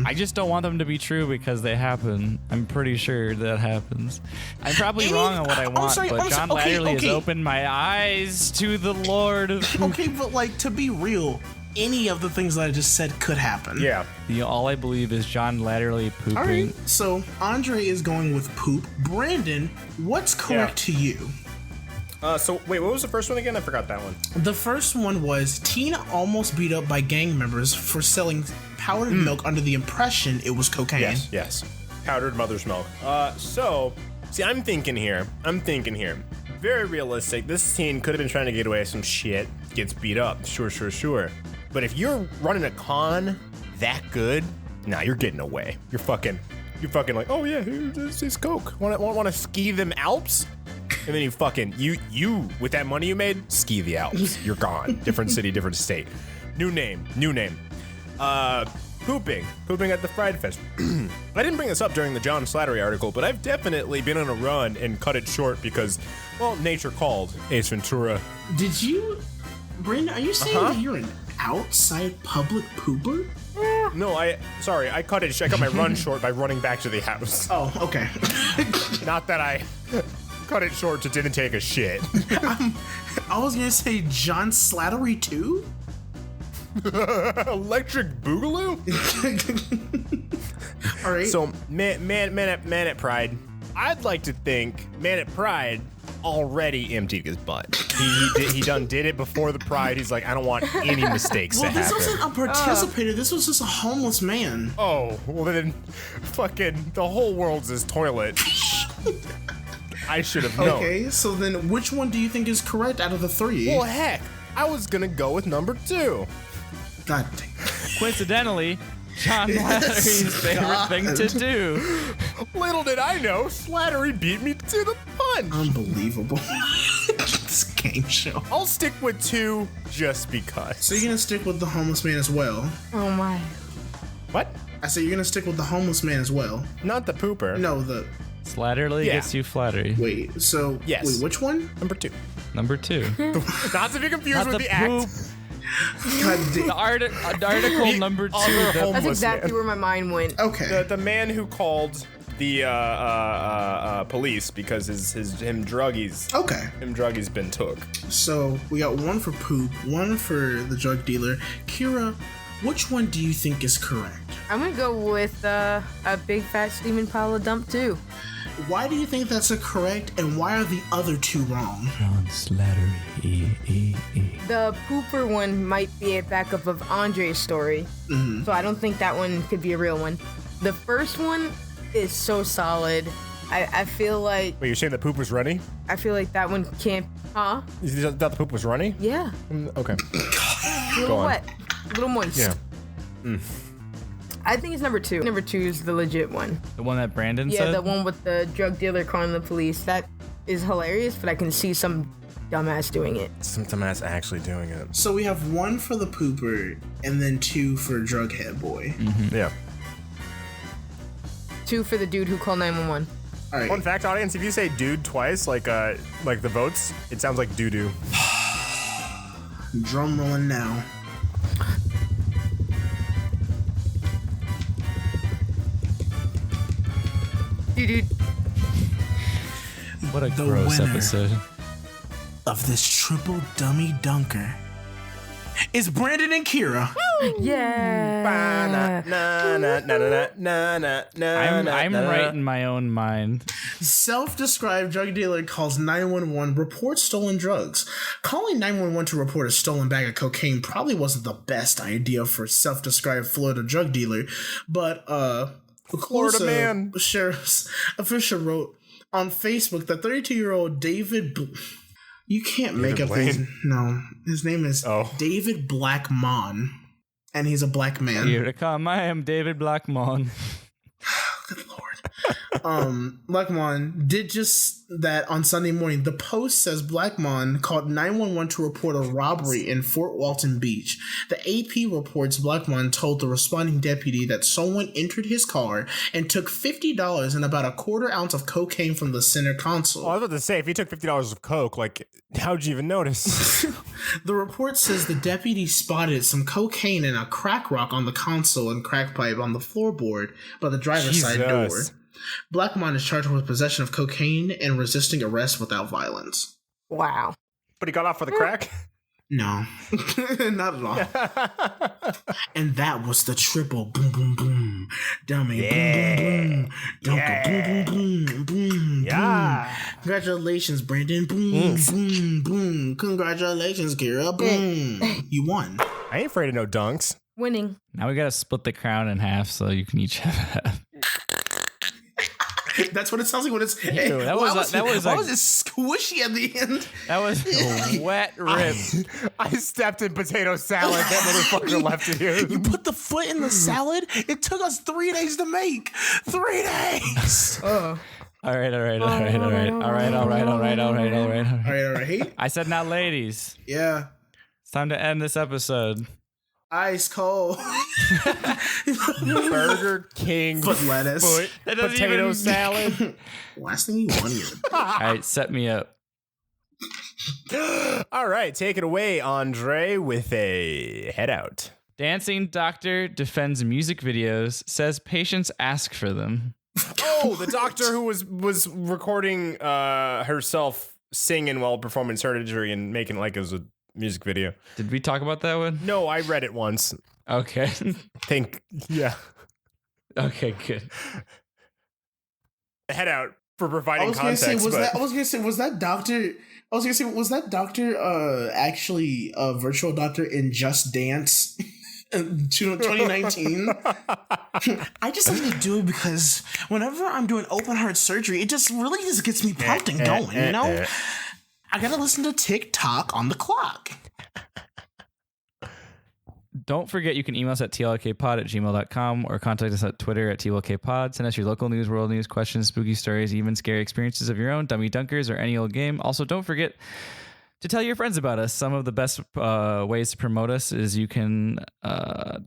I just don't want them to be true because they happen. I'm pretty sure that happens. I'm probably wrong on what I want, but John Latterly has opened my eyes to the Lord of... Okay, but like, to be real, any of the things that I just said could happen. Yeah. All I believe is John Latterly pooping. All right, so Andre is going with poop. Brandon, what's correct to you? So, wait, what was the first one again? I forgot that one. The first one was teen almost beat up by gang members for selling powdered milk under the impression it was cocaine. Yes. Powdered mother's milk. See, I'm thinking here. Very realistic. This teen could have been trying to get away with some shit. Gets beat up. Sure. But if you're running a con that good, nah, you're getting away. You're fucking like, oh yeah, this is coke. Want to ski them Alps? And then you with that money you made, ski the Alps. You're gone. Different city, different state. New name. Pooping at the Fried Fest. I didn't bring this up during the John Slattery article, but I've definitely been on a run and cut it short because, well, nature called. Ace Ventura. Did you, Brandon, are you saying that you're an outside public pooper? No, I cut it. I cut my run short by running back to the house. Oh, okay. Not that I cut it short to didn't take a shit. I was gonna say John Slattery too. Electric Boogaloo? All right. So, man at Pride, I'd like to think Man at Pride already emptied his butt. He done did it before the Pride. He's like, I don't want any mistakes to happen. Well, this wasn't a participator. This was just a homeless man. Oh, well then, fucking the whole world's his toilet. I should have known. Okay, so then which one do you think is correct out of the 3? Well, heck, I was gonna go with number 2. God dang. Coincidentally, John Slattery's favorite thing to do. Little did I know, Slattery beat me to the punch. Unbelievable. This game show. I'll stick with 2 just because. So you're gonna stick with the homeless man as well? Oh my. What? I say you're gonna stick with the homeless man as well. Not the pooper. No, the Slatterly gets you flattery. wait. So Yes. wait, which one? Number 2. Number 2. Not to be confused Not with the the act. poop. God damn. The article number 2. other the- homeless That's exactly man. where my mind went. Okay. The man who called the police because him druggies been took. So we got one for poop, one for the drug dealer. Kira, which one do you think is correct? I'm gonna go with a big fat steaming pile of dump too. Why do you think that's a correct, and why are the other 2 wrong? John Slattery. The pooper one might be a backup of Andre's story, so I don't think that one could be a real one. The first one is so solid. I feel like Wait, you're saying the poop was runny? that one can't. Huh? You thought the poop was runny? Yeah. Okay. A little on. wet, a little moist. Yeah. I think it's number 2. Number 2 is the legit one. The one that Brandon Yeah, said? the one with the drug dealer calling the police. That is hilarious, but I can see some dumbass doing it. Some dumbass actually doing it. So we have 1 for the pooper, and then 2 for drug head boy. Yeah. 2 for the dude who called 911. All right. Fun fact, audience, if you say dude twice, like the votes, it sounds like doo-doo. Drum rolling now. Dude. What a The gross winner. episode. Of this triple dummy dunker is Brandon and Kira. Yeah. I'm right in my own mind. Self-described drug dealer calls 911, reports stolen drugs. Calling 911 to report a stolen bag of cocaine probably wasn't the best idea for self-described Florida drug dealer, but Florida man. Sheriff's official wrote on Facebook that 32-year-old David. You can't make up his. No, his name is David Blackmon, and he's a black man. Here to come, I am David Blackmon. Good lord. Blackmon did just that on Sunday morning. The Post says Blackmon called 911 to report a robbery in Fort Walton Beach. The AP reports Blackmon told the responding deputy that someone entered his car and took $50 and about a quarter ounce of cocaine from the center console. Oh, I was about to say, if you took $50 of coke, like, how'd you even notice? The report says the deputy spotted some cocaine and a crack rock on the console and crack pipe on the floorboard by the driver's side door. Blackmon is charged with possession of cocaine and resisting arrest without violence. Wow. But he got off for the crack? No, not at all. And that was the triple boom, boom, boom. Dummy, boom, boom, boom. Dunker, boom, boom, boom, boom, boom. Congratulations, Brandon. Boom, boom, boom. Congratulations, Kira. Boom. You won. I ain't afraid of no dunks. Winning. Now we gotta split the crown in half so you can each have half. That's what it sounds like when it's. Ew, that was it squishy at the end? That was a wet rib. I stepped in potato salad. That motherfucker left it here. You put the foot in the salad? It took us 3 days to make. 3 days. All right. I said not ladies. Yeah. It's time to end this episode. Ice cold. Burger King Foot lettuce. foot That doesn't potato even- salad. Last thing you wanted. All right, set me up. All right, take it away, Andre, with a head out. Dancing doctor defends music videos, says patients ask for them. Oh, the doctor who was recording herself singing while performing surgery and making it like it was a music video. Did we talk about that one? No, I read it once. Okay. Yeah. Okay, good. Head out for providing was gonna context. say, was that doctor actually a virtual doctor in Just Dance in 2019? I just like to do it because whenever I'm doing open heart surgery, it just really just gets me pumped and going, you know? I gotta listen to TikTok on the clock. Don't forget you can email us at tlkpod@gmail.com or contact us at Twitter at tlkpod. Send us your local news, world news, questions, spooky stories, even scary experiences of your own, dummy dunkers, or any old game. Also, don't forget to tell your friends about us. Some of the best ways to promote us is you can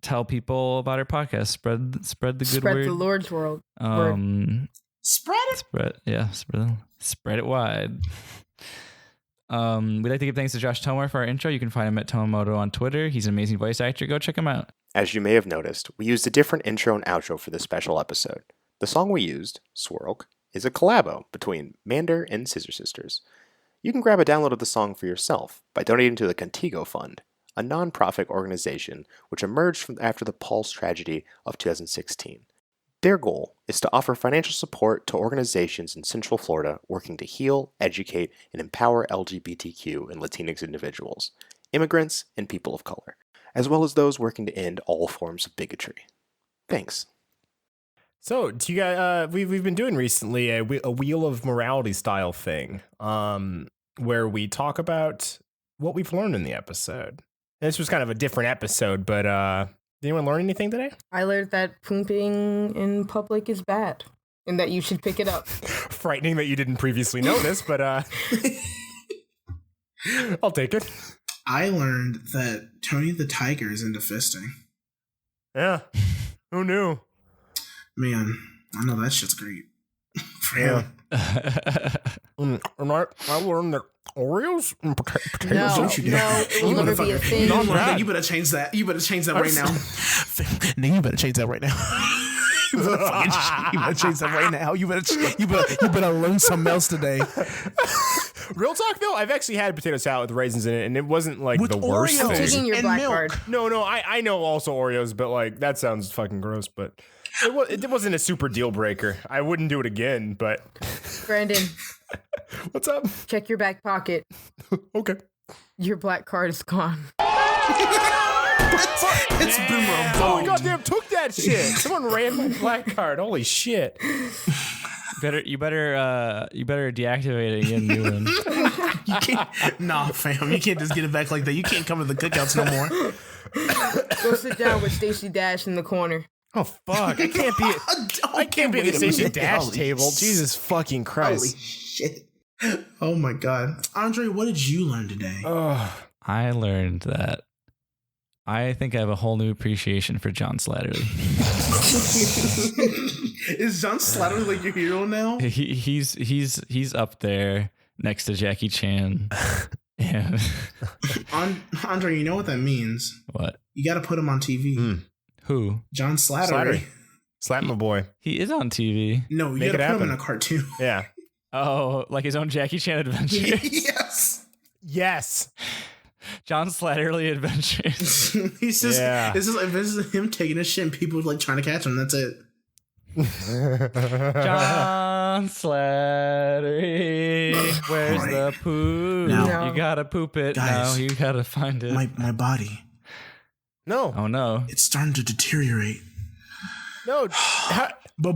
tell people about our podcast. Spread the good Spread word. the Lord's word. Spread it. Spread it wide. We'd like to give thanks to Josh Tomar for our intro. You can find him at Tomomoto on Twitter. He's an amazing voice actor. Go check him out. As you may have noticed, we used a different intro and outro for this special episode. The song we used, Swirl, is a collabo between Mander and Scissor Sisters. You can grab a download of the song for yourself by donating to the Contigo Fund, a non-profit organization which emerged from after the Pulse tragedy of 2016. Their goal is to offer financial support to organizations in Central Florida working to heal, educate, and empower LGBTQ and Latinx individuals, immigrants, and people of color, as well as those working to end all forms of bigotry. Thanks. So, do you guys, we've been doing recently a Wheel of Morality style thing, where we talk about what we've learned in the episode. This was kind of a different episode, but did anyone learn anything today? I learned that pooping in public is bad and that you should pick it up. Frightening that you didn't previously know this, but I'll take it. I learned that Tony the Tiger is into fisting. Yeah. Who knew? Man, I know that shit's great. For Yeah. him. And I learned that Oreos and potatoes. No, Don't you no, dare. it will never be a thing. No, you better change that. You better change that right now. Nigga, you better change that right now. You better change that right now. You better learn something else today. Real talk though, I've actually had potato salad with raisins in it, and it wasn't like With the worst Oreos. I'm thing. taking your And black milk. card. No, I know also Oreos, but like that sounds fucking gross. But it wasn't a super deal breaker. I wouldn't do it again. But Brandon, what's up? check your back pocket. Okay. Your black card is gone. It's been revoked. Oh my goddamn! Took that shit. Someone ran my black card. Holy shit! You better deactivate it and get a new one. You can't. Nah, fam. You can't just get it back like that. You can't come to the cookouts no more. Go sit down with Stacey Dash in the corner. Oh fuck! I can't be. I can't be at the Wait a station minute. dash Holy table. Jesus fucking Christ! Holy shit. Oh my god. Andre, what did you learn today? I learned that I think I have a whole new appreciation for John Slattery. Is John Slattery like your hero now? He's up there next to Jackie Chan. And Andre, you know what that means? what? You got to put him on TV. Who? John Slattery. Slattery. Slap my boy. He is on TV. No, you Make got to it put him in happen. a cartoon. Yeah. Oh, like his own Jackie Chan adventures. Yes. Yes. John Slattery adventures. He's just, Yeah. this is him taking a shit and people like trying to catch him. That's it. John Slattery, where's Right. the poop? Now- You gotta poop it Guys, now. You gotta find it. My body, No. Oh no. it's starting to deteriorate. No. But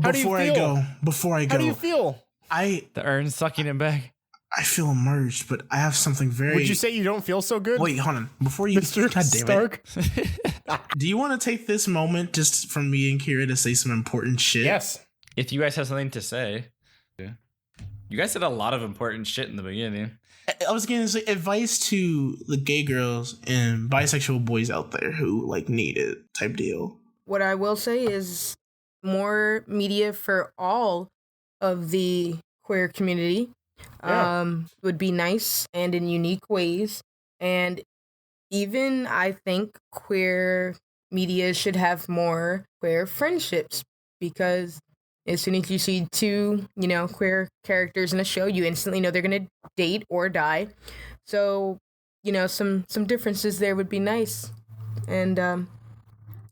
How do you before I feel? go, How do you feel? The urn's sucking him back. I feel emerged, but I have something very. Would you say you don't feel so good? Wait, hold on. Before you, Mr. God damn it. Stark? Do you want to take this moment just from me and Kira to say some important shit? Yes. If you guys have something to say. You guys said a lot of important shit in the beginning. I was going to say advice to the gay girls and bisexual boys out there who like need it type deal. What I will say is more media for all of the queer community would be nice and in unique ways. And even I think queer media should have more queer friendships, because as soon as you see two, queer characters in a show, you instantly know they're going to date or die. So, some differences there would be nice. And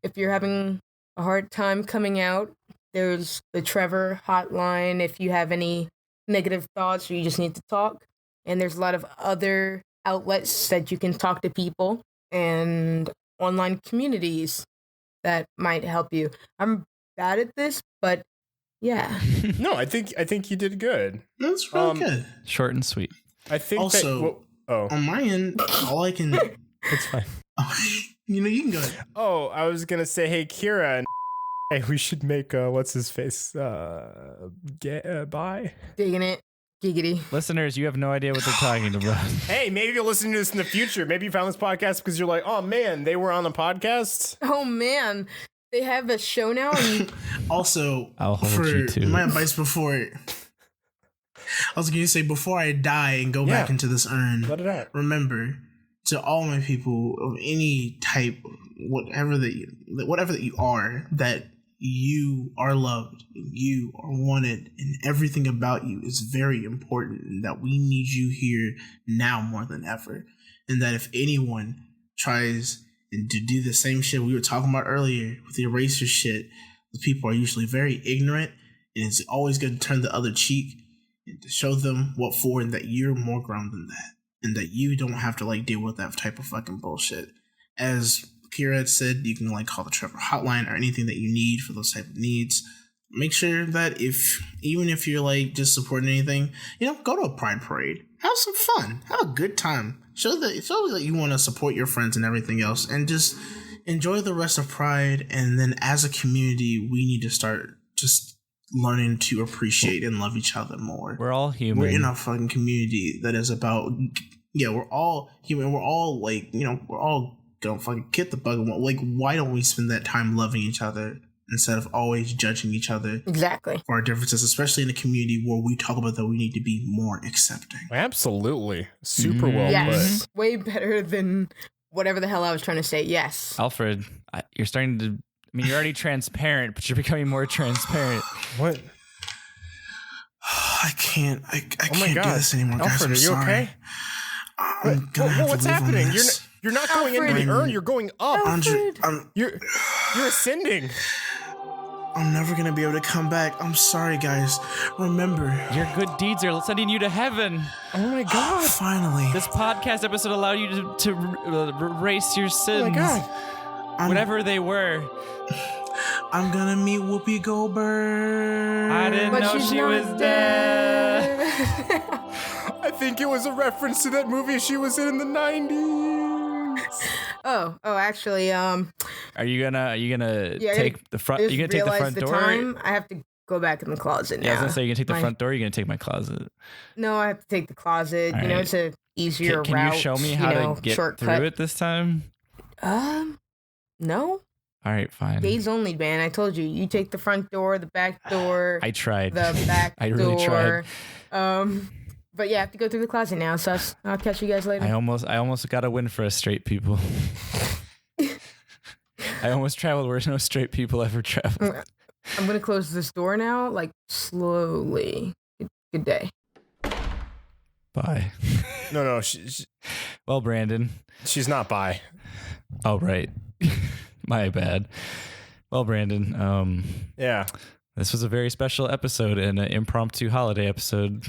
if you're having a hard time coming out, there's the Trevor hotline if you have any negative thoughts or you just need to talk. And there's a lot of other outlets that you can talk to people and online communities that might help you. I'm bad at this, but yeah. No, I think you did good. That's really good. Short and sweet. I think Also, on my end, all I can. it's fine. You can go ahead. Oh, I was gonna say, hey, Kira, and hey, we should make what's his face, bye. Digging it. Giggity. Listeners, you have no idea what they're talking about. Hey, maybe you'll listen to this in the future. Maybe you found this podcast because you're like, oh man, they were on a podcast. Oh man, they have a show now. And Also, I'll hold you to my it. advice before, I was going to say, before I die and go back into this urn, Let it out. remember, to all my people of any type, whatever that you are, that you are loved, you are wanted, and everything about you is very important, and that we need you here now more than ever. And that if anyone tries to do the same shit we were talking about earlier with the eraser shit, the people are usually very ignorant, and it's always good to turn the other cheek and to show them what for, and that you're more grown than that, and that you don't have to deal with that type of fucking bullshit. As Kira had said, you can call the Trevor hotline or anything that you need for those type of needs. Make sure that even if you're just supporting anything, go to a pride parade, have some fun, have a good time, show that you want to support your friends and everything else, and just enjoy the rest of Pride. And then as a community, we need to start just learning to appreciate and love each other more. We're all human. We're in a fucking community that is about, we're all human. We're all we're all gonna fucking get the bug. Why don't we spend that time loving each other instead of always judging each other exactly for our differences, especially in a community where we talk about that we need to be more accepting. Absolutely. Super well yes. Way better than whatever the hell I was trying to say. Yes. Alfred, you're starting to, you're already transparent, but you're becoming more transparent. What? I can't do God. this anymore, guys. Alfred, I'm are you sorry. okay? I'm gonna have What's to leave on happening? this. You're not going into the urn. You're going up. You're ascending. I'm never gonna be able to come back. I'm sorry, guys. Remember, Your good deeds are sending you to heaven. Oh my God. finally, This podcast episode allowed you to erase your sins. Oh my God. Whatever they were. I'm gonna meet Whoopi Goldberg. I didn't But know she's she not was dead. I think it was a reference to that movie she was in the 90s. Oh, actually, Are you gonna take the front? I just You gonna take the realized front the door? time. I have to go back in the closet now. Yeah, I was gonna say you gonna take the front door. Or you gonna take my closet? No, I have to take the closet. All You know, right. it's a easier Can route. you show me how to get shortcut. through it this time? No. All right, fine. Days only, man. I told you. You take the front door, the back door. I tried. The back I really door. tried. But yeah, I have to go through the closet now. So I'll catch you guys later. I almost got a win for us straight people. I almost traveled where no straight people ever travel. I'm gonna close this door now, slowly. Good day. Bye. No. Well, Brandon. She's not bi. Oh, right. My bad. Well, Brandon. Yeah. This was a very special episode and an impromptu holiday episode.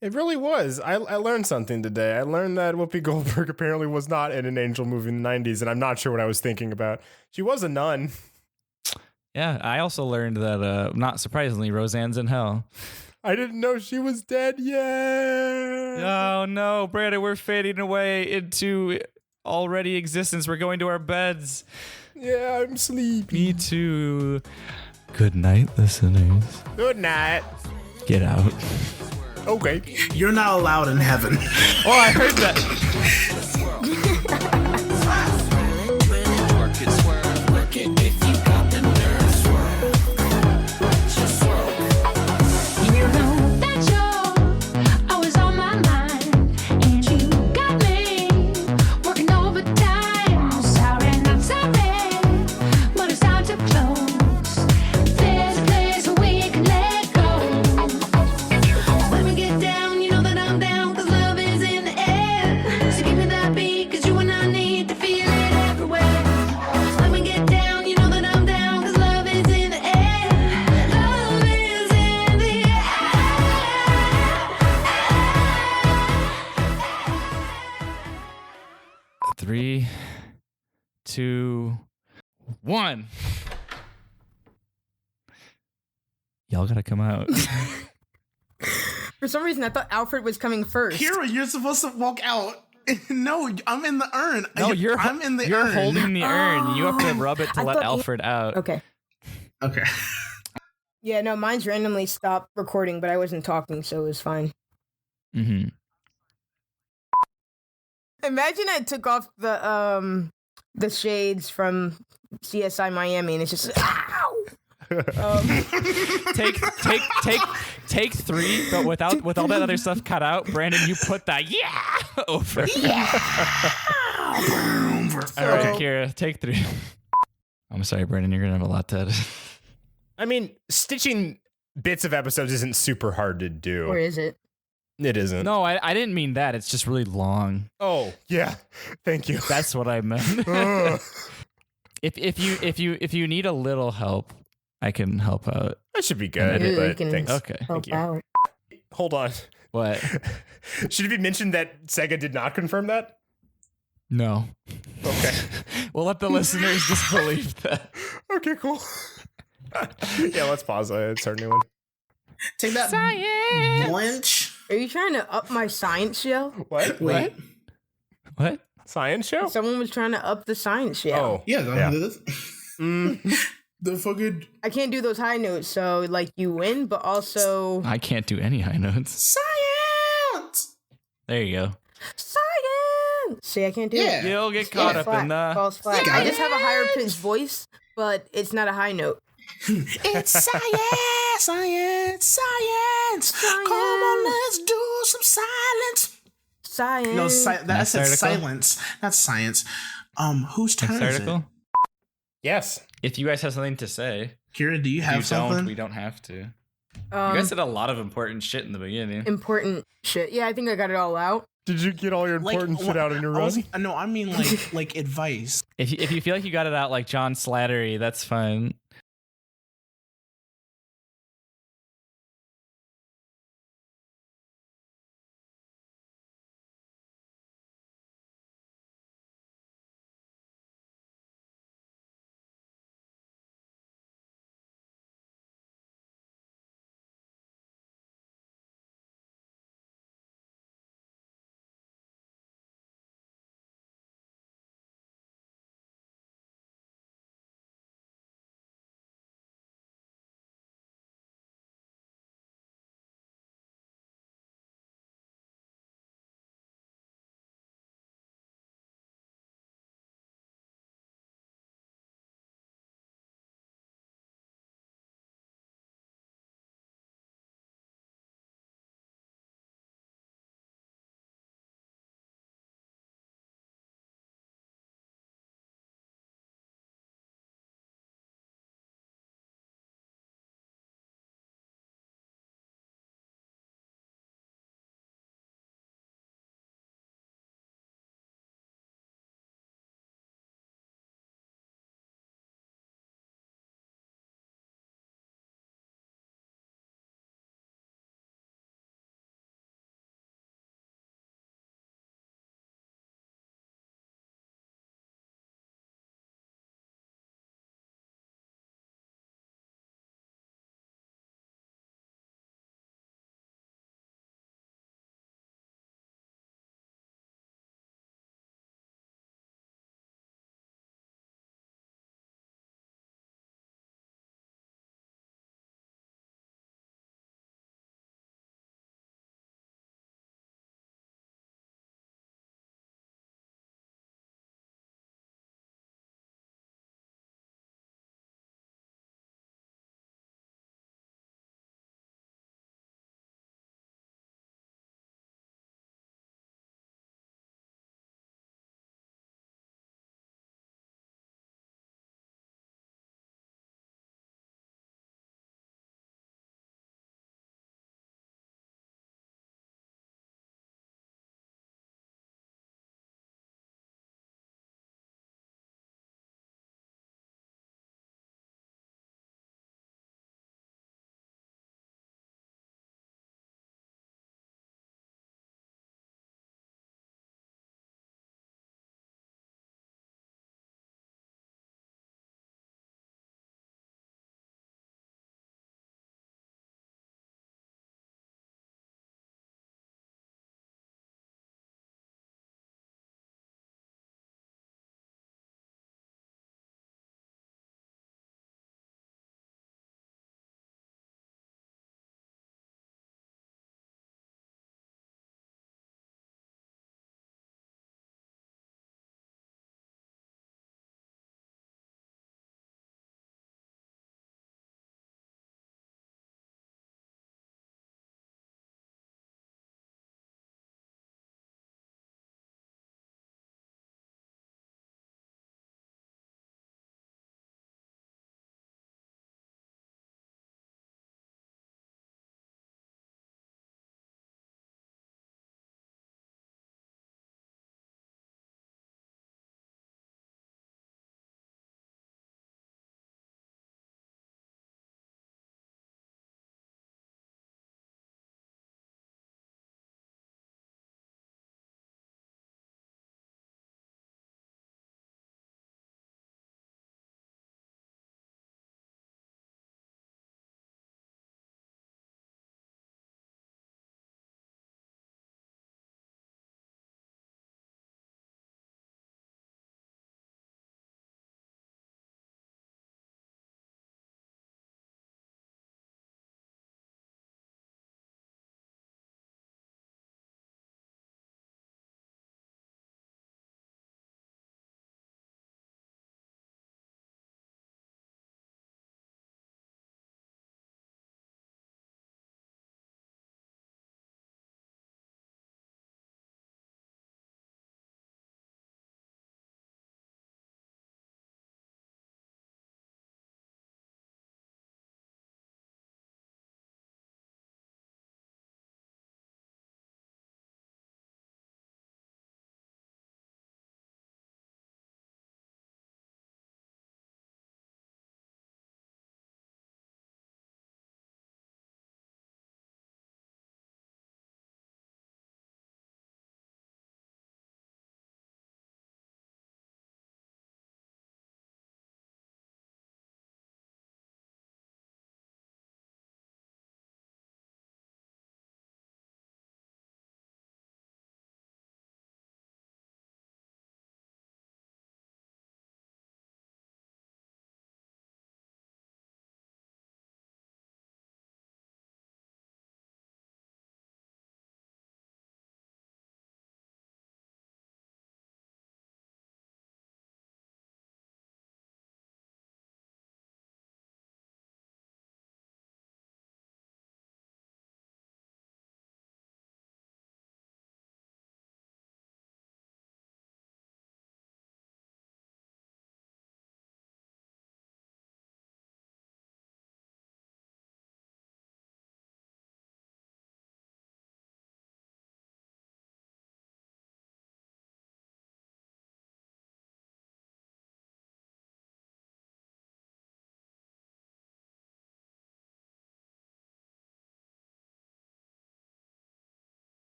It really was. I learned something today. I learned that Whoopi Goldberg apparently was not in an angel movie in the 90s, and I'm not sure what I was thinking about. She was a nun. Yeah, I also learned that, not surprisingly, Roseanne's in hell. I didn't know she was dead yet. Oh, no, Brandon, we're fading away into already existence. We're going to our beds. Yeah, I'm sleepy. Me too. Good night, listeners. Good night. Get out. Okay. You're not allowed in heaven. Oh, I heard that. Three, 2, 1. Y'all gotta come out. For some reason, I thought Alfred was coming first. Kira, you're supposed to walk out. No, I'm in the urn. No, I'm in the urn. You're holding the urn. You have to rub it to I let thought Alfred out. Okay. Okay. Yeah, no, mine's randomly stopped recording, but I wasn't talking, so it was fine. Mm-hmm. Imagine I took off the shades from CSI Miami, and it's just ow. Take 3, but with all that other stuff cut out. Brandon, you put that over. Yeah. All right, Shakira, take 3. I'm sorry, Brandon, you're gonna have a lot to edit. I mean, stitching bits of episodes isn't super hard to do. Or is it? It isn't. No, I didn't mean that. It's just really long. Oh, yeah. Thank you. That's what I meant. If you need a little help, I can help out. That should be good. But thanks. Okay. Thank you. Out. Hold on. What? Should it be mentioned that Sega did not confirm that? No. Okay. We'll let the listeners just believe that. Okay, cool. Yeah, let's pause it. Start a new one. Take that, Science. Munch. Are you trying to up my science show? What? Wait. What? Science show? Someone was trying to up the science show. Oh. Yeah. Yeah. The fucking I can't do those high notes, so like you win, but also I can't do any high notes. science. There you go. science. See, I can't do it. You'll get caught up in the. False flag. You got I it. just have a higher pitched voice, but it's not a high note. It's science, science. Come on, let's do some silence. Science. No, that Next said article? silence. That's science. Whose turn Next is it? article. Yes. If you guys have something to say, Kira, do you if have you something? don't, we don't have to. You guys said a lot of important shit in the beginning. Important shit. Yeah, I think I got it all out. Did you get all your important shit out in your run? No, I mean like advice. If you feel like you got it out like John Slattery, that's fine.